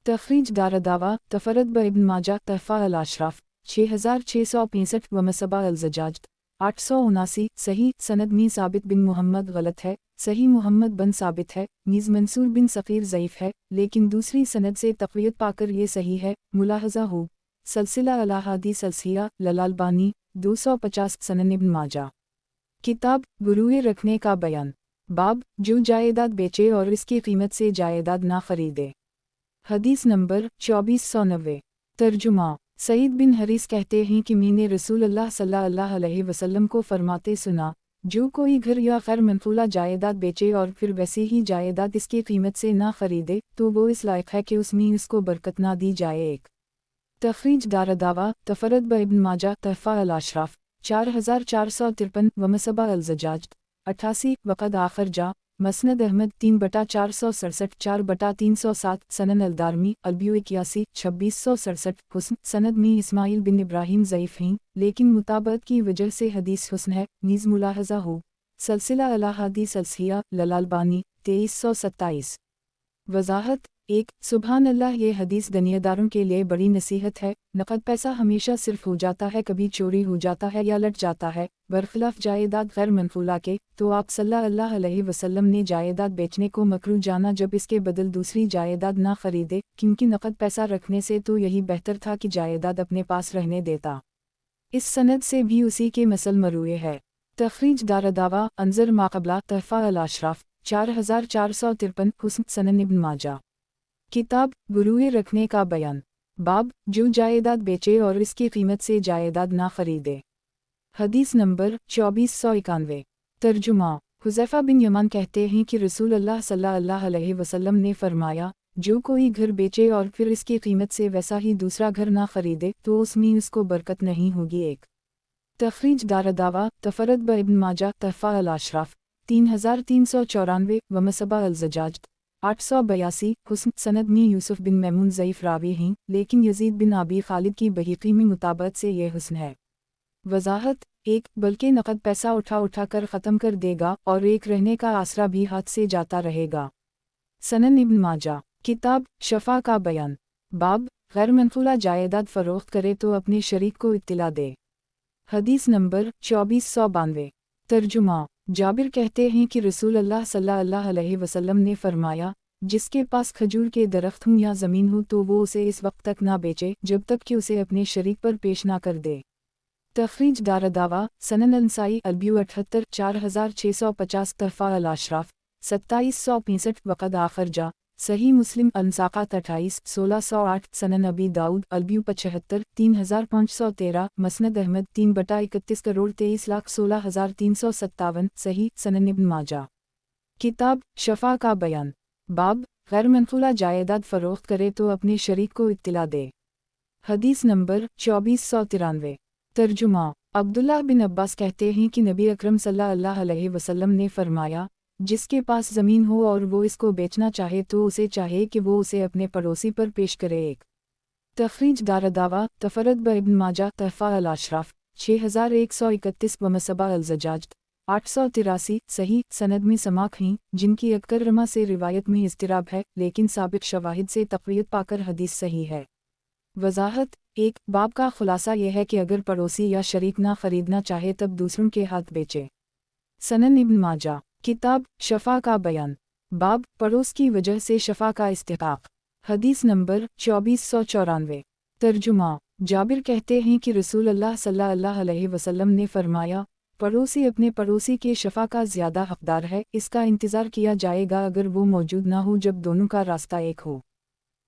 तखरीज दारदावा तफरद ब इब्न माजा तहफ़ा अल अशराफ 6665 व मसबा अल ज़जाज 879 सही सनद में साबित बिन मोहम्मद गलत है, सही मोहम्मद बन साबित है, नीज़ मंसूर बिन सफ़ीर ज़ईफ़ है, लेकिन दूसरी सनद से तक़वियत पाकर ये सही है। मुलाहज़ा हो सलसिला अला हदीस अलसिया ललालबानी 250 सनन इब्न माजा किताब गुरूए रखने का बयान। बाब जो जायदाद बेचे और इसकी कीमत से जायदाद ना खरीदे। हदीस नंबर 2490। तर्जुमा। सईद बिन हरीस कहते हैं कि मैंने रसूल अल्लाह सल्लल्लाहु अलैहि वसल्लम को फरमाते सुना, जो कोई घर या खैर मनफूला जायदाद बेचे और फिर वैसी ही जायदाद इसकी कीमत से ना खरीदे, तो वो इस लायक है कि उसमें उसको बरकत ना दी जाए। एक। तखरीज दारदावा तफरद ब इब्न माजा तहफ़ा अल अशराफ 4453 व मसबा अल ज़जाज 88 वक़द आखर जा मसनद अहमद 3/467 4/307 सनन अल दारमी अलबियु 81 2667 हुस्न सनद में इस्माइल बिन इब्राहिम ज़ईफ़ हैं, लेकिन मुताबत की वजह से हदीस हुस्न है। नीज़ मुलाहज़ा हो सलसिला अला हदीस अलसिया ललालबानी 2327। वजाहत 1 सुबहान अल्लाह ये हदीस दुनियादारों के लिए बड़ी नसीहत है। नकद पैसा हमेशा सिर्फ हो जाता है, कभी चोरी हो जाता है या लट जाता है, बरखिलाफ जायदाद गैर मनफूला के। तो आप सल्लल्लाहु अलैहि वसल्लम ने जायदाद बेचने को मकरूह जाना, जब इसके बदल दूसरी जायदाद ना खरीदे, क्योंकि नकद पैसा रखने से तो यही बेहतर था कि जायदाद अपने पास रहने देता। इस सनद से भी उसी के मसल मरूए है। तखरीज दारदावा अंजर माकबला तहफ़ा अल अशराफ 4453 हुस्न सनन इब्न माजा किताब गुरूए रखने का बयान। बाब जो जायदाद बेचे और इसकी कीमत से जायदाद ना खरीदे। हदीस नंबर 2491। तर्जुमा। हुज़ैफ़ा बिन यमान कहते हैं कि रसूल अल्लाह सल्लल्लाहु अलैहि वसल्लम ने फरमाया, जो कोई घर बेचे और फिर इसकी कीमत से वैसा ही दूसरा घर ना खरीदे, तो उसमें उसको बरकत नहीं होगी। एक। तखरीज दारदावा तफरद ब इब्न माजा तहफ़ा अल अशराफ 3394 व मसबा अल ज़जाज 882 हुस्न सनद में यूसुफ बिन मैमून ज़ईफ़ रावी हैं, लेकिन यज़ीद बिन अबी खालिद की बहीक़ी में मुताबत से ये हुस्न है। वजाहत एक बल्कि नकद पैसा उठा उठा कर ख़त्म कर देगा और एक रहने का आसरा भी हाथ से जाता रहेगा। सनन इब्न माजा किताब शफ़ा का बयान बाब गैर मनक़ूला जायदाद फ़रोख्त करे तो अपने शरीक को इत्तिला दे। हदीस नंबर 2492। तर्जुमा जाबिर कहते हैं कि रसूल अल्लाह सल्लल्लाहु अलैहि वसल्लम ने फरमाया, जिसके पास खजूर के दरख्त हों या ज़मीन हो तो वो उसे इस वक्त तक ना बेचे जब तक कि उसे अपने शरीक पर पेश ना कर दे। तखरीज दारदावा सनन अनसाई अलब्यू 78 4650 तहफ़ा अल अशराफ 2765 वक़द आखर जा सही मुस्लिम अनसाक़ात 28 1608 सनन अबी दाऊद अलब्यू 75 3513 मसनद अहमद 3/31 करोड़ 23,16,357 सही सनन इब्न माजा किताब शफ़ा का बयान बाब गैर मनक़ूला जायदाद फ़रोख्त करे तो अपने शरीक को इत्तिला दे। हदीस नंबर 2493। तर्जुमा अब्दुल्लाह बिन अब्बास कहते हैं कि नबी अकरम सल्लल्लाहु अलैहि वसल्लम ने फरमाया, जिसके पास ज़मीन हो और वो इसको बेचना चाहे तो उसे चाहे कि वो उसे अपने पड़ोसी पर पेश करे। एक तखरीज दारदावा तफरद ब इब्न माजा तहफ़ा अल अशराफ 6131 व मसबा अल ज़जाज 883 सही सनद में समाक हैं जिनकी अकरमा से रिवायत में इज़्तिराब है लेकिन साबिक़ शवाहिद से तक़वियत पाकर हदीस सही है। वज़ाहत एक बाब का ख़ुलासा यह है कि अगर पड़ोसी या शरीक ना ख़रीदना चाहे तब दूसरों के हाथ बेचे। सनन इब्न माजा किताब शफ़ा का बयान बाब पड़ोस की वजह से शफ़ा का इस्तिक़ाक़ हदीस नंबर 2494। तर्जुमा जाबिर कहते हैं कि रसूल अल्लाह सल्लल्लाहु अलैहि वसल्लम ने फरमाया, पड़ोसी अपने पड़ोसी के शफ़ा का ज़्यादा हक़दार है, इसका इंतज़ार किया जाएगा अगर वो मौजूद ना हो जब दोनों का रास्ता एक हो।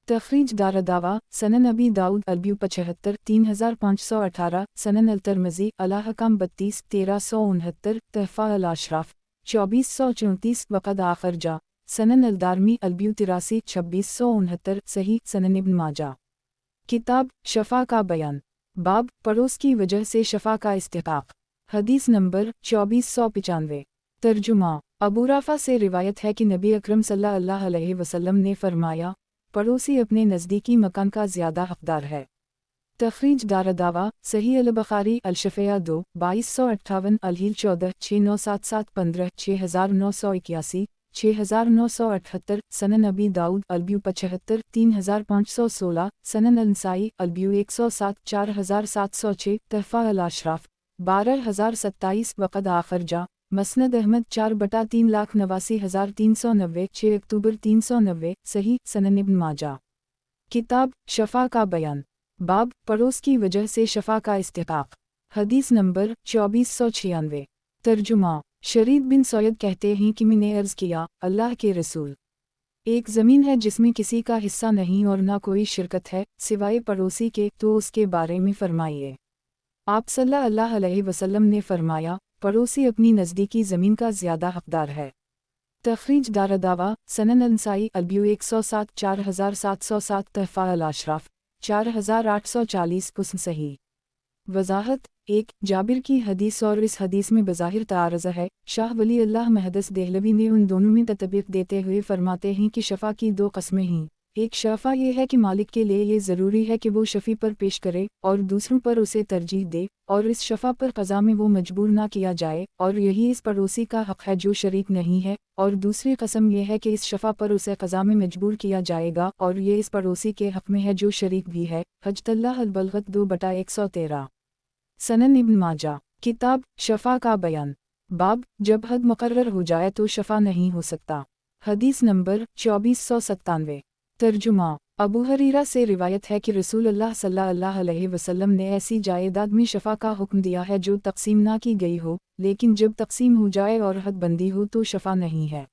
तखरीज दारदावा सनन अबी दाऊद अलब्यू 75 3518 सनन अल तिर्मिज़ी अल-अहकाम 32 1369 तहफ़ा अल अशराफ 2434 वक़द आखर जा सनन अल दारमी अलब्यू 83 2669 सही सनन इब्न माजा किताब शफ़ा का बयान बाब पड़ोस की वजह से शफ़ा का इस्तिक़ाक़ हदीस नंबर 2495। तर्जुमा अबू राफ़ा से रिवायत है कि नबी अकरम सल्लल्लाहु अलैहि वसल्लम ने फरमाया, पड़ोसी अपने नज़दीकी मकान का ज़्यादा हक़दार है। तखरीज दारदावा सही अल बुखारी अल शफ़िया 2 2258 अलहील 14 6977 15 6981 6978 सनन अबी दाऊद अलब्यू 75 3516 सनन अनसाई अलब्यू 107 4706 तहफ़ा अल अशराफ 12027 वक़द आखर जा मसनद अहमद 4/3,89,390 6 अक्टूबर 390 सही सनन इब्न माजा किताब शफ़ा का बयान बाब पड़ोस की वजह से शफ़ा का इस्तिक़ाक़ हदीस नंबर 2496। तर्जुमा शरीद बिन सैयद कहते हैं कि मैंने अर्ज़ किया, अल्लाह के रसूल, एक ज़मीन है जिसमें किसी का हिस्सा नहीं और ना कोई शिरकत है सिवाय पड़ोसी के, तो उसके बारे में फरमाइए। आप सल्लल्लाहु अलैहि वसल्लम ने फरमाया, पड़ोसी अपनी नज़दीकी ज़मीन का ज़्यादा हक़दार है। तखरीज दारदावा सनन अनसाई अलब्यू 107 4707 तहफ़ा अल अशराफ 4840 कुस्म सही। वज़ाहत एक जाबिर की हदीस और इस हदीस में बज़ाहिर तारज़ है। शाह वली अल्लाह महदस देहलवी ने उन दोनों में ततबीक़ देते हुए फरमाते हैं कि शफ़ा की दो कस्में हैं। एक शफ़ा ये है कि मालिक के लिए ये ज़रूरी है कि वो शफ़ी पर पेश करे और दूसरों पर उसे तरजीह दे, और इस शफ़ा पर क़ज़ा में वो मजबूर ना किया जाए, और यही इस पड़ोसी का हक़ है जो शरीक नहीं है। और दूसरी कसम यह है कि इस शफ़ा पर उसे क़ज़ा में मजबूर किया जाएगा, और ये इस पड़ोसी के हक़ में है जो शरीक भी है। हजतल्लाह अल बलगत 2/113। सनन इब्न माजा किताब शफ़ा का बयान बाब जब हद मुक़र्रर हो जाए तो शफ़ा नहीं हो सकता। हदीस नंबर 2497। तर्जुमा अबू हरीरा से रिवायत है कि रसूलुल्लाह सल्लल्लाहु अलैहि वसल्लम ने ऐसी जायदाद में शफ़ा का हुक्म दिया है जो तक़सीम ना की गई हो, लेकिन जब तक़सीम हो जाए और हद बंदी हो तो शफ़ा नहीं है।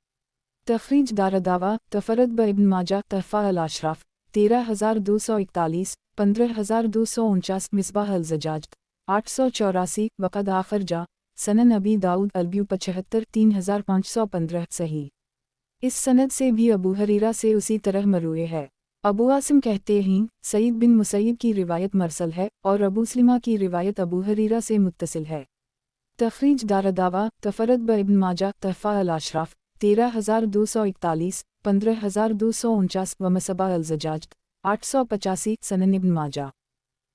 तखरीज दारदावा तफरद ब इब्न माजा तहफ़ा अल अशराफ 13241 15249 मिसबाह अल ज़जाज 884 वक़द आखर जा सनन अबी दाऊद अलब्यू 75 3515 सही। इस सनद से भी अबू हरीरा से उसी तरह मरूए है। अबू आसिम कहते हैं सईद बिन मुसैयब की रिवायत मरसल है और अबू सलिमा की रिवायत अबू हरीरा से मुत्तसिल है। तखरीज दारदावा तफरद ब इब्न माजा तहफ़ा अल अशराफ 13241 15249 व मसबा अल ज़जाज 885 सनन इब्न माजा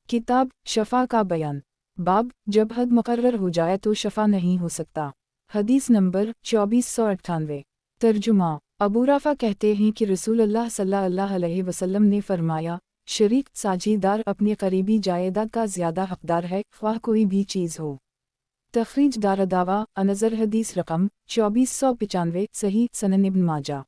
किताब शफ़ा का बयान बाब जब हद मुकर्रर हो जाए तो शफा नहीं हो सकता। हदीस नंबर 2498। तर्जुमा अबू राफा कहते हैं कि रसूलुल्लाह सल्लल्लाहु अलैहि वसल्लम ने फरमाया, शरीक साझीदार अपने करीबी जायदाद का ज़्यादा हकदार है, ख्वाह कोई भी चीज़ हो। तखरीज दारदावा अनज़र हदीस रकम 2495 सही सनन इब्न माजा।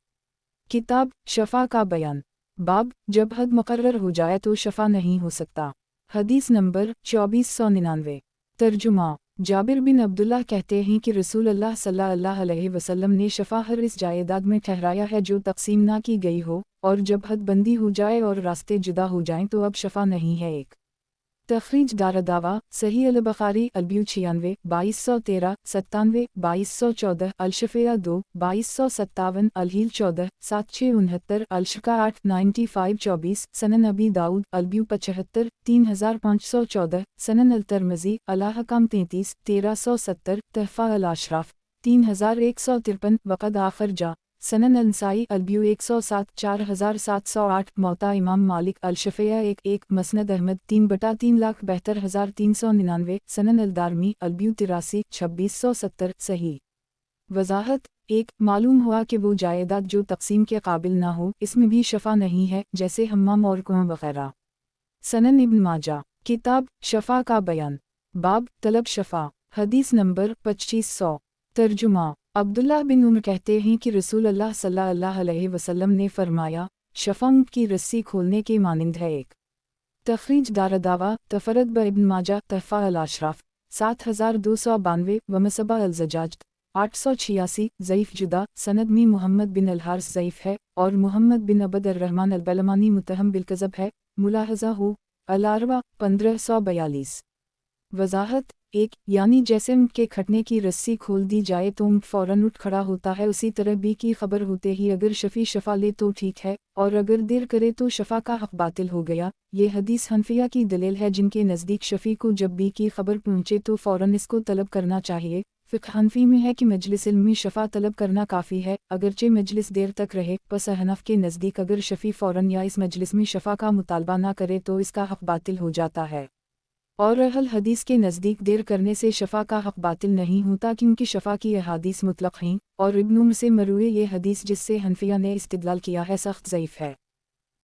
किताब शफा का बयान। बाब जब हद मुकर्रर हो जाए तो शफा नहीं हो सकता। हदीस नंबर 2499। तर्जुमा जाबिर बिन अब्दुल्लाह कहते हैं कि रसूलुल्लाह सल्लल्लाहु अलैहि वसल्लम ने शफा हर इस जायदाद में ठहराया है जो तकसीम ना की गई हो, और जब हद बंदी हो जाए और रास्ते जुदा हो जाएं तो अब शफा नहीं है। एक तखरीज दारदावा सही अल बुखारी अलब्यू 96 2213 97 2214 अलशफिया 2 2257 अलहील 14 7669 अलशका 8 95 24 सनन अबी दाऊद अलब्यू 75 3514 सनन अल तरमजी अलाहकाम 33 1370 तहफ़ा अल अशराफ 3153 वक़द आखर जा सनन अंसाई अलब्यू 107 4708 मौता इमाम मालिक अलशफ़िया 1 मसनद अहमद 3/3,72,399 सनन अलदारमी अलब्यू 83 2670 सही। वजाहत 1 मालूम हुआ कि वो जायदाद जो तकसीम के काबिल ना हो इसमें भी शफा नहीं है, जैसे हम्माम और कुआं वगैरह। सनन इब्न माजा। किताब शफा का बयान। बाब तलब शफा। हदीस नंबर 2500। तर्जुमा अब्दुल्लाह बिन उमर कहते हैं कि रसूलुल्लाह सल्लल्लाहु अलैहि वसल्लम ने फरमाया, शफा ऊँट की रस्सी खोलने के मानिंद है। एक तखरीज दारदावा तफरद ब इब्न माजा तहफ़ा अल अशराफ 7292 वमसबा अल ज़जाज 886 ज़ईफ़ जुदा सनद में मोहम्मद बिन अल-हारिस ज़ईफ़ है और मोहम्मद बिन अबद अर-रहमान अल-बलमानी मुतहम बिलकज़ब है। मुलाहज़ा हो अल-अरवा 1542। वजाहत 1 यानी जैसे ऊँट के खटने की रस्सी खोल दी जाए तो ऊँट फ़ौरन उठ खड़ा होता है, उसी तरह बी की खबर होते ही अगर शफ़ी शफ़ा ले तो ठीक है, और अगर देर करे तो शफ़ा का हक़ बातिल हो गया। ये हदीस हनफिया की दलील है जिनके नज़दीक शफ़ी को जब बी की खबर पहुँचे तो फ़ौरन इसको तलब करना चाहिए। फ़िक़्ह हनफी में है कि मजलिस इल्म में शफ़ा तलब करना काफ़ी है, अगरचे मजलिस देर तक रहे। पस हनफ के नज़दीक अगर शफ़ी फ़ौरन या इस मजलिस में शफ़ा का मुतालबा ना करे तो इसका हक़ बातिल हो जाता है। और अहल हदीस के नज़दीक देर करने से शफ़ा का हक़ बातिल नहीं होता, क्योंकि शफ़ा की अहादीस मुतलक़ हैं और इब्न उमर से मरूए ये हदीस जिससे हनफिया ने इस्तिदलाल किया है सख्त ज़ईफ़ है।